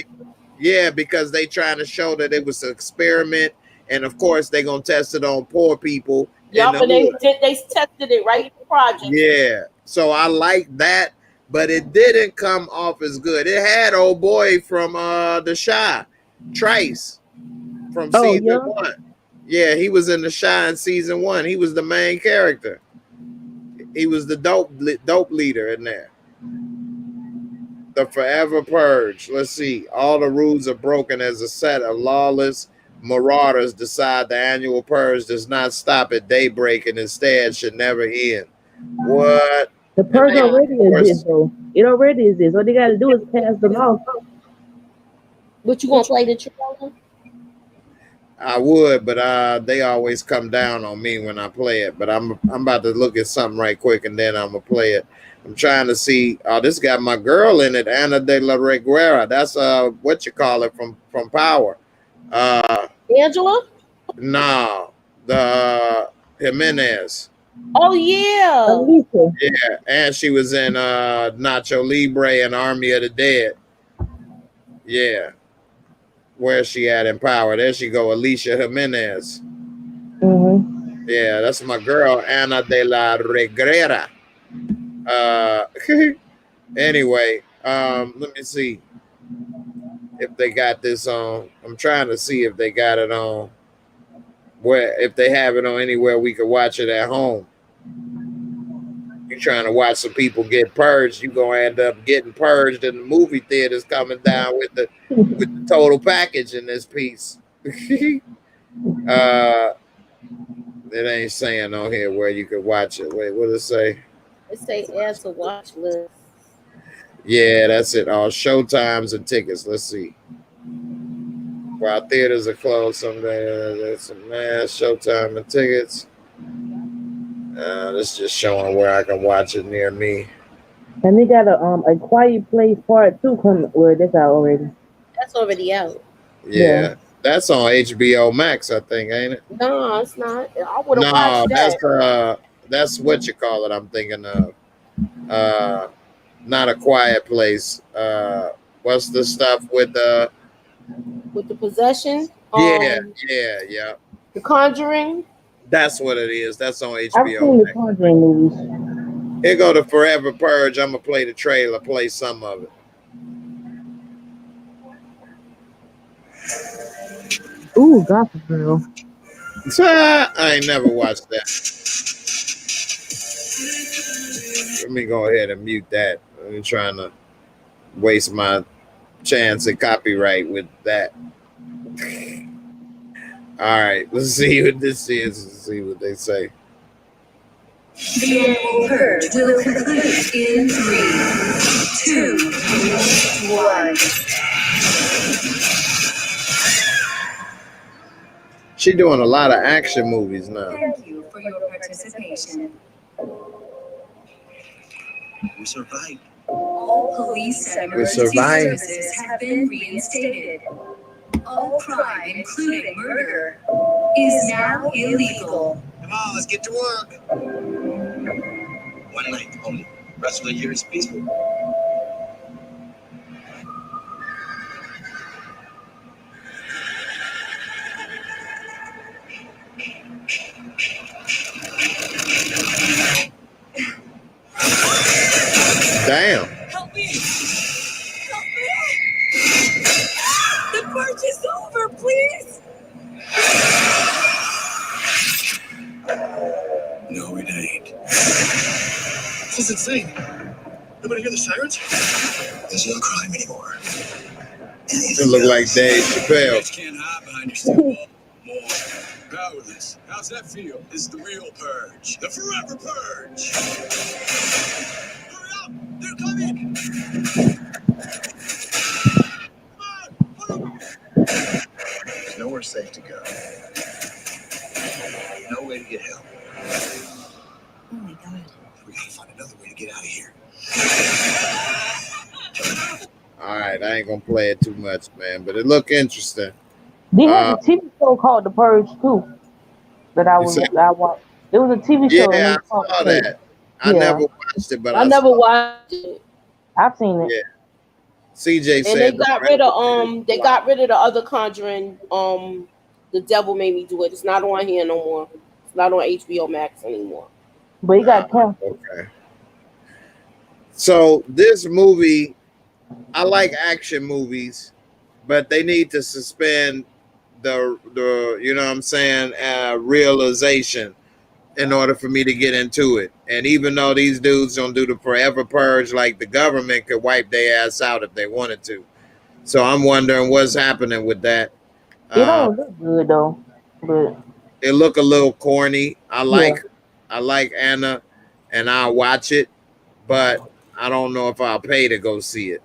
Yeah, because they trying to show that it was an experiment, and of course they gonna test it on poor people. Yup, in the and they hood. tested it right in the project. Yeah, so I like that, but it didn't come off as good. It had old boy from The Shy, Trace, from season 1. Yeah, he was in The Shy in season 1. He was the main character. He was the dope leader in there. The Forever Purge. Let's see. All the rules are broken as a set of lawless marauders decide the annual purge does not stop at daybreak and instead should never end. What? The purge already exists, though. It already exists. All they got to do is pass the law. But you gonna play the trailer? I would, but they always come down on me when I play it. But I'm about to look at something right quick and then I'm gonna play it. I'm trying to see. Oh, this got my girl in it, Ana de la Reguera. That's what you call it from Power. Angela? No, the Jimenez. Oh yeah. Alicia. Yeah, and she was in Nacho Libre and Army of the Dead. Yeah. Where's she at in Power? There she go, Alicia Jimenez. Mm-hmm. Yeah, that's my girl, Ana de la Reguera. Anyway, let me see if they got this on. I'm trying to see if they got it on if they have it on anywhere we could watch it at home. You're trying to watch some people get purged, you're gonna end up getting purged in the movie theaters coming down with the total package in this piece. It ain't saying on here where you could watch it. Wait, what does it say? It say add to watch list. Yeah, that's it. All showtimes and tickets. Let's see. While theaters are closed someday, there's some mass showtime and tickets. This just showing where I can watch it near me. And they got a Quiet Place Part 2 coming. Well, that's out already. That's already out. Yeah. That's on HBO Max, I think, ain't it? No, it's not. I would have watched that. That's what you call it. I'm thinking of. Not A Quiet Place. What's the stuff with the possession? Yeah. The Conjuring. That's what it is. That's on HBO. I've seen the Conjuring movies. Here go the Forever Purge. I'm gonna play the trailer. Play some of it. Ooh, Gossip Girl. I ain't never watched that. Let me go ahead and mute that. I'm trying to waste my chance at copyright with that. All right, let's see what this is. Let's see what they say. The annual purge will conclude in 3, 2, 1. She doing a lot of action movies now. Thank you for your participation. We survived. All police and We emergency survived. services have been reinstated. All crime, including murder, is now illegal. Come on, let's get to work. One night only. Rest of the year is peaceful. Damn. Help me! Help me! The purge is over, please! No, it ain't. This is insane. Nobody hear the sirens? There's no crime anymore. It look like Dave Chappelle. You can't hide behind your stone wall. More powerless. How's that feel? This is the real purge. The forever purge. Hurry up! They're coming! Come on! There's nowhere safe to go. No way to get help. Oh my god. We gotta find another way to get out of here. All right, I ain't gonna play it too much, man, but it look interesting. They had a TV show called The Purge too. That I watched. It was a TV show. and Yeah, it was I saw called- that. I Yeah. never watched it, but I never watched it. I've seen it. Yeah. CJ And said they got rid of they got rid of the other Conjuring. The Devil Made Me Do It. It's not on here no more. It's not on HBO Max anymore. But he got canceled. Okay. So this movie, I like action movies, but they need to suspend the you know what I'm saying, realization in order for me to get into it. And even though these dudes don't do the forever purge, like the government could wipe their ass out if they wanted to. So I'm wondering what's happening with that. It don't look good though. But It look a little corny. I like Anna, and I'll watch it, but I don't know if I'll pay to go see it.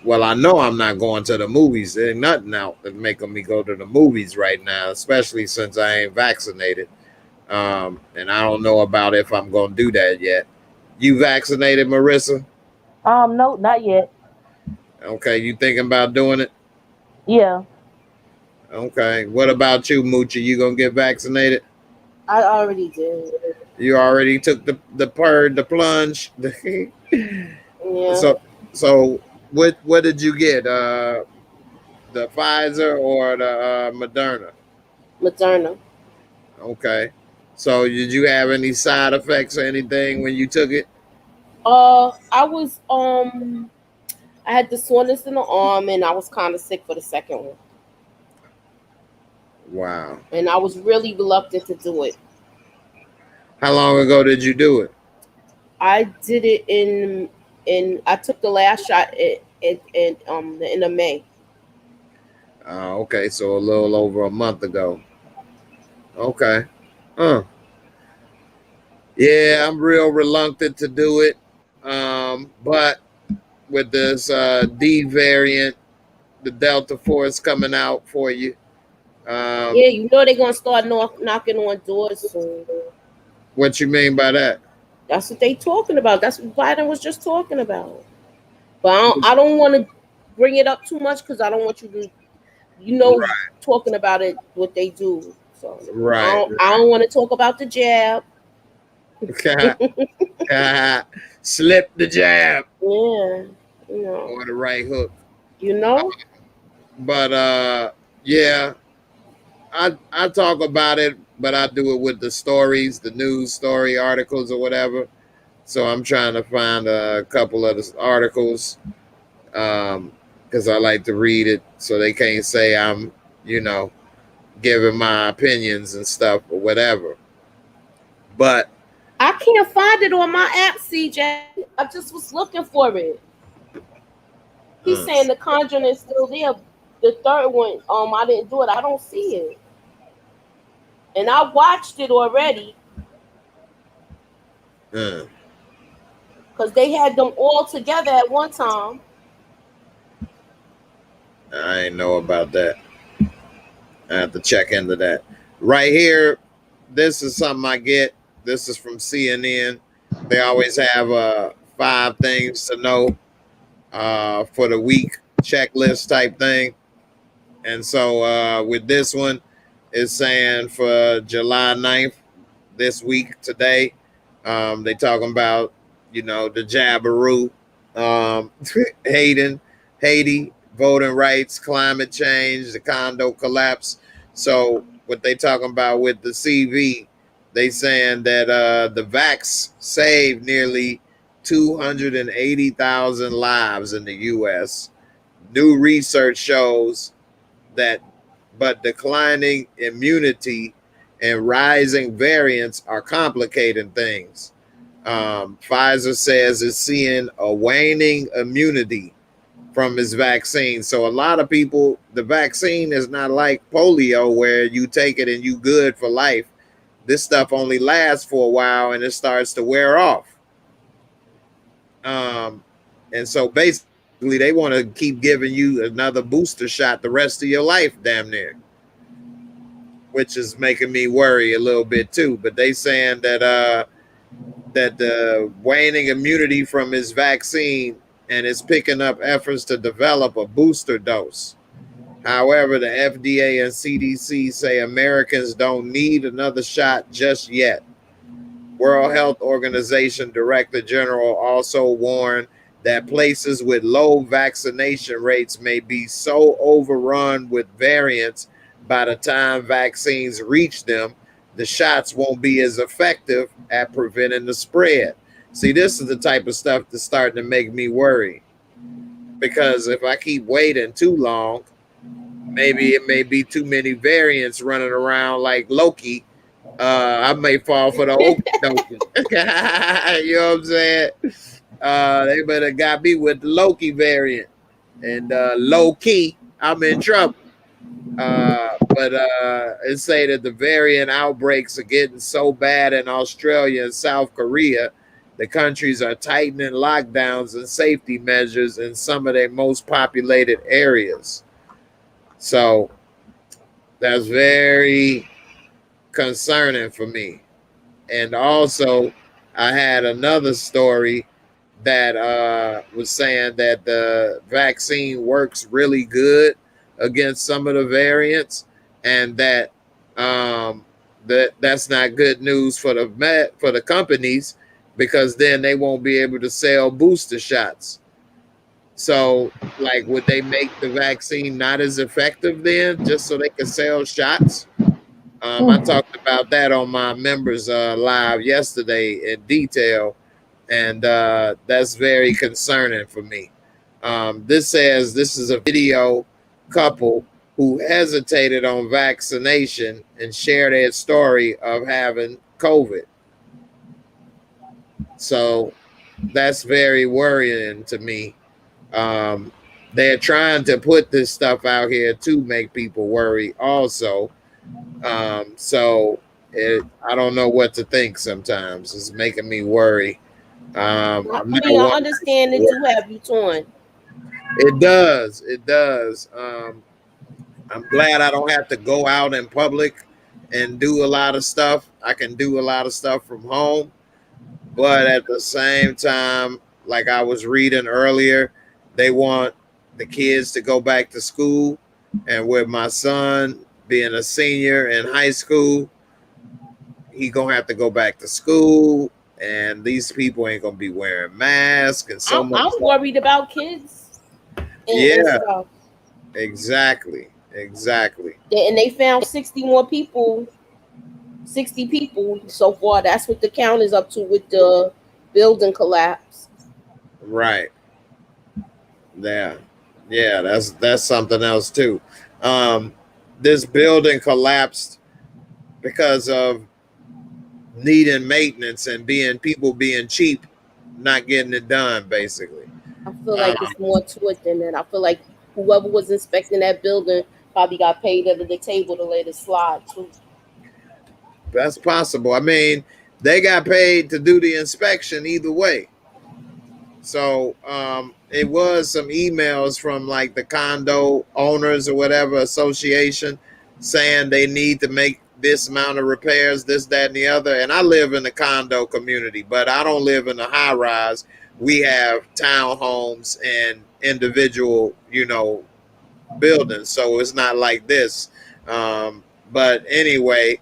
Well, I know I'm not going to the movies. There ain't nothing out that's making me go to the movies right now, especially since I ain't vaccinated. And I don't know about if I'm going to do that yet. You vaccinated, Marissa? no, not yet. Okay, you thinking about doing it? Yeah. Okay. What about you, Moochie? You gonna get vaccinated? I already did. You already took the plunge. Yeah. So what did you get? The Pfizer or the Moderna? Moderna. Okay. So did you have any side effects or anything when you took it? I was I had the soreness in the arm and I was kind of sick for the second one. Wow. And I was really reluctant to do it. How long ago did you do it? I did it in I took the last shot in the end of May. Okay, so a little over a month ago. Okay. Yeah, I'm real reluctant to do it. But with this D variant, the Delta Force coming out for you. Yeah, you know they're gonna start knocking on doors soon. What you mean by that? That's what they talking about. That's what Biden was just talking about. But I don't want to bring it up too much because I don't want you to, right, talking about it, what they do. So right. I don't want to talk about the jab. Slip the jab. Yeah, or the right hook. But yeah, I talk about it, but I do it with the stories, the news story articles or whatever. So I'm trying to find a couple of the articles because I like to read it, so they can't say I'm, giving my opinions and stuff or whatever. But I can't find it on my app, CJ. I just was looking for it. He's saying the Conjuring is still there. The third one, I didn't do it. I don't see it. And I watched it already. Because they had them all together at one time. I ain't know about that. I have to check into that. Right here, this is something I get. This is from CNN. They always have 5 things to know for the week checklist type thing. And so with this one, it's saying for July 9th, this week today, they talking about, the Jabaroo, Haiti, voting rights, climate change, the condo collapse. So what they talking about with the CV, they saying that the vax saved nearly 280,000 lives in the U.S. New research shows that, but declining immunity and rising variants are complicating things. Pfizer says it's seeing a waning immunity from its vaccine. So a lot of people, the vaccine is not like polio where you take it and you good for life. This stuff only lasts for a while and it starts to wear off. And so basically they want to keep giving you another booster shot the rest of your life, damn near, which is making me worry a little bit too. But they saying that that the waning immunity from his vaccine and it's picking up efforts to develop a booster dose. However, the FDA and CDC say Americans don't need another shot just yet. World Health Organization Director General also warned that places with low vaccination rates may be so overrun with variants by the time vaccines reach them, the shots won't be as effective at preventing the spread. See, this is the type of stuff that's starting to make me worry. Because if I keep waiting too long, maybe it may be too many variants running around like Loki. I may fall for the old notion. You know what I'm saying? They better got me with the Loki variant. And low key, I'm in trouble. But it say that the variant outbreaks are getting so bad in Australia and South Korea, the countries are tightening lockdowns and safety measures in some of their most populated areas. So that's very concerning for me. And also, I had another story that was saying that the vaccine works really good against some of the variants, and that that's not good news for the companies, because then they won't be able to sell booster shots. So, like, would they make the vaccine not as effective then, just so they can sell shots? I talked about that on my members live yesterday in detail, and that's very concerning for me. This says this is a video couple who hesitated on vaccination and shared their story of having COVID. So that's very worrying to me. They're trying to put this stuff out here to make people worry also. So I don't know what to think sometimes. It's making me worry. I understand it do have you torn. It does. It does. I'm glad I don't have to go out in public and do a lot of stuff. I can do a lot of stuff from home. But at the same time, like I was reading earlier, they want the kids to go back to school. And with my son being a senior in high school, he gonna have to go back to school. And these people ain't gonna be wearing masks and so much. I'm worried about kids. Yeah, exactly. And they found 60 people so far. That's what the count is up to with the building collapse. Right. Yeah. That's something else too. This building collapsed because of needing maintenance and people being cheap, not getting it done, basically. I feel like it's more to it than that. I feel like whoever was inspecting that building probably got paid under the table to let it slide too. That's possible. I mean, they got paid to do the inspection either way. So it was some emails from like the condo owners or whatever association saying they need to make this amount of repairs, this, that, and the other. And I live in a condo community, but I don't live in a high rise. We have townhomes and individual, buildings. So it's not like this. But anyway,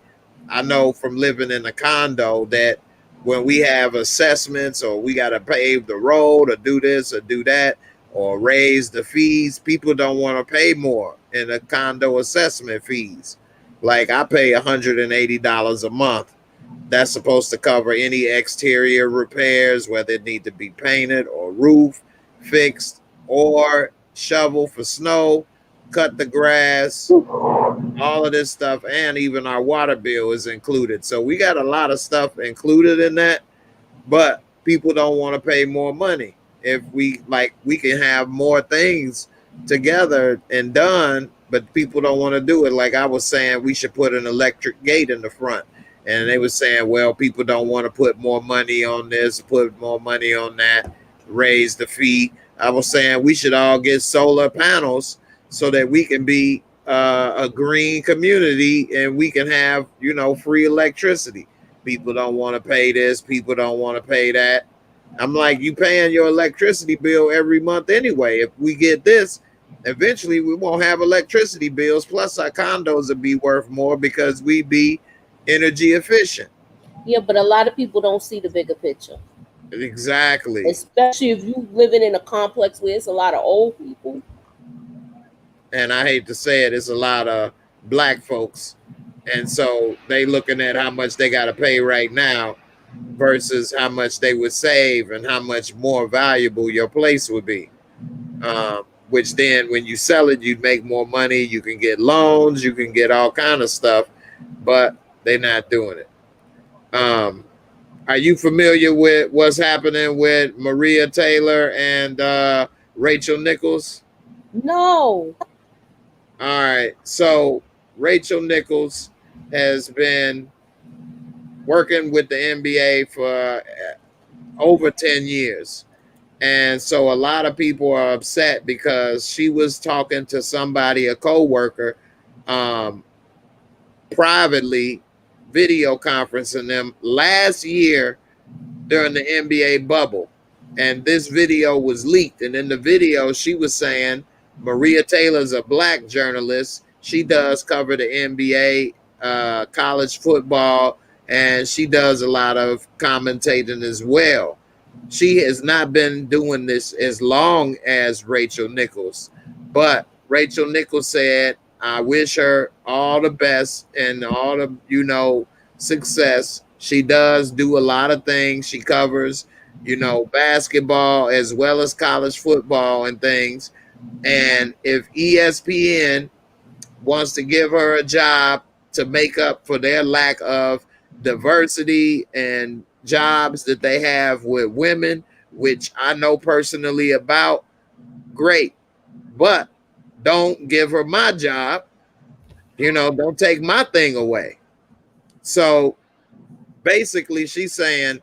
I know from living in a condo that when we have assessments or we got to pave the road or do this or do that or raise the fees, people don't want to pay more in the condo assessment fees. Like I pay $180 a month. That's supposed to cover any exterior repairs, whether it need to be painted or roof fixed or shovel for snow, cut the grass, all of this stuff, and even our water bill is included. So we got a lot of stuff included in that, but people don't want to pay more money. If we can have more things together and done, but people don't want to do it. Like I was saying, we should put an electric gate in the front. And they were saying, well, people don't want to put more money on this, put more money on that, raise the fee. I was saying we should all get solar panels so that we can be a green community and we can have, free electricity. People don't want to pay this. People don't want to pay that. I'm like, you paying your electricity bill every month anyway. If we get this, eventually we won't have electricity bills. Plus our condos will be worth more because we be energy efficient. Yeah, but a lot of people don't see the bigger picture. Exactly. Especially if you living in a complex where it's a lot of old people. And I hate to say it, it's a lot of black folks. And so they looking at how much they got to pay right now versus how much they would save and how much more valuable your place would be. Which then when you sell it, you make more money. You can get loans. You can get all kind of stuff. But they're not doing it. Are you familiar with what's happening with Maria Taylor and Rachel Nichols? No. All right. So Rachel Nichols has been working with the NBA for over 10 years. And so a lot of people are upset because she was talking to somebody, a co-worker, privately, video conferencing them last year during the NBA bubble. And this video was leaked. And in the video, she was saying Maria Taylor's a black journalist. She does cover the NBA, college football, and she does a lot of commentating as well. She has not been doing this as long as Rachel Nichols. But Rachel Nichols said, I wish her all the best and all the, success. She does do a lot of things. She covers, basketball as well as college football and things. And if ESPN wants to give her a job to make up for their lack of diversity and jobs that they have with women, which I know personally about, great. But don't give her my job. Don't take my thing away. So basically she's saying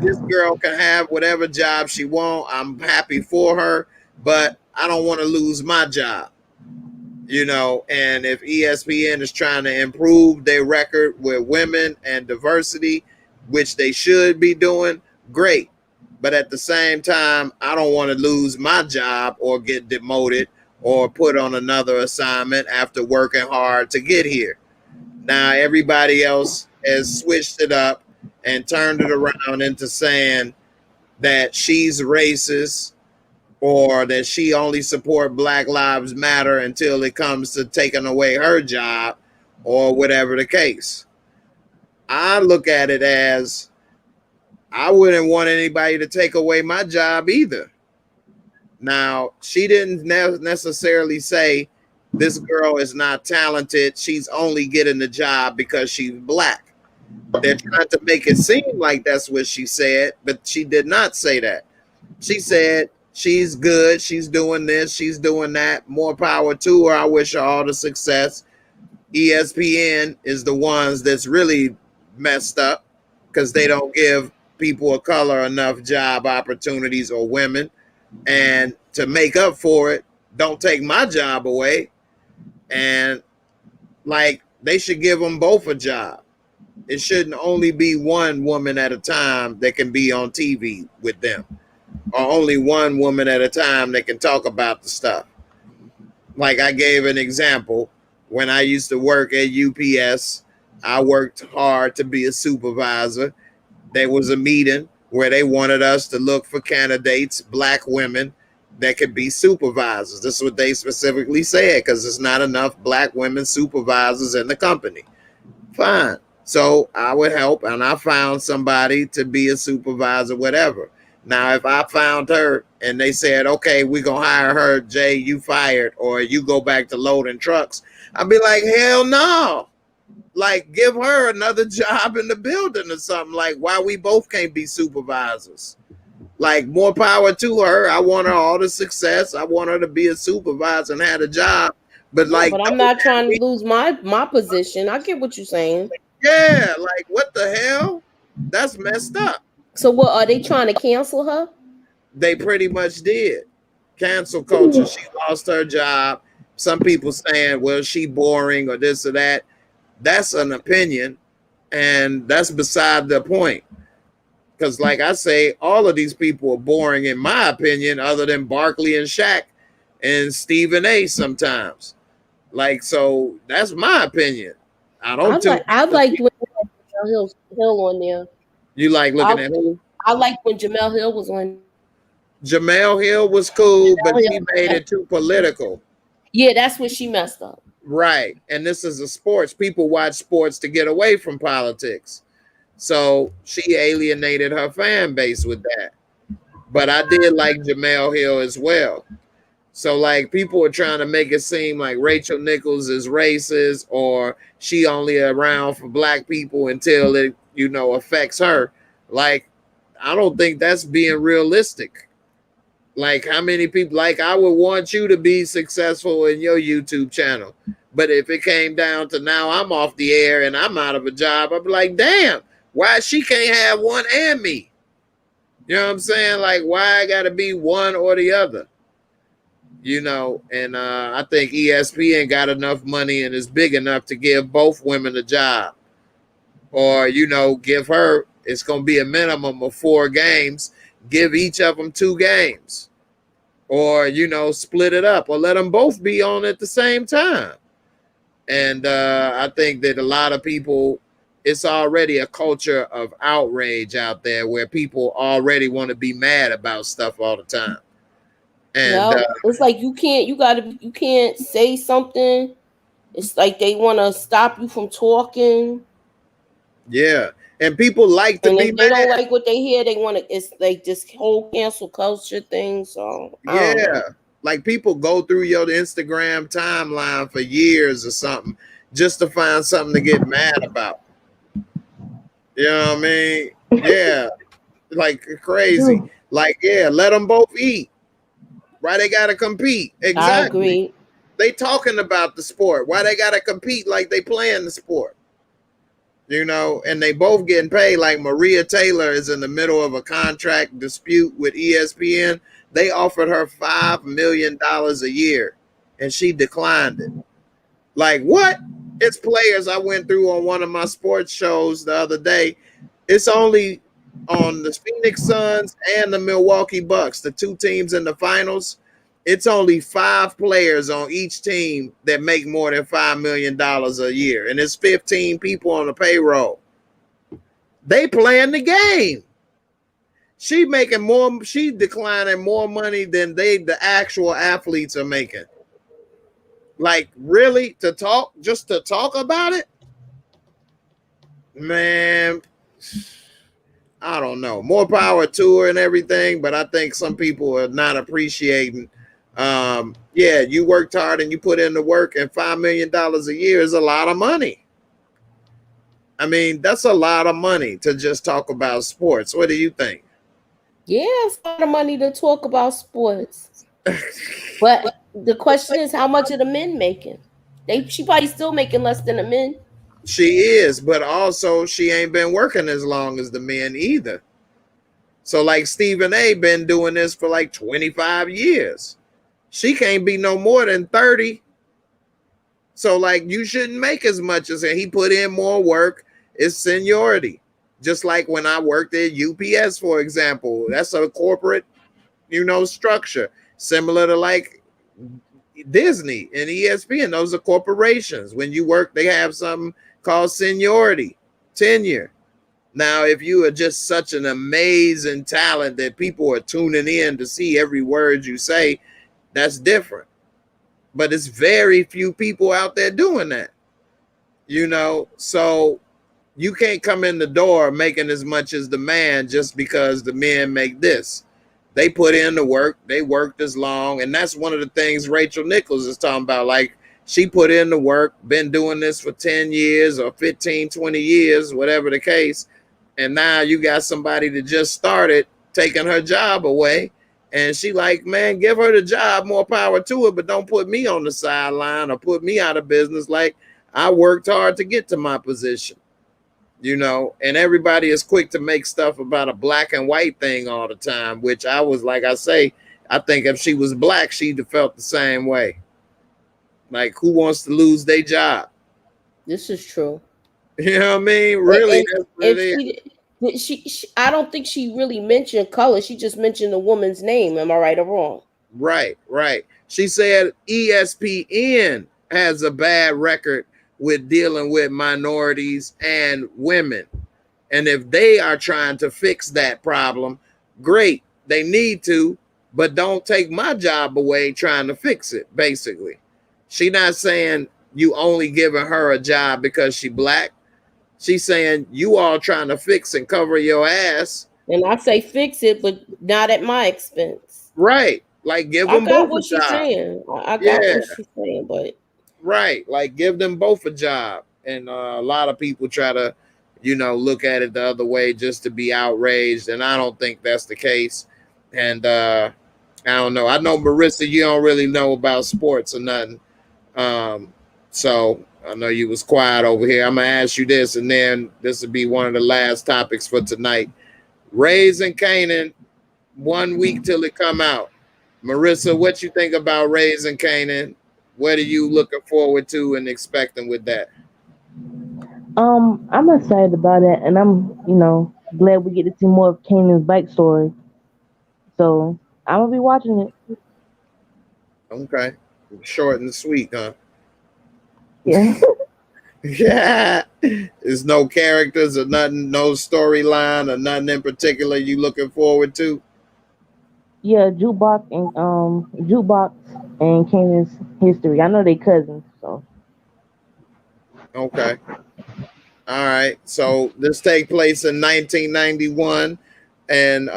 this girl can have whatever job she wants. I'm happy for her, but I don't want to lose my job. And if ESPN is trying to improve their record with women and diversity, which they should be doing, great. But at the same time, I don't want to lose my job or get demoted or put on another assignment after working hard to get here. Now, everybody else has switched it up and turned it around into saying that she's racist or that she only support Black Lives Matter until it comes to taking away her job or whatever the case. I look at it as I wouldn't want anybody to take away my job either. Now, she didn't necessarily say this girl is not talented. She's only getting the job because she's black. They're trying to make it seem like that's what she said, but she did not say that. She said she's good. She's doing this. She's doing that. More power to her. I wish her all the success. ESPN is the ones that's really messed up because they don't give people of color enough job opportunities or women. And to make up for it, don't take my job away. And Like they should give them both a job. It shouldn't only be one woman at a time that can be on TV with them, or only one woman at a time that can talk about the stuff. Like I gave an example when I used to work at UPS, I worked hard to be a supervisor. There was a meeting where they wanted us to look for candidates, black women that could be supervisors. This is what they specifically said, because there's not enough black women supervisors in the company. Fine. So I would help, and I found somebody to be a supervisor, whatever. Now, if I found her and they said, okay, we're going to hire her, Jay, you fired, or you go back to loading trucks, I'd be like, hell no. Like, give her another job in the building or something. Like, why we both can't be supervisors? Like, more power to her. I want her all the success. I want her to be a supervisor and have a job. But like, but I'm not trying to lose my position. I get what you're saying. Yeah, like what the hell? That's messed up. So what are they trying to cancel her? They pretty much did. Cancel culture. She lost her job. Some people saying, well, she boring or this or that. That's an opinion, and that's beside the point. Because like I say, all of these people are boring in my opinion, other than Barkley and Shaq and Stephen A sometimes. Like, so that's my opinion. I like when Jamel Hill on there. You like looking at who? I like when Jamel Hill was on. Jamel Hill was cool, but she made it too political. Yeah, that's what she messed up. Right. And this is a sports. People watch sports to get away from politics. So she alienated her fan base with that. But I did like Jamel Hill as well. So like people are trying to make it seem like Rachel Nichols is racist, or she only around for black people until it, you know, affects her. Like, I don't think that's being realistic. Like, how many people, like, I would want you to be successful in your YouTube channel. But if it came down to now I'm off the air and I'm out of a job, I'd be like, damn, why she can't have one and me? You know what I'm saying? Like, why I got to be one or the other? You know, and I think ESPN got enough money and is big enough to give both women a job. Or, you know, give her, it's going to be a minimum of 4 games. Give each of them 2 games. Or, you know, split it up. Or let them both be on at the same time. And I think that a lot of people, it's already a culture of outrage out there where people already want to be mad about stuff all the time. And it's like you can't say something. It's like they want to stop you from talking. Yeah, and people like to be if they don't like what they hear, they want to. It's like this whole cancel culture thing. So yeah, like people go through your Instagram timeline for years or something just to find something to get mad about. You know what I mean? Yeah, like crazy. Like, yeah, let them both eat. Why they gotta compete? Exactly. I agree. They talking about the sport. Why they gotta compete like they playing the sport? You know, and they both getting paid. Like Maria Taylor is in the middle of a contract dispute with ESPN. They offered her $5 million a year, and she declined it. Like, what? It's players I went through on one of my sports shows the other day. It's only on the Phoenix Suns and the Milwaukee Bucks, the 2 teams in the finals. It's only 5 players on each team that make more than $5 million a year. And it's 15 people on the payroll. They playing the game. She declining more money than the actual athletes are making. Like, really? Just to talk about it? Man, I don't know. More power to her and everything, but I think some people are not appreciating. Yeah, you worked hard and you put in the work, and $5 million a year is a lot of money. I mean, that's a lot of money to just talk about sports. What do you think? Yeah, it's a lot of money to talk about sports. But the question is, how much are the men making? She probably still making less than the men. She is, but also she ain't been working as long as the men either. So like Stephen A been doing this for like 25 years. She can't be no more than 30. So like you shouldn't make as much as him. He put in more work. It's seniority. Just like when I worked at UPS, for example, that's a corporate, structure similar to like Disney and ESPN. Those are corporations. When you work, they have something called seniority, tenure. Now, if you are just such an amazing talent that people are tuning in to see every word you say, that's different. But it's very few people out there doing that, so you can't come in the door making as much as the man just because the men make this. They put in the work, they worked as long, and that's one of the things Rachel Nichols is talking about. Like, she put in the work, been doing this for 10 years or 15, 20 years, whatever the case, and now you got somebody that just started taking her job away. And she like, man, give her the job, more power to her, but don't put me on the sideline or put me out of business. Like, I worked hard to get to my position, and everybody is quick to make stuff about a black and white thing all the time, which I was like, I think if she was black, she'd have felt the same way. Like, who wants to lose their job? This is true. You know what I mean? Really? I don't think she really mentioned color. She just mentioned the woman's name. Am I right or wrong? Right. She said ESPN has a bad record with dealing with minorities and women. And if they are trying to fix that problem, great. They need to, but don't take my job away trying to fix it, basically. She not saying you only giving her a job because she black. She's saying you all trying to fix and cover your ass. And I say fix it, but not at my expense. Right. Like, give them both a job. I got what she's saying, but right. Like, give them both a job. And a lot of people try to, look at it the other way just to be outraged. And I don't think that's the case. And I don't know. I know, Marissa, you don't really know about sports or nothing. So I know you was quiet over here. I'm going to ask you this, and then this will be one of the last topics for tonight. Raising Kanan, 1 week till it come out. Marissa, what you think about Raising Kanan? What are you looking forward to and expecting with that? I'm excited about it, and I'm, glad we get to see more of Kanan's backstory. So I'm gonna be watching it. Okay, short and sweet, huh? Yeah. Yeah. There's no characters or nothing, no storyline or nothing in particular you looking forward to? Yeah, Jukebox and Kanan's history. I know they cousins, so. Okay. All right. So this take place in 1991 and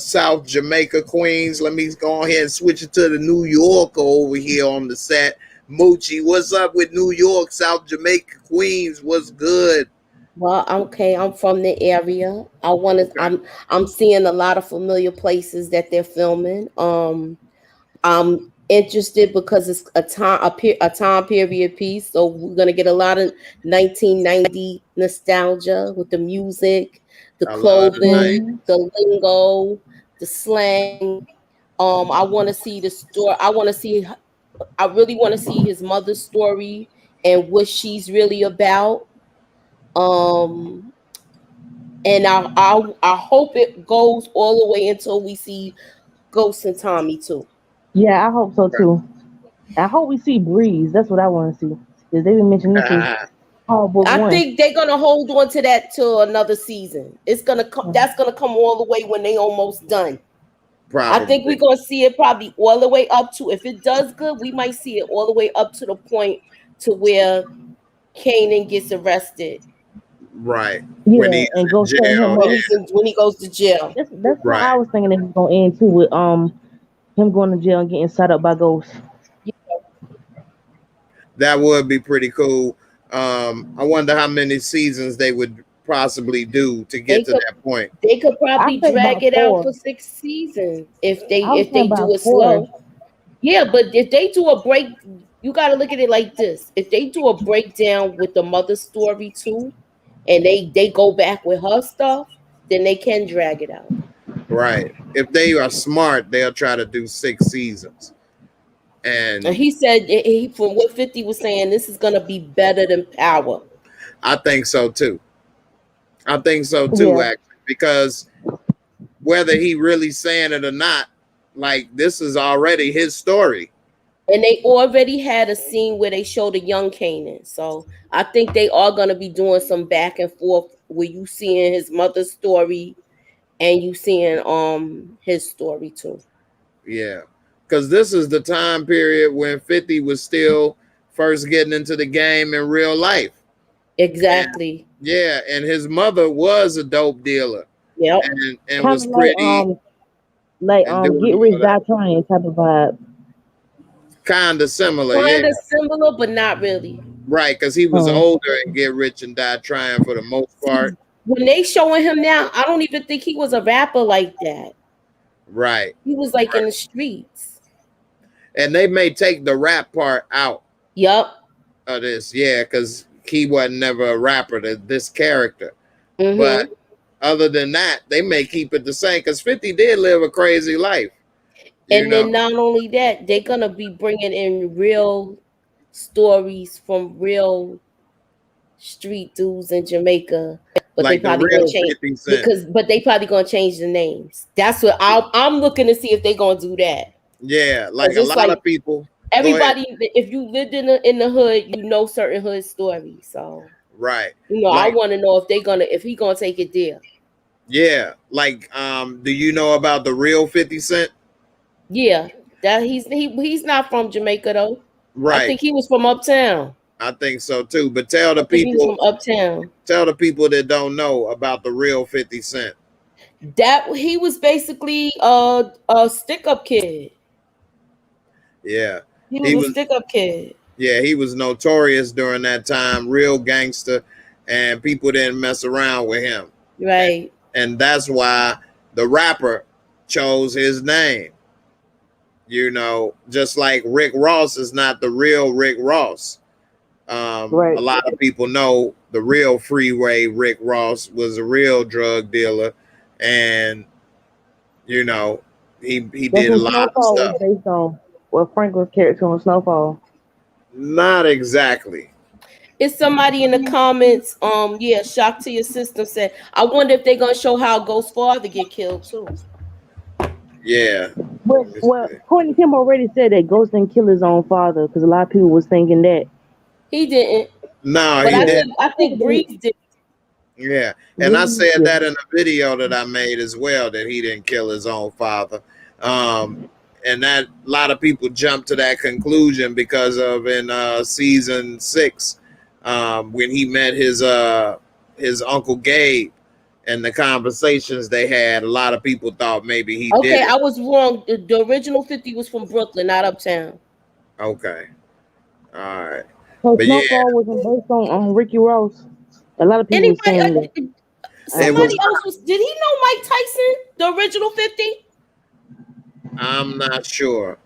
South Jamaica, Queens. Let me go ahead and switch it to the New Yorker over here on the set. Moochie, what's up with New York, South Jamaica, Queens? What's good? Well, okay, I'm from the area. I'm seeing a lot of familiar places that they're filming. I'm interested because it's a time period piece, so we're gonna get a lot of 1990 nostalgia with the music, the clothing, the lingo, the slang. I want to see the story. I really want to see his mother's story and what she's really about. And I hope it goes all the way until we see Ghost and Tommy too. Yeah, I hope so too. I hope we see Breeze. That's what I want to see. Because they've been mentioning this in I think they're gonna hold on to that till another season. It's gonna come. That's gonna come all the way when they almost done. Probably. I think we're gonna see it probably all the way up to. If it does good, we might see it all the way up to the point to where Kanan gets arrested. Right. Yeah, when he goes to jail. When he goes to jail. That's right. How I was thinking that he's gonna end too with him going to jail and getting set up by ghosts. Yeah. That would be pretty cool. I wonder how many seasons they would possibly do to get to that point. They could probably drag it out for 6 seasons if they do it slow. Yeah, but if they do a break, you got to look at it like this. If they do a breakdown with the mother's story too, and they go back with her stuff, then they can drag it out. Right. If they are smart, they'll try to do 6 seasons. And And he said, from what 50 was saying, this is gonna be better than Power. I think so too. I think so too, Yeah. actually, because whether he really saying it or not, like this is already his story. And they already had a scene where they showed a young Kanan. So I think they are gonna be doing some back and forth where you seeing his mother's story and you seeing his story too. Yeah, because this is the time period when 50 was still first getting into the game in real life. Exactly. Yeah, and his mother was a dope dealer Yep. and Kind was of pretty and doing get all rich, that. die trying type of vibe. Kind of similar, Kind yeah. of similar, but not really. Right, because he was older and Get Rich and Die Trying for the most part. When they showing him now, I don't even think he was a rapper like that. Right. He was like in the streets. And they may take the rap part out Yep. of this, yeah, because he wasn't never a rapper to this character. Mm-hmm. But other than that, they may keep it the same because 50 did live a crazy life. And then not only that, they're gonna be bringing in real stories from real street dudes in Jamaica, but like they the probably gonna real change 50 Cent. but they probably gonna change the names. That's what I'm looking to see if they gonna do that. Yeah, like a it's lot like of people. Everybody, if you lived in the hood, you know certain hood stories. So Right. I want to know if he gonna take it there. Yeah, like do you know about the real 50 Cent? Yeah, that he's not from Jamaica though. Right. I think he was from uptown. I think so too. But tell the people from uptown. Tell the people that don't know about the real 50 Cent. That he was basically a stick-up kid. Yeah. He was a stick-up kid. Yeah, he was notorious during that time, real gangster, and people didn't mess around with him. Right. And that's why the rapper chose his name. You know, just like Rick Ross is not the real Rick Ross. Right. A lot of people know the real Freeway Rick Ross was a real drug dealer, and you know he did a lot of stuff. Was based on what Franklin's character on Snowfall. Not exactly. It's somebody in the comments. Yeah, shock to your system said, I wonder if they're gonna show how Ghost's father get killed too. Yeah. Well, Courtney Kim already said that Ghost didn't kill his own father because a lot of people was thinking that. He didn't. No, but he didn't. I think Breeze did. Yeah, and I said that in a video that I made as well, that he didn't kill his own father. And that a lot of people jumped to that conclusion because of in season 6, when he met his Uncle Gabe and the conversations they had, a lot of people thought maybe he did. Okay, I was wrong. The original 50 was from Brooklyn, not uptown. Okay. All right. So but Snowfall wasn't based on Ricky Ross. A lot of people saying that. Somebody else was. Did he know Mike Tyson, the original 50? I'm not sure.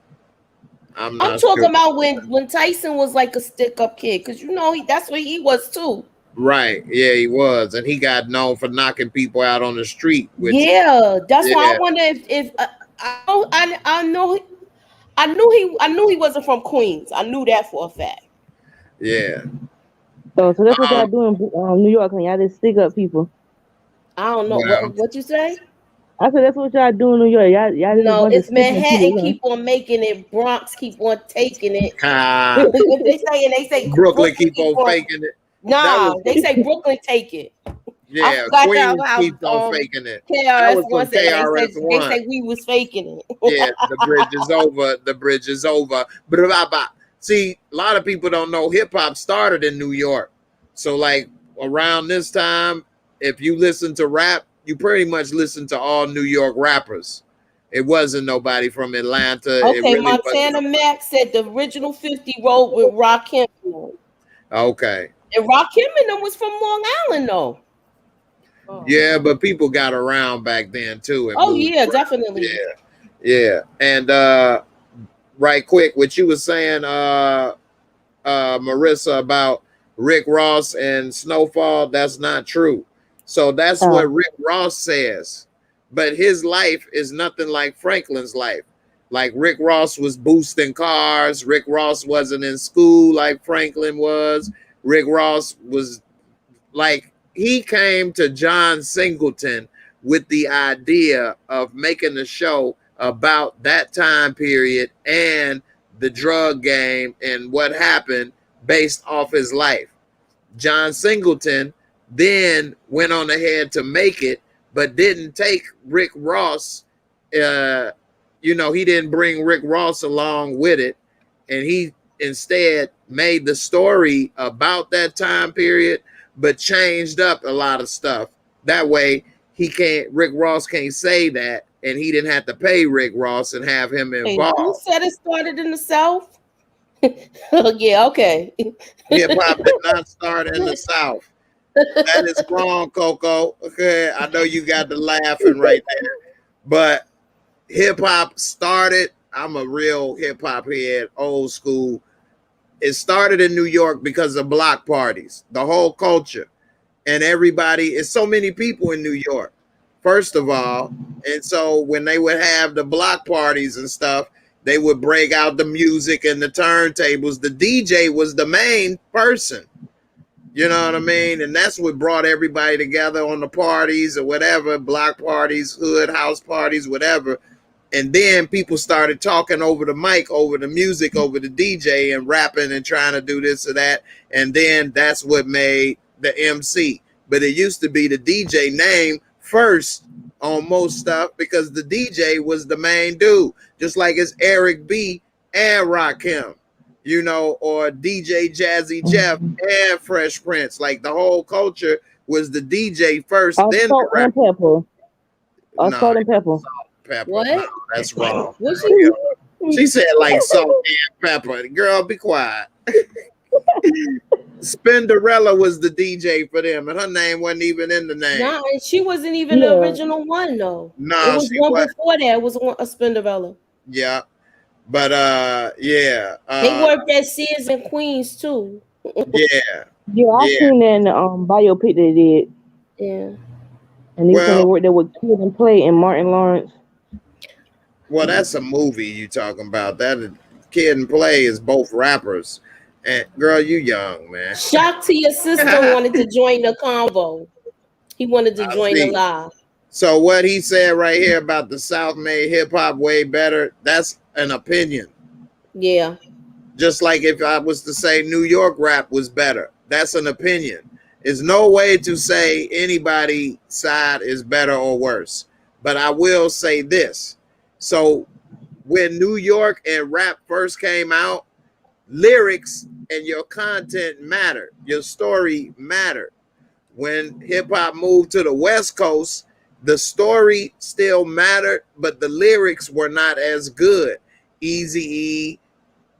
I'm talking about when Tyson was like a stick-up kid, because that's what he was too. Right. Yeah, he was, and he got known for knocking people out on the street. That's why I wonder if I knew he wasn't from Queens. I knew that for a fact. Yeah. So that's what y'all do in New York, and y'all just stick up people. I don't know what you say. I said that's what y'all do in New York. Y'all no, it's Manhattan keep on making it. Bronx keep on taking it. they say Brooklyn keep on faking it. Nah, they say Brooklyn take it. Yeah, Queens keep on faking it. KRS-One they say we was faking it. Yeah, the bridge is over. The bridge is over. See, a lot of people don't know hip hop started in New York. So like around this time, if you listen to rap, you pretty much listen to all New York rappers. It wasn't nobody from Atlanta. Okay, really Montana Max said the original 50 rolled with Rakim. Okay. And Rakim and them was from Long Island though. Yeah, but people got around back then too. Yeah, definitely. Yeah. And right quick, what you were saying, Marissa, about Rick Ross and Snowfall, that's not true. So that's what Rick Ross says. But his life is nothing like Franklin's life. Like Rick Ross was boosting cars. Rick Ross wasn't in school like Franklin was. Rick Ross was like, he came to John Singleton with the idea of making a show about that time period and the drug game and what happened based off his life. John Singleton then went on ahead to make it, but didn't take Rick Ross. You know, he didn't bring Rick Ross along with it, and he instead made the story about that time period, but changed up a lot of stuff. That way, Rick Ross can't say that, and he didn't have to pay Rick Ross and have him Hey, involved. who said it started in the South? Yeah, okay. Hip hop did not start in the South. That is wrong, Coco. Okay, I know you got the laughing right there, but hip hop started. I'm a real hip hop head, old school. It started in New York because of block parties, the whole culture, and everybody. It's so many people in New York, first of all, and so when they would have the block parties and stuff, they would break out the music and the turntables. The DJ was the main person. You know what I mean? And that's what brought everybody together on the parties or whatever, block parties, hood house parties, whatever. And then people started talking over the mic, over the music, over the DJ, and rapping and trying to do this or that. And then that's what made the MC. But it used to be the DJ name first on most stuff because the DJ was the main dude, just like it's Eric B and Rakim, you know, or DJ Jazzy Jeff and Fresh Prince. Like the whole culture was the DJ first, then Salt the and pepper. No, Salt and pepper. pepper. What? No, that's wrong. What she? She said like salt and pepper. Girl, be quiet. Spinderella was the DJ for them, and her name wasn't even in the name. Nah, and she wasn't even the original one though. No, it was she one wasn't. before that. It was a Spinderella. Yeah, but yeah, They worked at Sears and Queens too. yeah, Yeah, I seen that in the biopic they did. Yeah. And they said they worked there with Kid and Play and Martin Lawrence. Well, that's a movie you talking about. That Kid and Play is both rappers. And girl, you young, man. Shock to your sister wanted to join the convo. He wanted to join the live. So what he said right here about the South made hip hop way better, that's an opinion. Yeah. Just like if I was to say New York rap was better, that's an opinion. There's no way to say anybody's side is better or worse. But I will say this. So when New York and rap first came out, lyrics and your content mattered. Your story mattered. When hip hop moved to the West Coast, the story still mattered, but the lyrics were not as good. Eazy-E,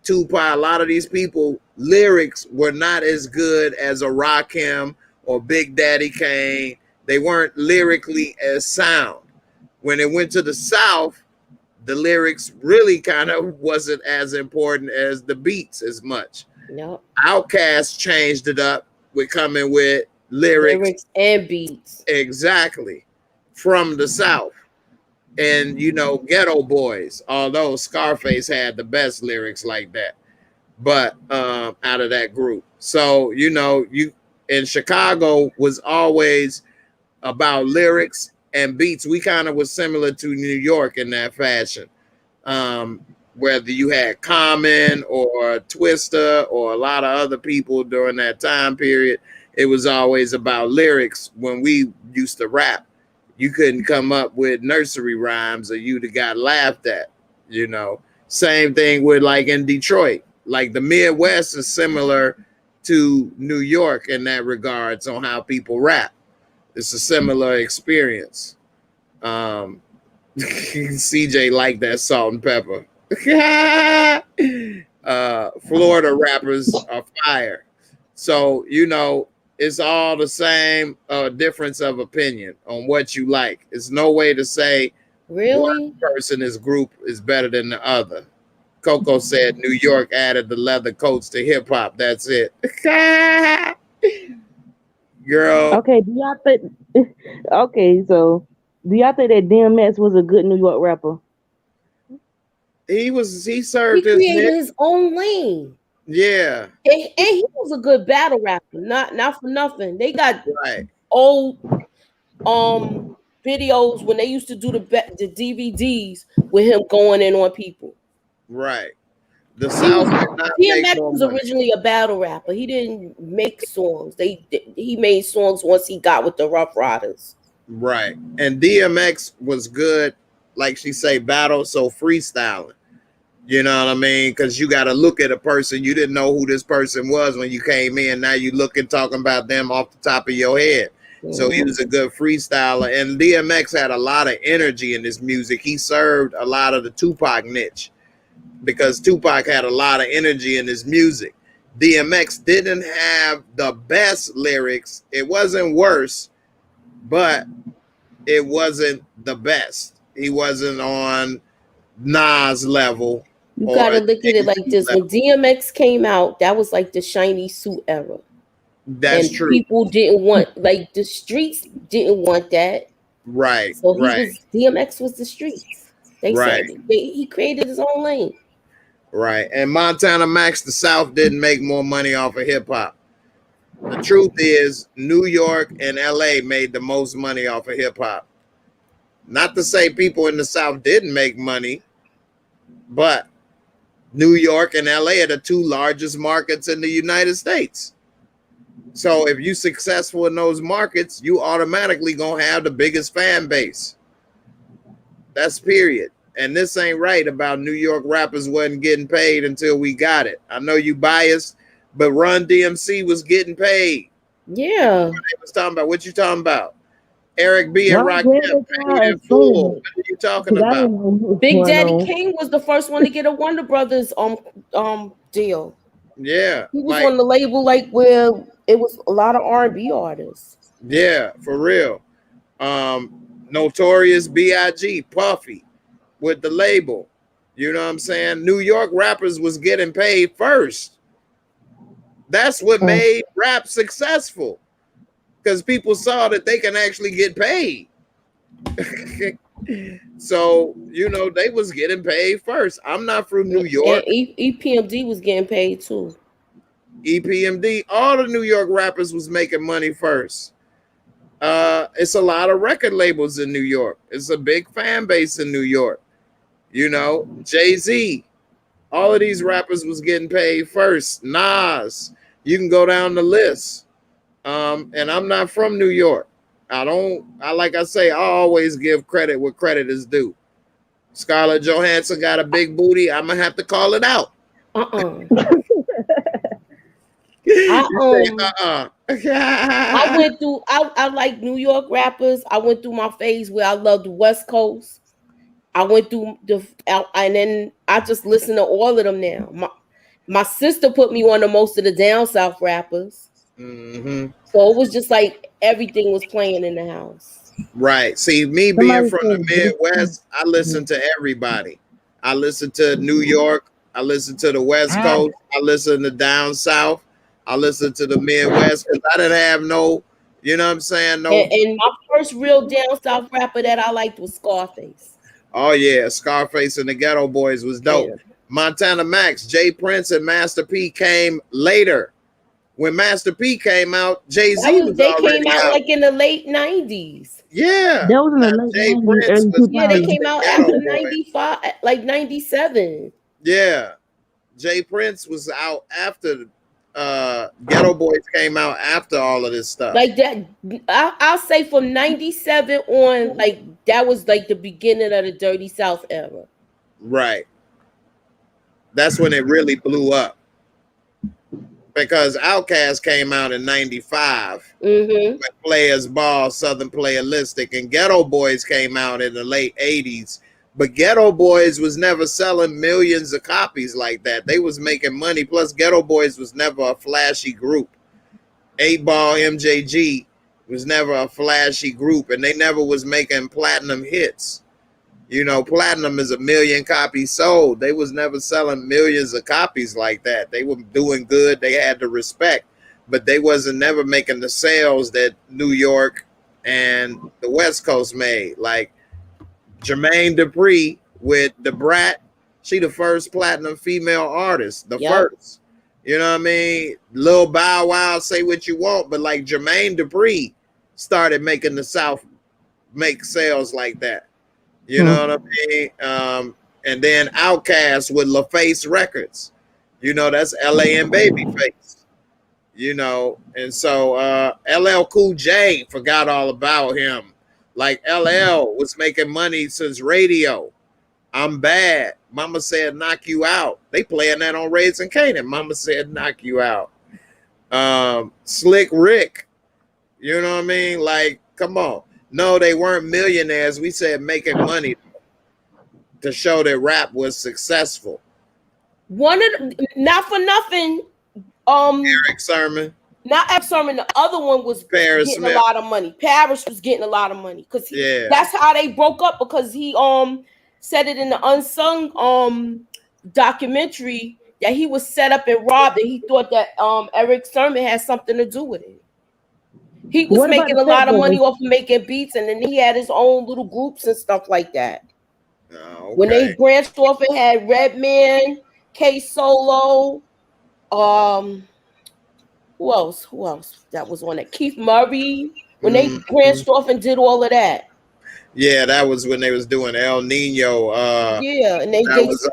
Tupac, a lot of these people, lyrics were not as good as a Rakim or Big Daddy Kane. They weren't lyrically as sound. When it went to the South, the lyrics really kind of wasn't as important as the beats as much. No. Outkast changed it up with coming with lyrics and beats. Exactly. From the South. And, you know, Ghetto Boys, although Scarface had the best lyrics like that, but out of that group. So, you know, you in Chicago was always about lyrics and beats. We kind of was similar to New York in that fashion. Whether you had Common or Twister or a lot of other people during that time period, it was always about lyrics. When we used to rap, you couldn't come up with nursery rhymes or you'd have got laughed at, you know. Same thing with like in Detroit. Like the Midwest is similar to New York in that regards on how people rap. It's a similar experience. CJ liked that salt and pepper. Florida rappers are fire. So, you know, it's all the same difference of opinion on what you like. It's no way to say one person, this group is better than the other. Coco said New York added the leather coats to hip hop. That's it. Girl. Okay, do y'all think so do y'all think that DMX was a good New York rapper? He He served his created niche. his own lane. Yeah, And he was a good battle rapper. Not for nothing. They got right, old videos when they used to do the DVDs with him going in on people. right. The He was South did not make DMX more was money. originally a battle rapper. He didn't make songs. He made songs once he got with the Rough Riders. Right. And DMX was good, like she say, battle, so freestyling. You know what I mean? Because you got to look at a person. You didn't know who this person was when you came in. Now you looking, talking about them off the top of your head. So he was a good freestyler. And DMX had a lot of energy in his music. He served a lot of the Tupac niche because Tupac had a lot of energy in his music. DMX didn't have the best lyrics. It wasn't worse, but it wasn't the best. He wasn't on Nas level. You Or gotta look at it like this. level. When DMX came out, that was like the shiny suit era. That's And true. people didn't want, like, the streets didn't want that. Right. So right. DMX was the streets. They Right. said he created his own lane. Right. And Montana Max, the South didn't make more money off of hip hop. The truth is, New York and LA made the most money off of hip hop. Not to say people in the South didn't make money, but New York and LA are the two largest markets in the United States. So if you're successful in those markets, you automatically gonna have the biggest fan base. That's period. And this ain't right about New York rappers wasn't getting paid until we got it. I know you biased, but Run DMC was getting paid. Yeah. What they was talking about? What you talking about? Eric B and Well, I'm Rakim glad paid that in y'all full. explained What are you talking because I about? didn't know what was Big going Daddy on. Kane was the first one to get a Warner Brothers deal. Yeah, He was like on the label like where it was a lot of R&B artists. yeah, for real. Notorious B.I.G. Puffy with the label. You know what I'm saying? New York rappers was getting paid first. That's what made rap successful. Because people saw that they can actually get paid. So, you know, they was getting paid first. I'm not from New York. And EPMD was getting paid too. EPMD, all the New York rappers was making money first. It's a lot of record labels in New York. It's a big fan base in New York. You know, Jay-Z, all of these rappers was getting paid first. Nas, you can go down the list. And I'm not from New York. Like I say, I always give credit where credit is due. Scarlett Johansson got a big booty. I'm gonna have to call it out. I went through. I like New York rappers. I went through my phase where I loved the West Coast. I went through and then I just listen to all of them now. My sister put me on to most of the down south rappers. Mm-hmm. So it was just like everything was playing in the house. Right. See, me being from the Midwest, I listen to everybody. I listen to New York. I listen to the West Coast. I listen to down south. I listen to the Midwest because I didn't have no, you know what I'm saying? No. And my first real down south rapper that I liked was Scarface. Oh yeah, Scarface and the Ghetto Boys was dope. Yeah. Montana Max, Jay Prince, and Master P came later. When Master P came out, Jay-Z was they already came out like in the late 90s. Yeah. That was in the late 90s, early 2000s. Yeah, they came out after 95, like 97. Yeah. Jay Prince was out after Ghetto Boys came out after all of this stuff. Like that, I'll say from 97 on, like that was like the beginning of the Dirty South era. Right. That's when it really blew up. Because Outkast came out in 95 with Players Ball, Southern Playalistic, and Ghetto Boys came out in the late 80s. But Ghetto Boys was never selling millions of copies like that. They was making money. Plus, Ghetto Boys was never a flashy group. 8-Ball MJG was never a flashy group, and they never was making platinum hits. You know, platinum is 1 million copies sold. They was never selling millions of copies like that. They were doing good. They had the respect, but they wasn't never making the sales that New York and the West Coast made. Like Jermaine Dupri with the Brat, She the first platinum female artist, the Yep. first. You know what I mean? Lil Bow Wow, say what you want, but like Jermaine Dupri started making the South make sales like that. You know what I mean? And then Outkast with LaFace Records. You know, that's LA and Babyface. You know, and so LL Cool J, forgot all about him. Like LL was making money since radio. I'm bad. Mama said knock you out. They playing that on Raising Canaan. Mama said knock you out. Slick Rick. You know what I mean? Like, come on. No, they weren't millionaires. We said making money to show that rap was successful. One of the, not for nothing. Eric Sermon. Not Eric Sermon. The other one was Paris getting Smith. a lot of money. Parrish was getting a lot of money because Yeah. that's how they broke up, because he said it in the Unsung documentary that he was set up and robbed, and he thought that Eric Sermon had something to do with it. He was What about making the a lot Fat of money Boys? off of making beats, and then he had his own little groups and stuff like that. Oh, okay. When they branched off and had Redman, K Solo, who else? That was on it. Keith Murray. When they branched off and did all of that. Yeah, that was when they was doing El Nino. Yeah, and that was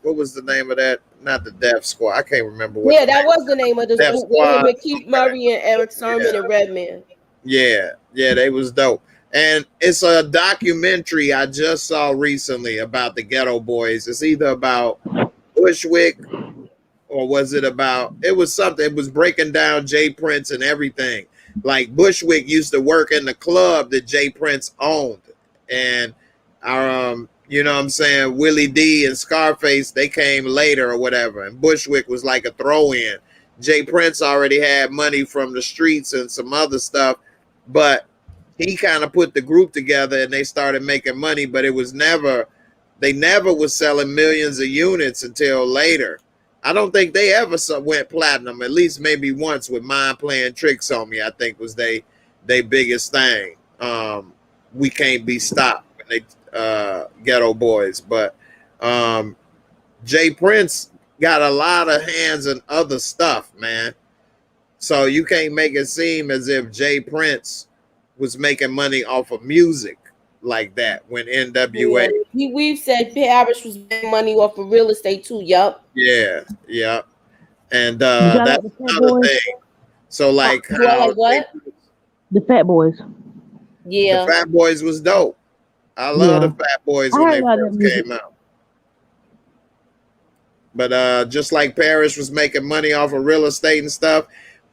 what was the name of that? Not the Death Squad. I can't remember what. Yeah, that was the name of the Death group. Squad. With Keith Murray and Eric Sermon and Redman. Yeah, they was dope. And it's a documentary I just saw recently about the Ghetto Boys. It's either about Bushwick or was it about, it was something, it was breaking down Jay Prince and everything. Like Bushwick used to work in the club that Jay Prince owned. And you know what I'm saying, Willie D and Scarface, they came later or whatever. And Bushwick was like a throw-in. Jay Prince already had money from the streets and some other stuff, but he kind of put the group together and they started making money, but it was never, they never was selling millions of units until later. I don't think they ever went platinum, at least maybe once with Mind Playing Tricks on Me, I think was they biggest thing. We Can't Be Stopped when they Ghetto Boys. But Jay Prince got a lot of hands in other stuff, man. So you can't make it seem as if Jay Prince was making money off of music like that when NWA. Yeah. We've said Parrish was making money off of real estate too. Yup. Yeah. And that's another thing. So like, like what? The Fat Boys. Yeah. The Fat Boys was dope. I love the Fat Boys when they first came out. But just like Parrish was making money off of real estate and stuff,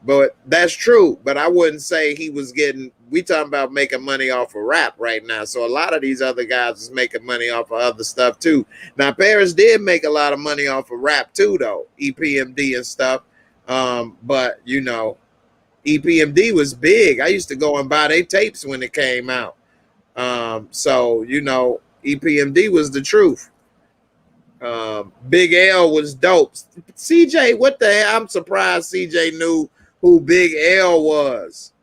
but that's true. But I wouldn't say he was getting, we talking about making money off of rap right now. So a lot of these other guys is making money off of other stuff too. Now Parrish did make a lot of money off of rap too, though, EPMD and stuff. But you know, EPMD was big. I used to go and buy their tapes when it came out. So you know, EPMD was the truth. Big L was dope. CJ, what the hell? I'm surprised CJ knew who Big L was.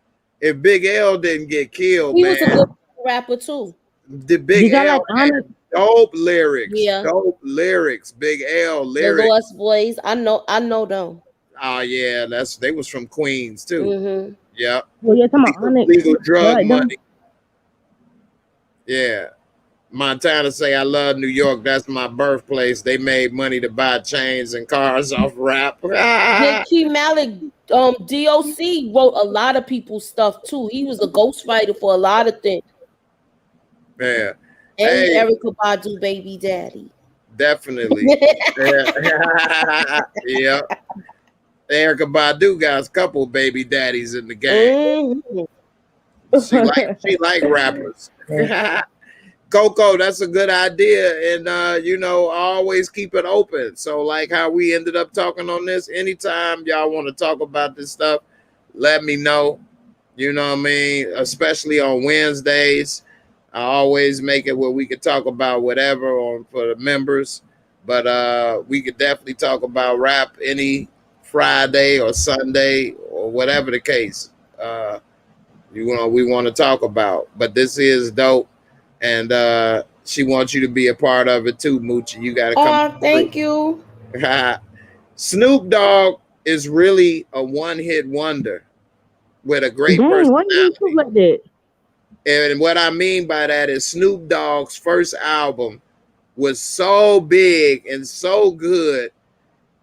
If Big L didn't get killed, he man, was a good rapper too. The Big L had dope lyrics. Yeah. Dope lyrics. Big L lyrics. The Lost Boys. I know them. Oh yeah, they was from Queens too. Mm-hmm. Yeah. Well, yeah, talking about Onyx. Legal drug Right, money. Yeah. Montana say, I love New York. That's my birthplace. They made money to buy chains and cars off rap. Key Malik, DOC wrote a lot of people's stuff too. He was a ghostwriter for a lot of things. Yeah. And Hey. Erykah Badu baby daddy. Definitely. Yeah. Erykah Badu got a couple baby daddies in the game. Mm-hmm. She like rappers. Coco, that's a good idea. And you know, always keep it open. So like how we ended up talking on this, anytime y'all want to talk about this stuff, let me know. You know what I mean? Especially on Wednesdays. I always make it where we could talk about whatever for the members. But we could definitely talk about rap any Friday or Sunday or whatever the case. We want to talk about. But this is dope. And She wants you to be a part of it too, Moochie. You got to come. Oh, thank you. Snoop Dogg is really a one-hit wonder with a great Dang, why you personality. like that? And what I mean by that is Snoop Dogg's first album was so big and so good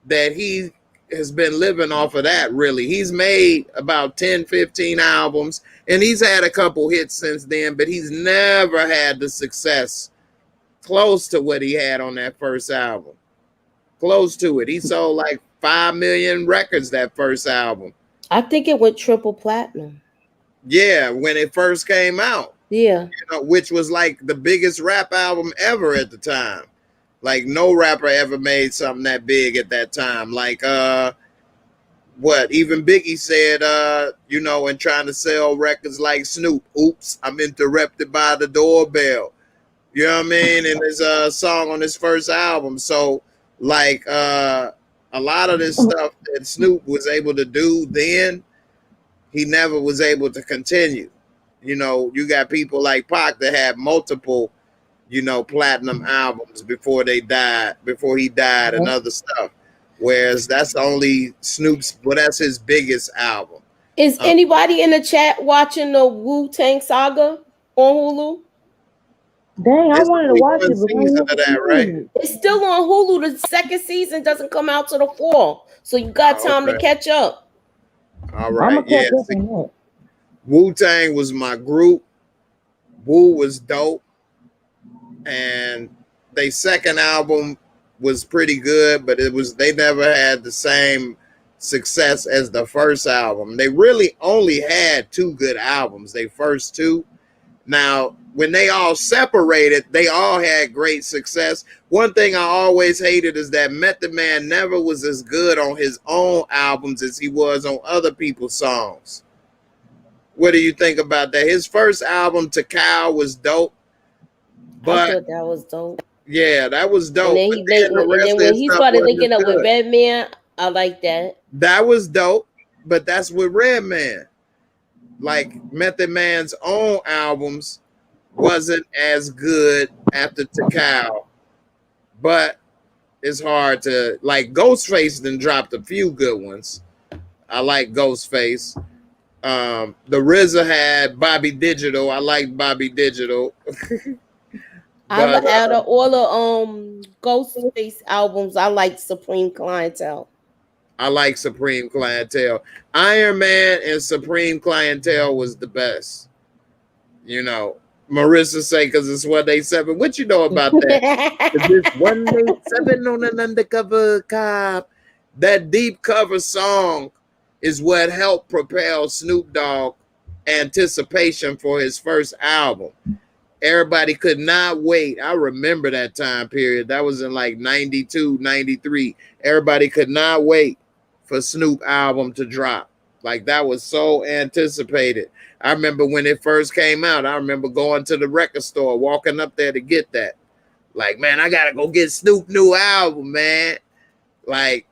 that he has been living off of that, really. He's made about 10, 15 albums, and he's had a couple hits since then, but he's never had the success close to what he had on that first album. Close to it. He sold like 5 million records that first album. I think it went triple platinum. Yeah, when it first came out. Yeah. You know, which was like the biggest rap album ever at the time. Like no rapper ever made something that big at that time. Like what even Biggie said, you know, in trying to sell records like Snoop, oops, I'm interrupted by the doorbell. You know what I mean? And there's a song on his first album. So like a lot of this stuff that Snoop was able to do then, he never was able to continue. You know, you got people like Pac that had multiple, you know, platinum albums before he died and other stuff. Whereas that's only Snoop's, well, that's his biggest album. Is anybody in the chat watching the Wu-Tang Saga on Hulu? Dang, I wanted to watch it, but season of that, right? It's still on Hulu. The second season doesn't come out till the fall, so you got time to catch up. All right, yeah. Wu-Tang was my group. Wu was dope, and their second album was pretty good, but they never had the same success as the first album. They really only had 2 good albums, they first 2. Now, when they all separated, they all had great success. One thing I always hated is that Method Man never was as good on his own albums as he was on other people's songs. What do you think about that? His first album, To Cow, was dope. But I thought that was dope. Yeah, that was dope. And then when he started linking up with Redman, I like that. That was dope, but that's with Redman. Like Method Man's own albums wasn't as good after To Cow, but it's hard to, like, Ghostface then dropped a few good ones. I like Ghostface. The RZA had Bobby Digital. I like Bobby Digital. Out of all the Ghostface albums, I like Supreme Clientele. I like Supreme Clientele. Iron Man and Supreme Clientele was the best. You know, Marissa say, because it's 187. What you know about that? It's 187 on an undercover cop. That deep cover song is what helped propel Snoop Dogg anticipation for his first album. Everybody could not wait. I remember that time period. That was in like 92, 93. Everybody could not wait for Snoop album to drop. Like, that was so anticipated. I remember when it first came out, I remember going to the record store, walking up there to get that. Like, man, I gotta go get Snoop new album, man. Like,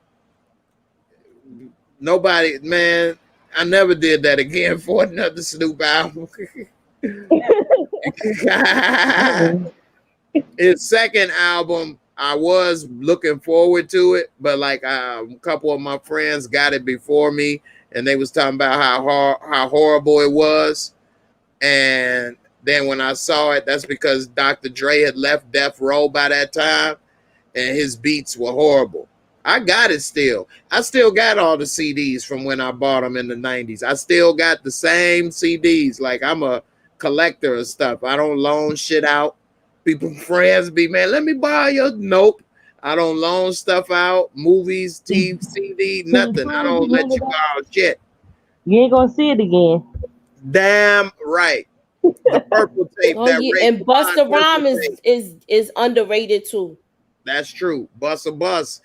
nobody, man, I never did that again for another Snoop album. His second album, I was looking forward to it, but like a couple of my friends got it before me, and they was talking about how horrible it was. And then when I saw it, that's because Dr. Dre had left Death Row by that time, and his beats were horrible. I got it still. I still got all the CDs from when I bought them in the 90s. I still got the same CDs. Like, I'm a collector of stuff. I don't loan shit out. People, friends be, man, let me borrow your. Nope. I don't loan stuff out. Movies, TV, CD, nothing. I don't let you borrow shit. You ain't gonna see it again. Damn right. The purple tape. And Busta Rhymes is underrated too. That's true. Busta Bus.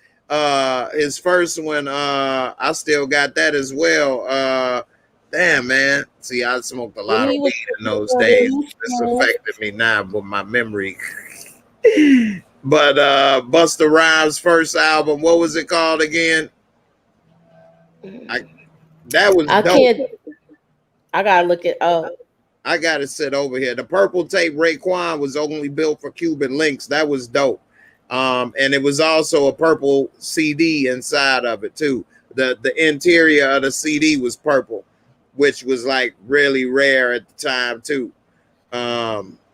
His first one, I still got that as well. Damn, man. See, I smoked a lot of weed in those days. It's affected me now with my memory. But Busta Rhymes' first album, what was it called again? That was dope. I gotta look it up. I got it set over here. The purple tape Raekwon was only built for Cuban links. That was dope. And it was also a purple CD inside of it too. The interior of the CD was purple, which was like really rare at the time too.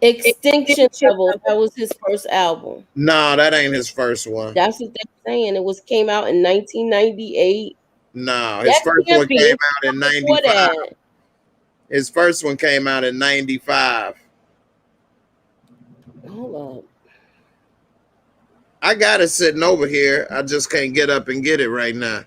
Extinction Level. That was his first album. No, that ain't his first one. That's what they're saying. It came out in 1998. No, his first one came out in 95. His first one came out in 95. Hold up. I got it sitting over here. I just can't get up and get it right now.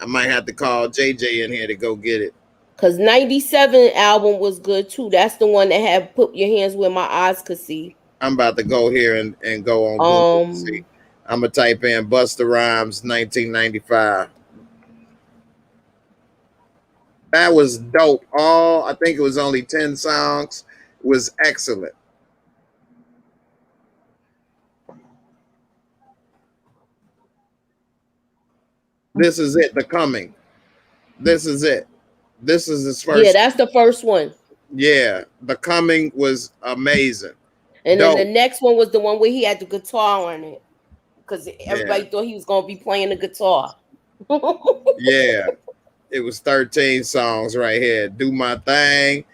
I might have to call JJ in here to go get it. Because 97 album was good too. That's the one that had Put Your Hands Where My Eyes Could See. I'm about to go here and go on Google and see. I'm going to type in Busta Rhymes 1995. That was dope. I think it was only 10 songs. It was excellent. This is it, The Coming. This is it. This is his first. Yeah, that's the first one. Yeah, The Coming was amazing. And dope. Then the next one was the one where he had the guitar on it. Because everybody thought he was going to be playing the guitar. Yeah. It was 13 songs right here. Do My Thing.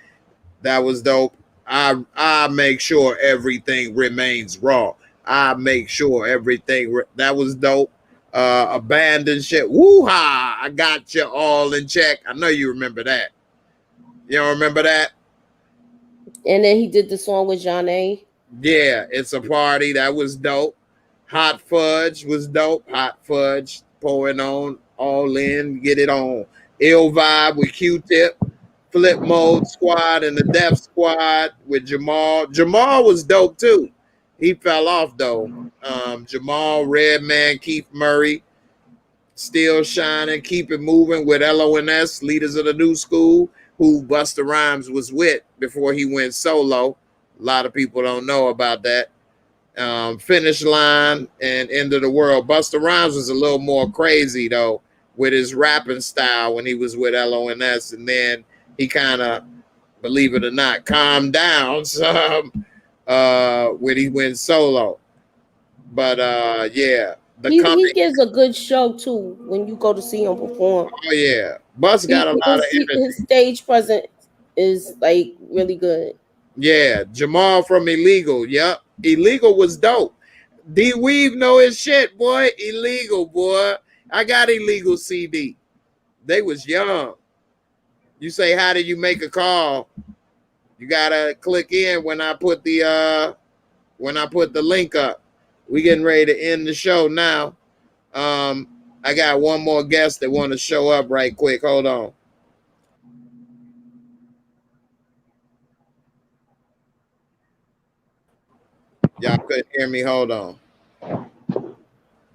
That was dope. I make sure everything remains raw. I make sure everything. That was dope. Abandon shit. Woo-ha! I got you all in check. I know you remember that. You don't remember that? And then he did the song with Johnny. Yeah, It's a Party. That was dope. Hot Fudge was dope. Hot Fudge. Pouring on. All in. Get it on. Ill Vibe with Q-Tip. Flip Mode Squad and the Def Squad with Jamal. Jamal was dope too. He fell off though. Jamal, Redman, Keith Murray, Still Shining, Keep It Moving with LONS, Leaders of the New School, who Busta Rhymes was with before he went solo. A lot of people don't know about that. Finish Line and End of the World. Busta Rhymes was a little more crazy though with his rapping style when he was with LONS, and then he kind of, believe it or not, calmed down some when he went solo. But yeah, he gives a good show too when you go to see him perform. Oh yeah, Bus got a lot of energy. His stage presence is like really good. Yeah, Jamal from Illegal. Yep, Illegal was dope. D Weave know his shit, boy. Illegal, boy. I got Illegal CD. They was young. You say, how do you make a call? You gotta click in when I put the link up. We getting ready to end the show now. I got one more guest that want to show up right quick. Hold on. Y'all couldn't hear me. Hold on. All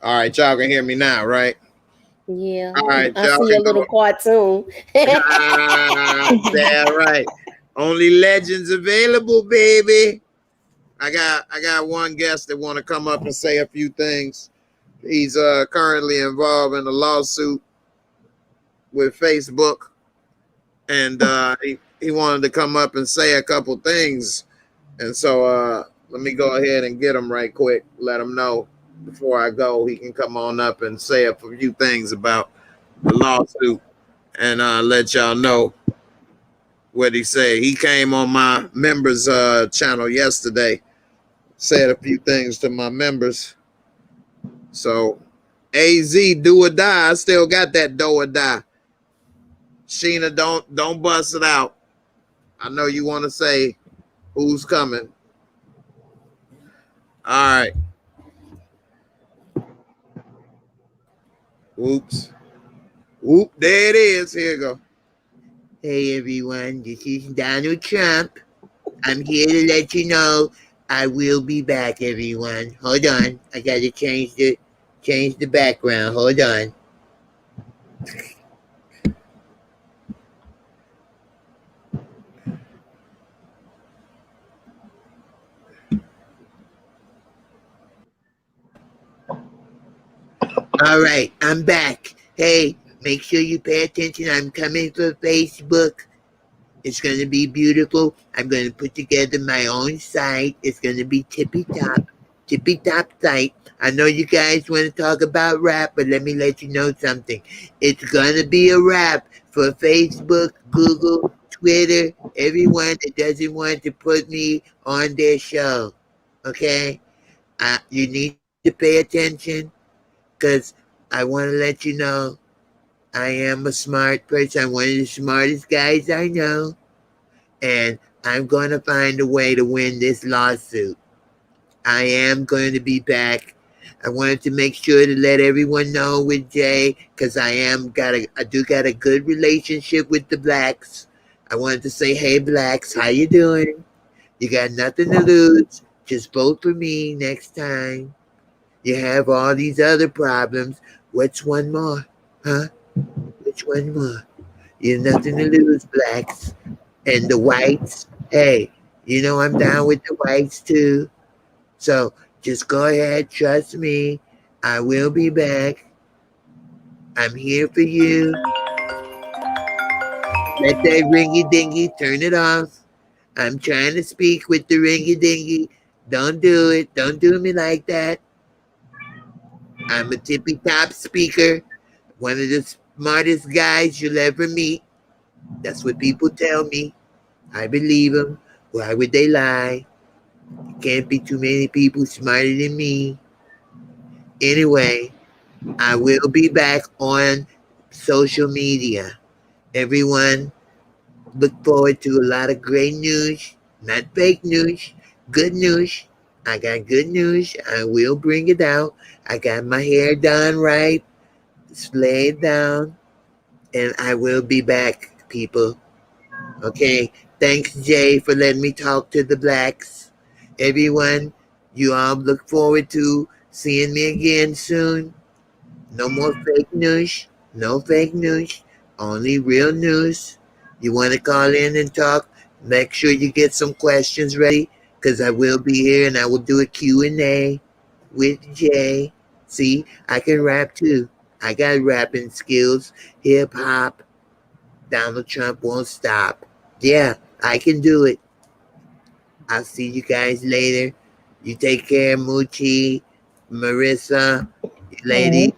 right, y'all can hear me now, right? Yeah. All right, I see a little cartoon. Yeah, right. Only legends available, baby. I got one guest that want to come up and say a few things. He's currently involved in a lawsuit with Facebook, and he wanted to come up and say a couple things. And so let me go ahead and get him right quick. Let him know before I go. He can come on up and say a few things about the lawsuit, and let y'all know what he said. He came on my members channel yesterday, said a few things to my members. So AZ, do or die. I still got that do or die. Sheena, don't bust it out. I know you want to say who's coming. All right. Oops. Whoop, there it is. Here you go. Hey everyone, this is Donald Trump. I'm here to let you know I will be back, everyone. Hold on. I gotta change the background. Hold on. All right, I'm back. Hey, make sure you pay attention. I'm coming for Facebook. It's going to be beautiful. I'm going to put together my own site. It's going to be tippy top site. I know you guys want to talk about rap, but let me let you know something. It's going to be a rap for Facebook, Google, Twitter, everyone that doesn't want to put me on their show. Okay? You need to pay attention because I want to let you know I am a smart person. I'm one of the smartest guys I know. And I'm going to find a way to win this lawsuit. I am going to be back. I wanted to make sure to let everyone know with Jay, because I do got a good relationship with the blacks. I wanted to say, hey blacks, how you doing? You got nothing to lose. Just vote for me next time. You have all these other problems. What's one more? Huh? Which one more? You have nothing to lose, blacks. And the whites, hey, you know I'm down with the whites too. So just go ahead, trust me. I will be back. I'm here for you. Let that ringy dingy, turn it off. I'm trying to speak with the ringy dingy. Don't do it. Don't do me like that. I'm a tippy top speaker. One of the smartest guys you'll ever meet. That's what people tell me. I believe them. Why would they lie? Can't be too many people smarter than me. Anyway, I will be back on social media. Everyone, look forward to a lot of great news, not fake news, good news. I got good news. I will bring it out. I got my hair done right, laid down, and I will be back, people. Okay, thanks, Jay, for letting me talk to the blacks. Everyone, you all look forward to seeing me again soon. No more fake news. No fake news. Only real news. You want to call in and talk? Make sure you get some questions ready because I will be here and I will do a Q&A with Jay. See, I can rap too. I got rapping skills. Hip hop. Donald Trump won't stop. Yeah, I can do it. I'll see you guys later. You take care, Moochie, Marissa, lady.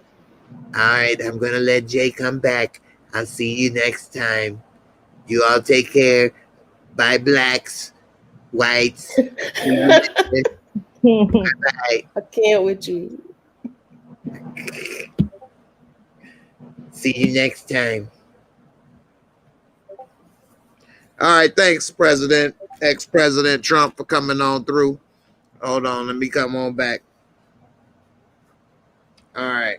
All right, I'm going to let Jay come back. I'll see you next time. You all take care. Bye, blacks, whites. See you later. Bye. I can't with you. See you next time. All right, thanks, ex-President Trump, for coming on through. Hold on, let me come on back. All right.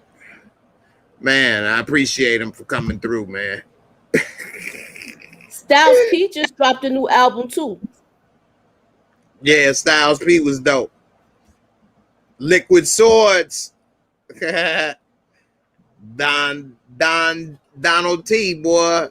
Man, I appreciate him for coming through, man. Styles P just dropped a new album too. Yeah, Styles P was dope. Liquid Swords. Donald T, boy.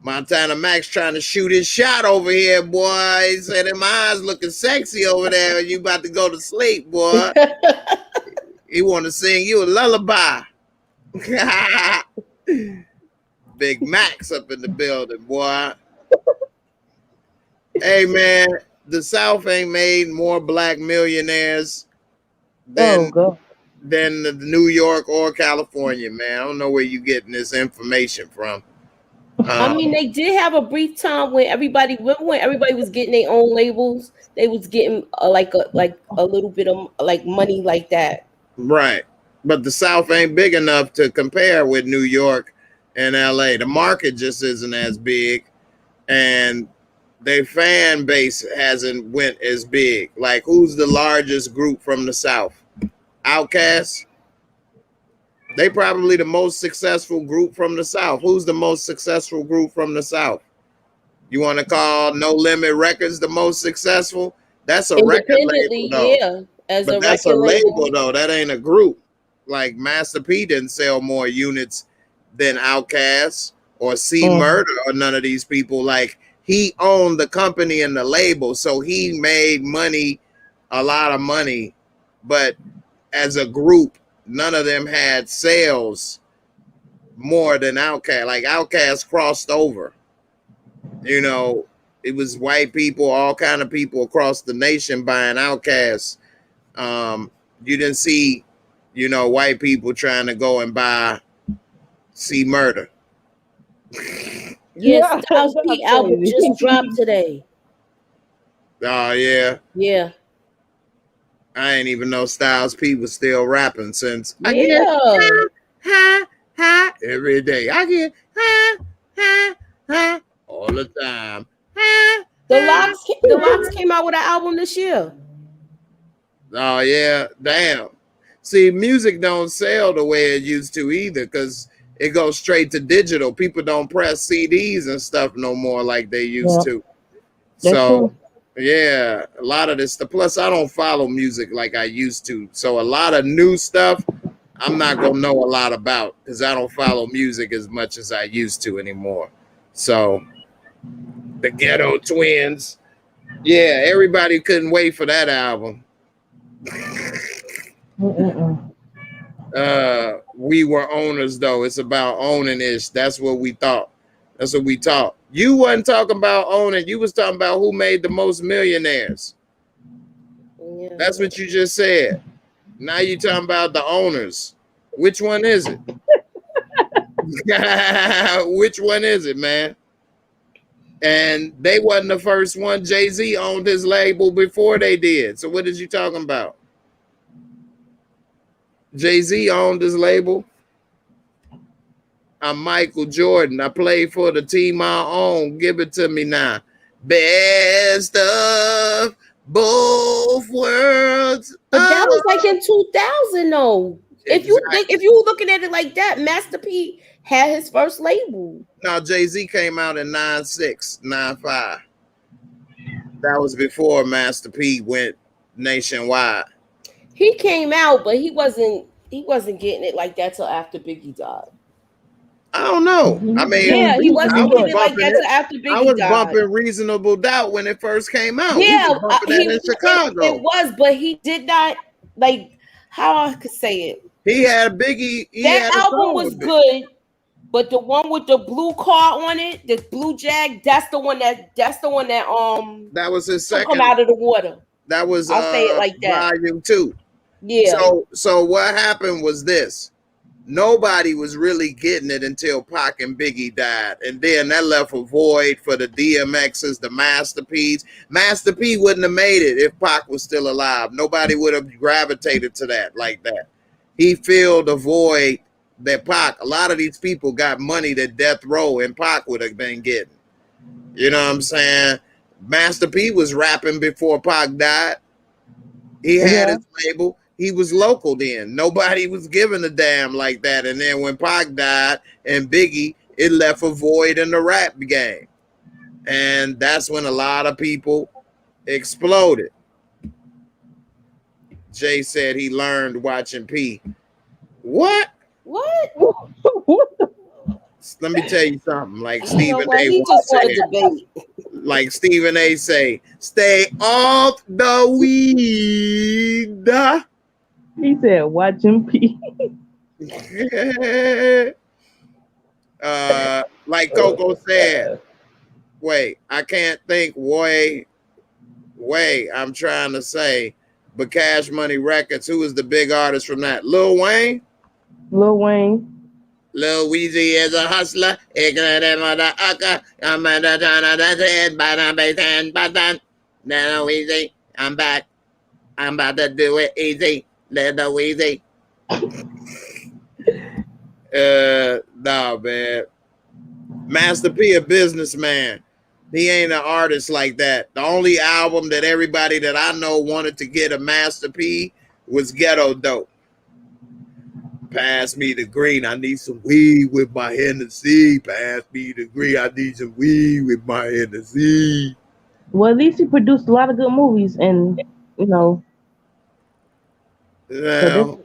Montana Max trying to shoot his shot over here, boy. He said, my eyes looking sexy over there. You about to go to sleep, boy. He want to sing you a lullaby. Big Max up in the building, boy. Hey, man, the South ain't made more black millionaires than the New York or California, man. I don't know where you getting this information from. I mean, they did have a brief time when everybody was getting their own labels. They was getting like a little bit of like money like that. Right. But the South ain't big enough to compare with New York and LA. The market just isn't as big, and their fan base hasn't went as big. Like, who's the largest group from the South? Outkast. They probably the most successful group from the South. Who's the most successful group from the South? You want to call No Limit Records the most successful? That's a record label, though. Yeah, but that's a label, though. That ain't a group. Like Master P didn't sell more units than Outkast or C Murder or none of these people. Like, he owned the company and the label, so he made money, a lot of money. But as a group, none of them had sales more than Outkast. Like Outkast crossed over. You know, it was white people, all kind of people across the nation buying Outkast. You didn't see, you know, white people trying to go and see Murder. Yeah, Styles P album just dropped today. Oh yeah. Yeah. I ain't even know Styles P was still rapping since Yeah. I get ha every day. I get ha all the time. The Locks came out with an album this year. Oh yeah, damn. See, music don't sell the way it used to either, because it goes straight to digital. People don't press CDs and stuff no more like they used to. So yeah, a lot of this stuff. Plus, I don't follow music like I used to. So a lot of new stuff I'm not gonna know a lot about, because I don't follow music as much as I used to anymore. So the Ghetto Twins, yeah, everybody couldn't wait for that album. We Were Owners, though. It's about owning ish. That's what we thought. That's what we taught. You wasn't talking about owning. You was talking about who made the most millionaires. Yeah. That's what you just said. Now you talking about the owners. Which one is it? Which one is it, man? And they wasn't the first one. Jay-Z owned his label before they did. So what is you talking about? Jay-Z owned his label. I'm Michael Jordan. I play for the team I own. Give it to me now. Best of both worlds. But that was like in 2000, though. Exactly. If you were looking at it like that, Master P had his first label. No, Jay-Z came out in 96, 95. That was before Master P went nationwide. He came out, but he wasn't getting it like that till after Biggie died. I don't know. I mean, yeah, he wasn't getting it like that till after Biggie died. I was bumping Reasonable Doubt when it first came out. Yeah, we were bumping that in Chicago. It was, but he did not, like, how I could say it. He had Biggie. That album was good, but the one with the blue car on it, the blue Jag, that's the one that that was his second. Come out of the water. That was I'll say it like that. Volume 2. Yeah. So what happened was this. Nobody was really getting it until Pac and Biggie died. And then that left a void for the DMXs, the Master P's. Master P wouldn't have made it if Pac was still alive. Nobody would have gravitated to that like that. He filled the void that Pac, a lot of these people got money that Death Row and Pac would have been getting. You know what I'm saying? Master P was rapping before Pac died. He had his label. He was local then. Nobody was giving a damn like that. And then when Pac died and Biggie, it left a void in the rap game. And that's when a lot of people exploded. Jay said he learned watching P. What? Let me tell you something. Like Stephen A. say, stay off the weed. He said, watching P. Like Coco said, wait, I can't think way, I'm trying to say, but Cash Money Records, who is the big artist from that? Lil Wayne? Lil Wayne. Lil Weezy is a hustler. Little Weezy, I'm back. I'm about to do it easy. Little Weezy. No, man. Master P, a businessman. He ain't an artist like that. The only album that everybody that I know wanted to get a Master P was Ghetto Dope. Pass me the green. I need some weed with my Hennessy. Pass me the green. I need some weed with my Hennessy. Well, at least he produced a lot of good movies, and you know. No,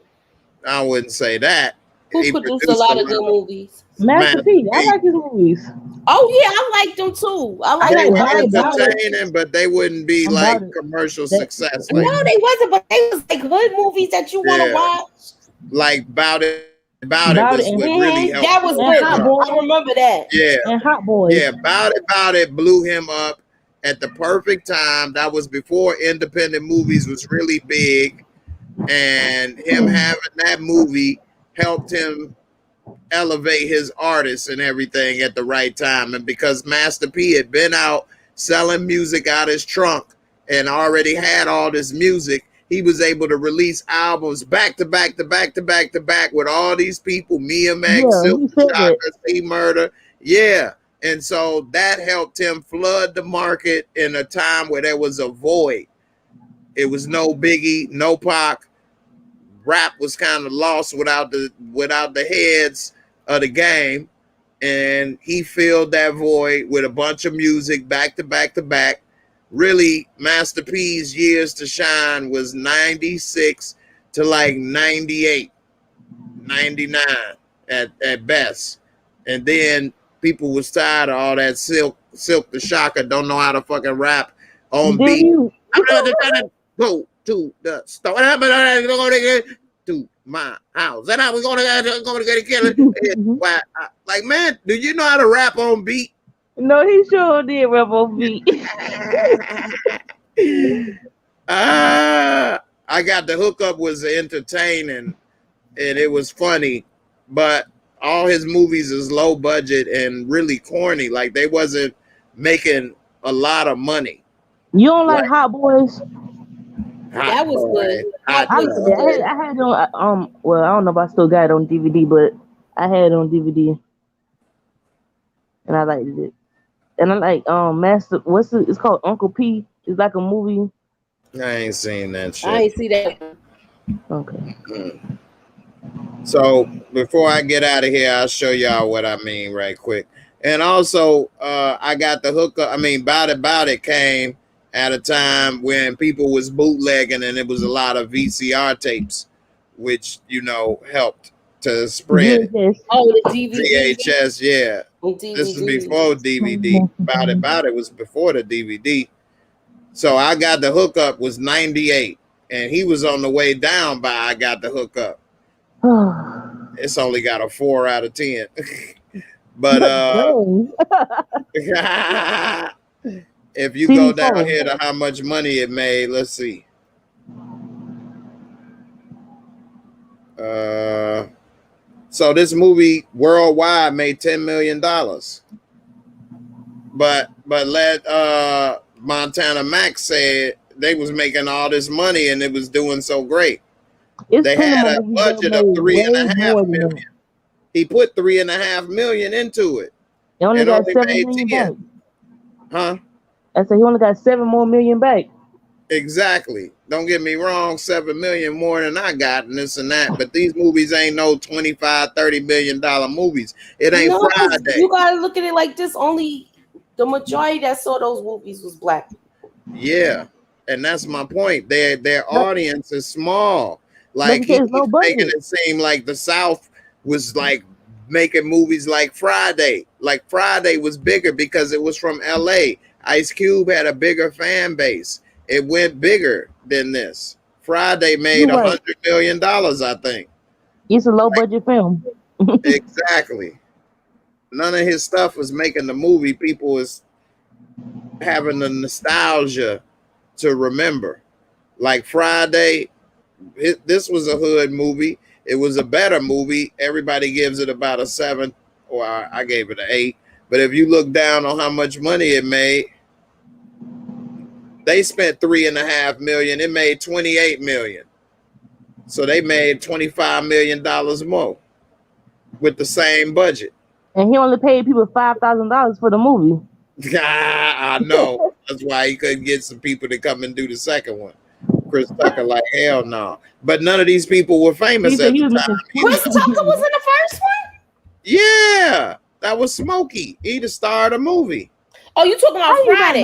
I wouldn't say that. Who produced a lot of good movies? Master P. I like his movies. Oh yeah, I like them too. I like them. They were entertaining, but they wouldn't be like commercial success. No, they wasn't, but they was like good movies that you want to watch. Like About It About It About It was what really helped That was him. and Hot good. I Boys remember that. Yeah, and Hot Boys. yeah. About It blew him up at the perfect time. That was before independent movies was really big, and him having that movie helped him elevate his artists and everything at the right time. And because Master P had been out selling music out his trunk and already had all this music, he was able to release albums back to back to back to back to back with all these people, Mia Max, Yeah, Silk he said Shocker, that. C Murder. Yeah. And so that helped him flood the market in a time where there was a void. It was no Biggie, no Pac. Rap was kind of lost without the heads of the game, and he filled that void with a bunch of music back to back to back. Really, Master P's years to shine was 96 to like 98, 99 at best. And then people was tired of all that Silk the Shocker don't know how to fucking rap on Did beat. you? Go to the store to my house, and I was gonna get a killer. Like, man, do you know how to rap on beat? No, he sure did rap on beat. I got the hookup was entertaining and it was funny, but all his movies is low budget and really corny. Like they wasn't making a lot of money. You don't like Hot Boys? That was good. I had it on well, I don't know if I still got it on DVD, but I had it on DVD. And I liked it. And I like Master it's called Uncle P. It's like a movie. I ain't seen that shit. I ain't see that. Okay. So before I get out of here, I'll show y'all what I mean right quick. And also, I got the hookup. I mean, Bout It came at a time when people was bootlegging and it was a lot of VCR tapes, which, you know, helped to spread. Oh, the DVD. VHS, yeah. DVD. This is before DVD. Bout It was before the DVD. So I Got the Hookup was 98, and he was on the way down by I Got the Hookup. It's only got a 4 out of 10. But if you go down here to how much money it made, let's see. So this movie worldwide made $10 million. But let Montana Max said they was making all this money and it was doing so great. They had a budget of $3.5 million. He put $3.5 million into it. He only got 7 million back. Huh? I said he only got 7 more million back. Exactly. Don't get me wrong, 7 million more than I got and this and that. But these movies ain't no $25-30 million movies. It ain't Friday. You gotta look at it like this. Only the majority that saw those movies was black. Yeah, and that's my point. Their audience is small. Like he's making it seem like the South was like making movies like Friday. Like Friday was bigger because it was from LA. Ice Cube had a bigger fan base. It went bigger than this. Friday made $100 million, I think. It's a low budget film. Exactly. None of his stuff was making the movie. People was having the nostalgia to remember. Like Friday, this was a hood movie. It was a better movie. Everybody gives it about a 7, or I gave it an 8. But if you look down on how much money it made, they spent $3.5 million. It made $28 million. So they made $25 million more with the same budget. And he only paid people $5,000 for the movie. I know. That's why he couldn't get some people to come and do the second one. Chris Tucker, like, hell no. But none of these people were famous at the time. Chris Tucker was in the first one? Yeah. That was Smokey. He the star of the movie. Oh, you talking about Friday?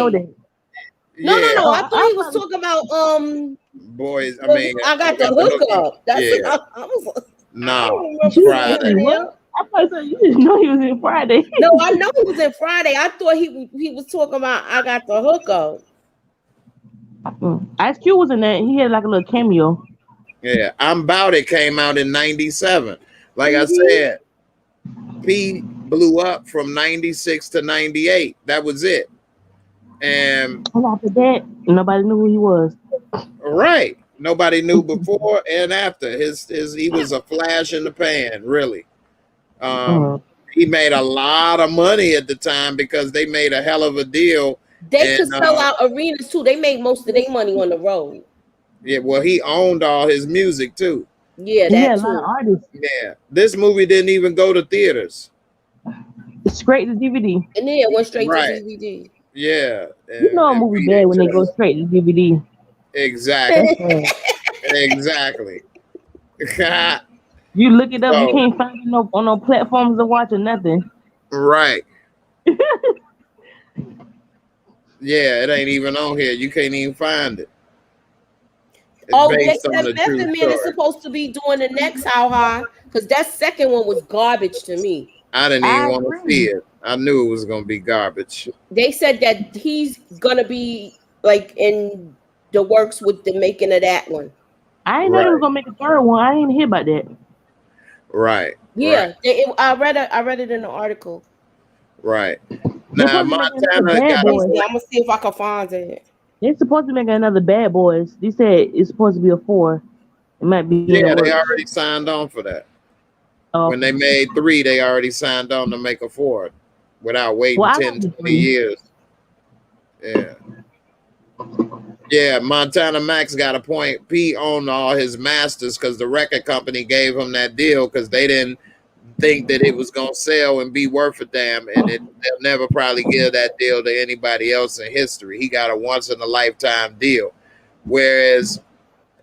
No. I thought he was talking about Boys. I mean, I Got the Hookup. That's I was Friday. I thought you didn't know he was in Friday. No, I know he was in Friday. I thought he was talking about I Got the Hookup. Ice Cube was in that. He had like a little cameo. Yeah, I'm Bout It came out in 97. Like I said, P blew up from 96 to 98. That was it. And after that, nobody knew who he was. right. Nobody knew before and after. He was a flash in the pan, really. He made a lot of money at the time because they made a hell of a deal. They could sell out arenas too. They made most of their money on the road. Yeah, well, he owned all his music too. Yeah, that too. A lot of artists. Yeah, this movie didn't even go to theaters. Straight to DVD. And then it went straight to DVD. Yeah. You know a movie bad when they go straight to DVD. Exactly. Exactly. You look it up, you can't find it on no platforms to watch or nothing. Right. Yeah, it ain't even on here. You can't even find it. It's they said Method Man is supposed to be doing the next How High, because that second one was garbage to me. I didn't even want to see it. I knew it was going to be garbage. They said that he's going to be like in the works with the making of that one. I didn't know they were going to make a third one. I didn't hear about that. Right. Yeah, right. I read it in the article. Right. Now Montana got. I'm gonna see if I can find it. They're supposed to make another Bad Boys. They said it's supposed to be a 4. It might be. Yeah, they already signed on for that. When they made 3, they already signed on to make a 4 without waiting 10, 20 years. Yeah. Yeah, Montana Max got a point. P owned all his masters because the record company gave him that deal because they didn't think that it was going to sell and be worth a damn. And they'll never probably give that deal to anybody else in history. He got a once-in-a-lifetime deal. Whereas,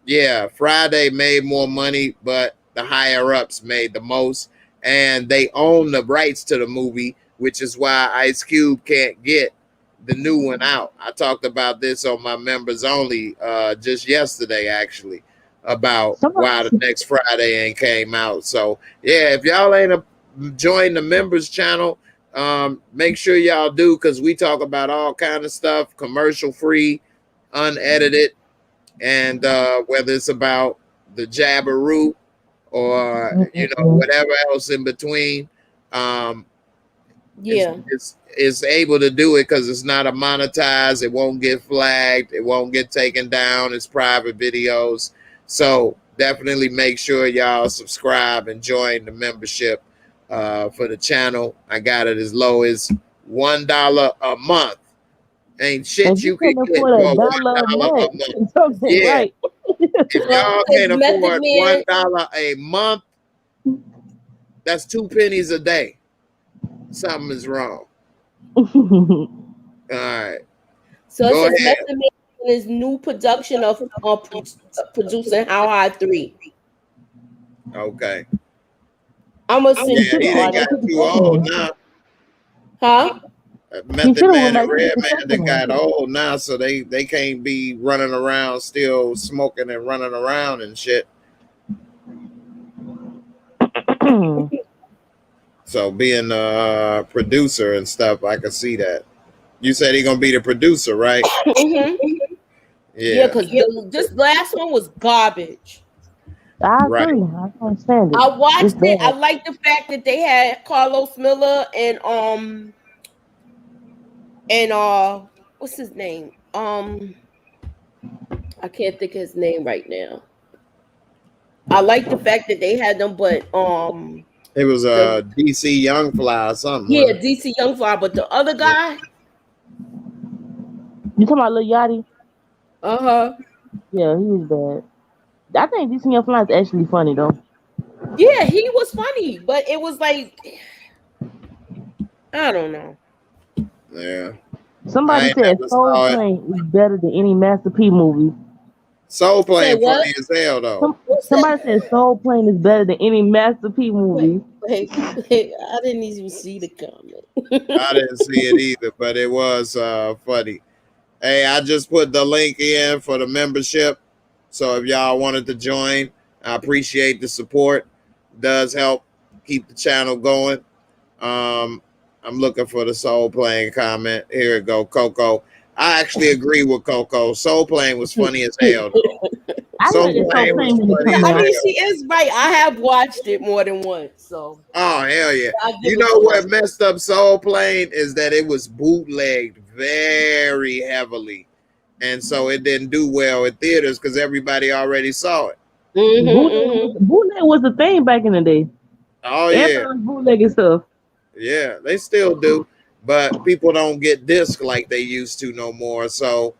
yeah, Friday made more money, but the higher-ups made the most. And they own the rights to the movie, which is why Ice Cube can't get the new one out. I talked about this on my members only just yesterday, actually, about why the next Friday ain't came out. So yeah, if y'all ain't joined the members channel, make sure y'all do, because we talk about all kind of stuff, commercial free, unedited, and whether it's about the Jabberoo or whatever else in between. It's able to do it because it's not a monetized. It won't get flagged. It won't get taken down. It's private videos. So definitely make sure y'all subscribe and join the membership for the channel. I got it as low as $1 a month. Ain't shit you can get for $1 a month. Yeah. Right. If y'all can't afford $1 a month, that's 2 pennies a day. Something is wrong. All right. So it says Method Man in his new production of producing How High 3. Okay. I'm gonna send he done got too old now. Huh? Method Man and Redman, they got old now, so they can't be running around still smoking and running around and shit. So being a producer and stuff, I can see that. You said he's gonna be the producer, right? Yeah, because this last one was garbage. I agree. I can't stand it. I watched it. I like the fact that they had Carlos Miller and what's his name? I can't think of his name right now. I like the fact that they had them, but it was a DC Young Fly or something. Yeah, DC Young Fly, but the other guy. You talking about Lil Yachty? Uh-huh. Yeah, he was bad. I think DC Young Fly is actually funny though. Yeah, he was funny, but it was like, I don't know. Yeah. Somebody said Soul Plane is better than any Master P movie. Soul Plane funny as hell though. Somebody said Soul Plane is better than any Master P movie. Wait, I didn't even see the comment. I didn't see it either, but it was funny. Hey, I just put the link in for the membership. So if y'all wanted to join, I appreciate the support. It does help keep the channel going. I'm looking for the Soul Plane comment. Here it go, Coco. I actually agree with Coco. Soul Plane was funny as hell, though. I Soul like that Soul Plane was Plane when it funny come as I on. mean, hell. she is right. I have watched it more than once, so Oh hell yeah! I give You it know to what her. messed up Soul Plane is that it was bootlegged very heavily, and so it didn't do well in theaters because everybody already saw it. Bootleg was the thing back in the day. Oh yeah, Everybody was bootlegging stuff. yeah, they still do, but people don't get disc like they used to no more. So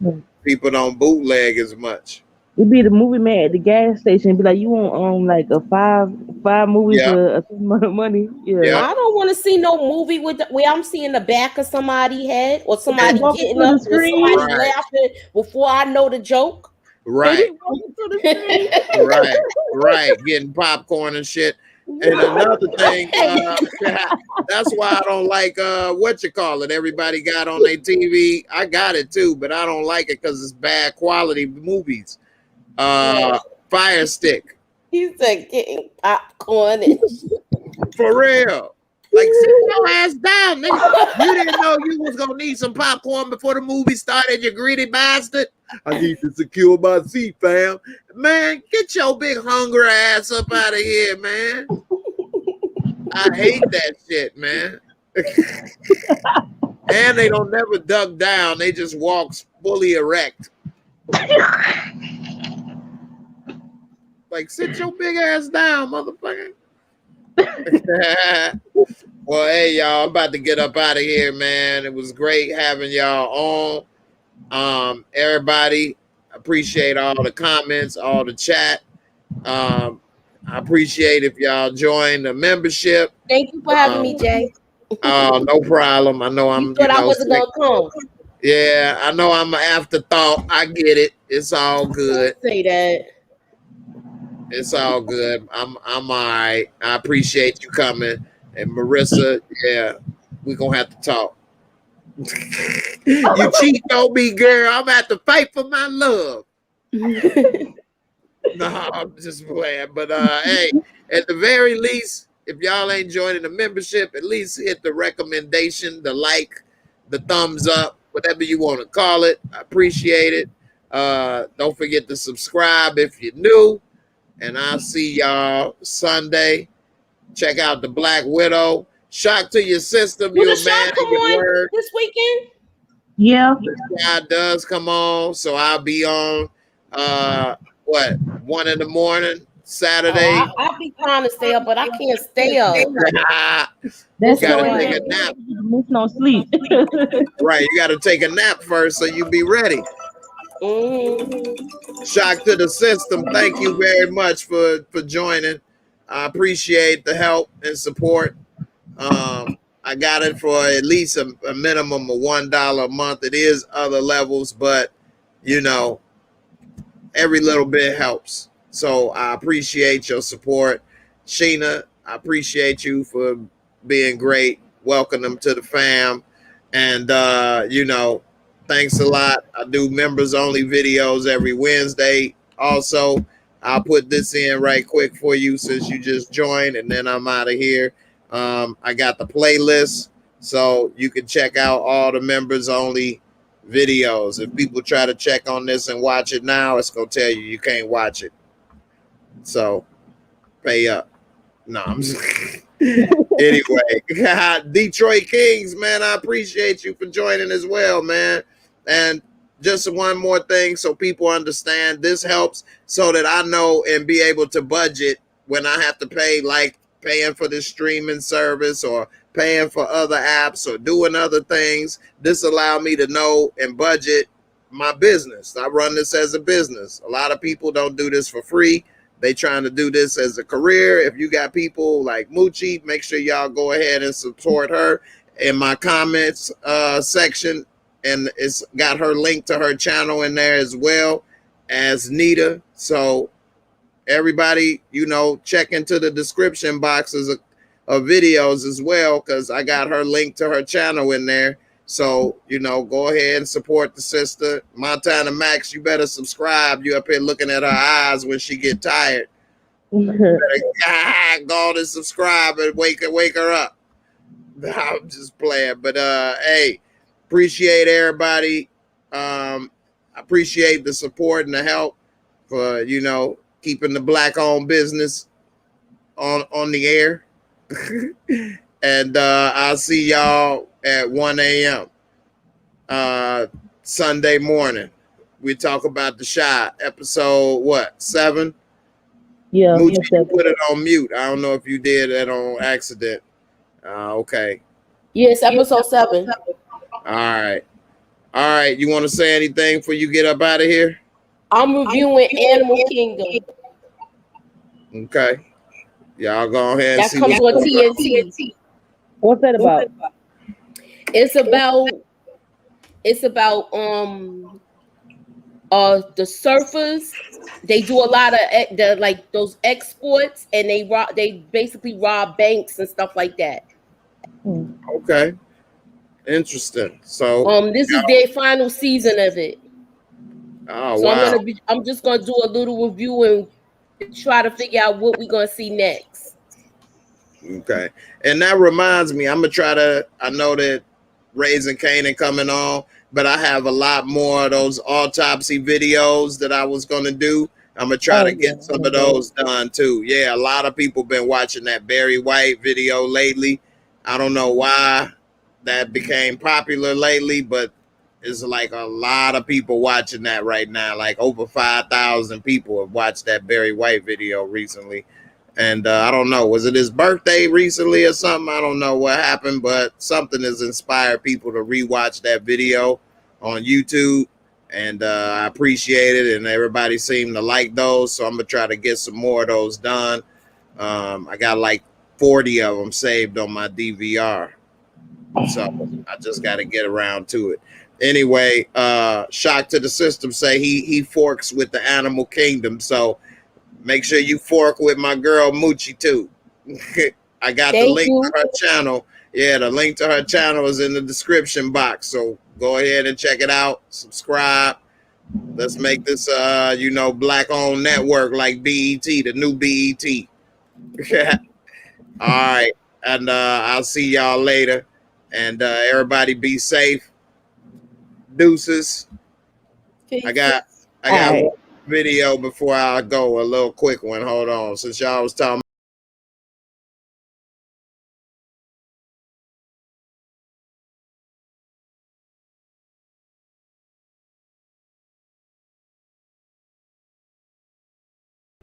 people don't bootleg as much. It'd be the movie man at the gas station. Be like, you want like a five movies Yeah, for a certain amount of money? Yeah. yeah, I don't want to see no movie with where I'm seeing the back of somebody's head or They somebody walk getting into the up or screen. somebody right, laughing before I know the joke. They right. just walk into the screen. Right, right, getting popcorn and shit. And another thing, Right. that's why I don't like what you call it. Everybody got on their TV. I got it too, but I don't like it because it's bad quality movies. Right. Fire Stick, He said getting popcorn and for real. Like sit your ass down, nigga. You didn't know you was gonna need some popcorn before the movie started, you greedy bastard. I need to secure my seat, fam. Man, get your big hungry ass up out of here, man. I hate that shit, man. And they don't never duck down. They just walk fully erect. Like, sit your big ass down, motherfucker. Well, hey, y'all, I'm about to get up out of here, man. It was great having y'all on. Everybody, appreciate all the comments, all the chat. I appreciate if y'all join the membership. thank you for having me, Jay. No problem. I know You I'm, thought I wasn't sick. gonna come. Yeah, I know I'm an afterthought. I get it. It's all good. Don't say that. It's all good. I'm all right. I appreciate you coming. And Marissa, yeah, we're gonna have to talk. You cheat on me, girl. I'm at to fight for my love. No, I'm just playing. But hey, at the very least, if y'all ain't joining the membership, at least hit the recommendation, the like, the thumbs up, whatever you want to call it. I appreciate it. Don't forget to subscribe if you're new. And I'll see y'all Sunday. Check out the Black Widow. Shock to your system. Do You're the a show man come of your on word. this weekend? Yeah. God does come on, so I'll be on 1 in the morning Saturday. I'll be trying to stay up, but I can't stay up. That's Gotta so take a nap. miss no sleep. Right, you gotta take a nap first so you be ready. Shock to the system. Thank you very much for joining. I appreciate the help and support. I got it for at least a minimum of $1 a month. It is other levels, but you know, every little bit helps. So I appreciate your support. Sheena, I appreciate you for being great. Welcome them to the fam. And you know, thanks a lot. I do members only videos every Wednesday. Also, I'll put this in right quick for you since you just joined, and then I'm out of here. I got the playlist, so you can check out all the members only videos. If people try to check on this and watch it now, it's gonna tell you can't watch it. So pay up. No, I'm just anyway. Detroit Kings, man, I appreciate you for joining as well, man. And just one more thing so people understand, this helps so that I know and be able to budget when I have to pay, like paying for the streaming service or paying for other apps or doing other things. This allow me to know and budget my business. I run this as a business. A lot of people don't do this for free. They trying to do this as a career. If you got people like Moochie, make sure y'all go ahead and support her in my comments section. And it's got her link to her channel in there as well as Nita. So everybody, you know, check into the description boxes of videos as well, because I got her link to her channel in there. So, you know, go ahead and support the sister. Montana Max, you better subscribe. You up here looking at her eyes when she get tired. You better go on and subscribe and wake her up. I'm just playing. But hey, appreciate everybody. I appreciate the support and the help for keeping the black-owned business on the air. And I'll see y'all at 1 a.m. Sunday morning. We talk about the shot episode 7. Yeah, Moochie, that's you that. put it on mute. I don't know if you did that on accident. Okay. Yes, episode 7. All right. You want to say anything before you get up out of here? I'm reviewing Animal Kingdom. Okay. Y'all go ahead and That see comes on TNT. What's that about? It's about the surfers. They do a lot of those exports, and they basically rob banks and stuff like that. Okay. Interesting. So this is their final season of it. Oh, so wow. I'm just gonna do a little review and try to figure out what we're gonna see next. Okay. And that reminds me, I know that Raising Canaan coming on, but I have a lot more of those autopsy videos that I was going to do. I'm going to try to get some of those done too. Yeah, a lot of people been watching that Barry White video lately. I don't know why that became popular lately, but it's like a lot of people watching that right now. Like over 5,000 people have watched that Barry White video recently. And I don't know, was it his birthday recently or something? I don't know what happened, but something has inspired people to rewatch that video on YouTube. And I appreciate it. And everybody seemed to like those. So I'm going to try to get some more of those done. I got like 40 of them saved on my DVR. So I just got to get around to it. Anyway, Shock to the System say he forks with the Animal Kingdom. So make sure you fork with my girl Moochie too. I got the link to her channel. Yeah, the link to her channel is in the description box. So go ahead and check it out. Subscribe. Let's make this black-owned network like BET, the new BET. All right. And I'll see y'all later. And everybody be safe. Deuces. I got one video before I go, a little quick one. Hold on, since y'all was talking.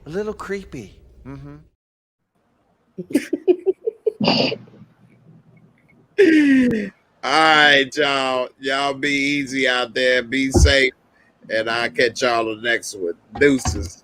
A little creepy. Mm-hmm. All right, y'all. Y'all be easy out there. Be safe. And I'll catch y'all on the next one. Deuces.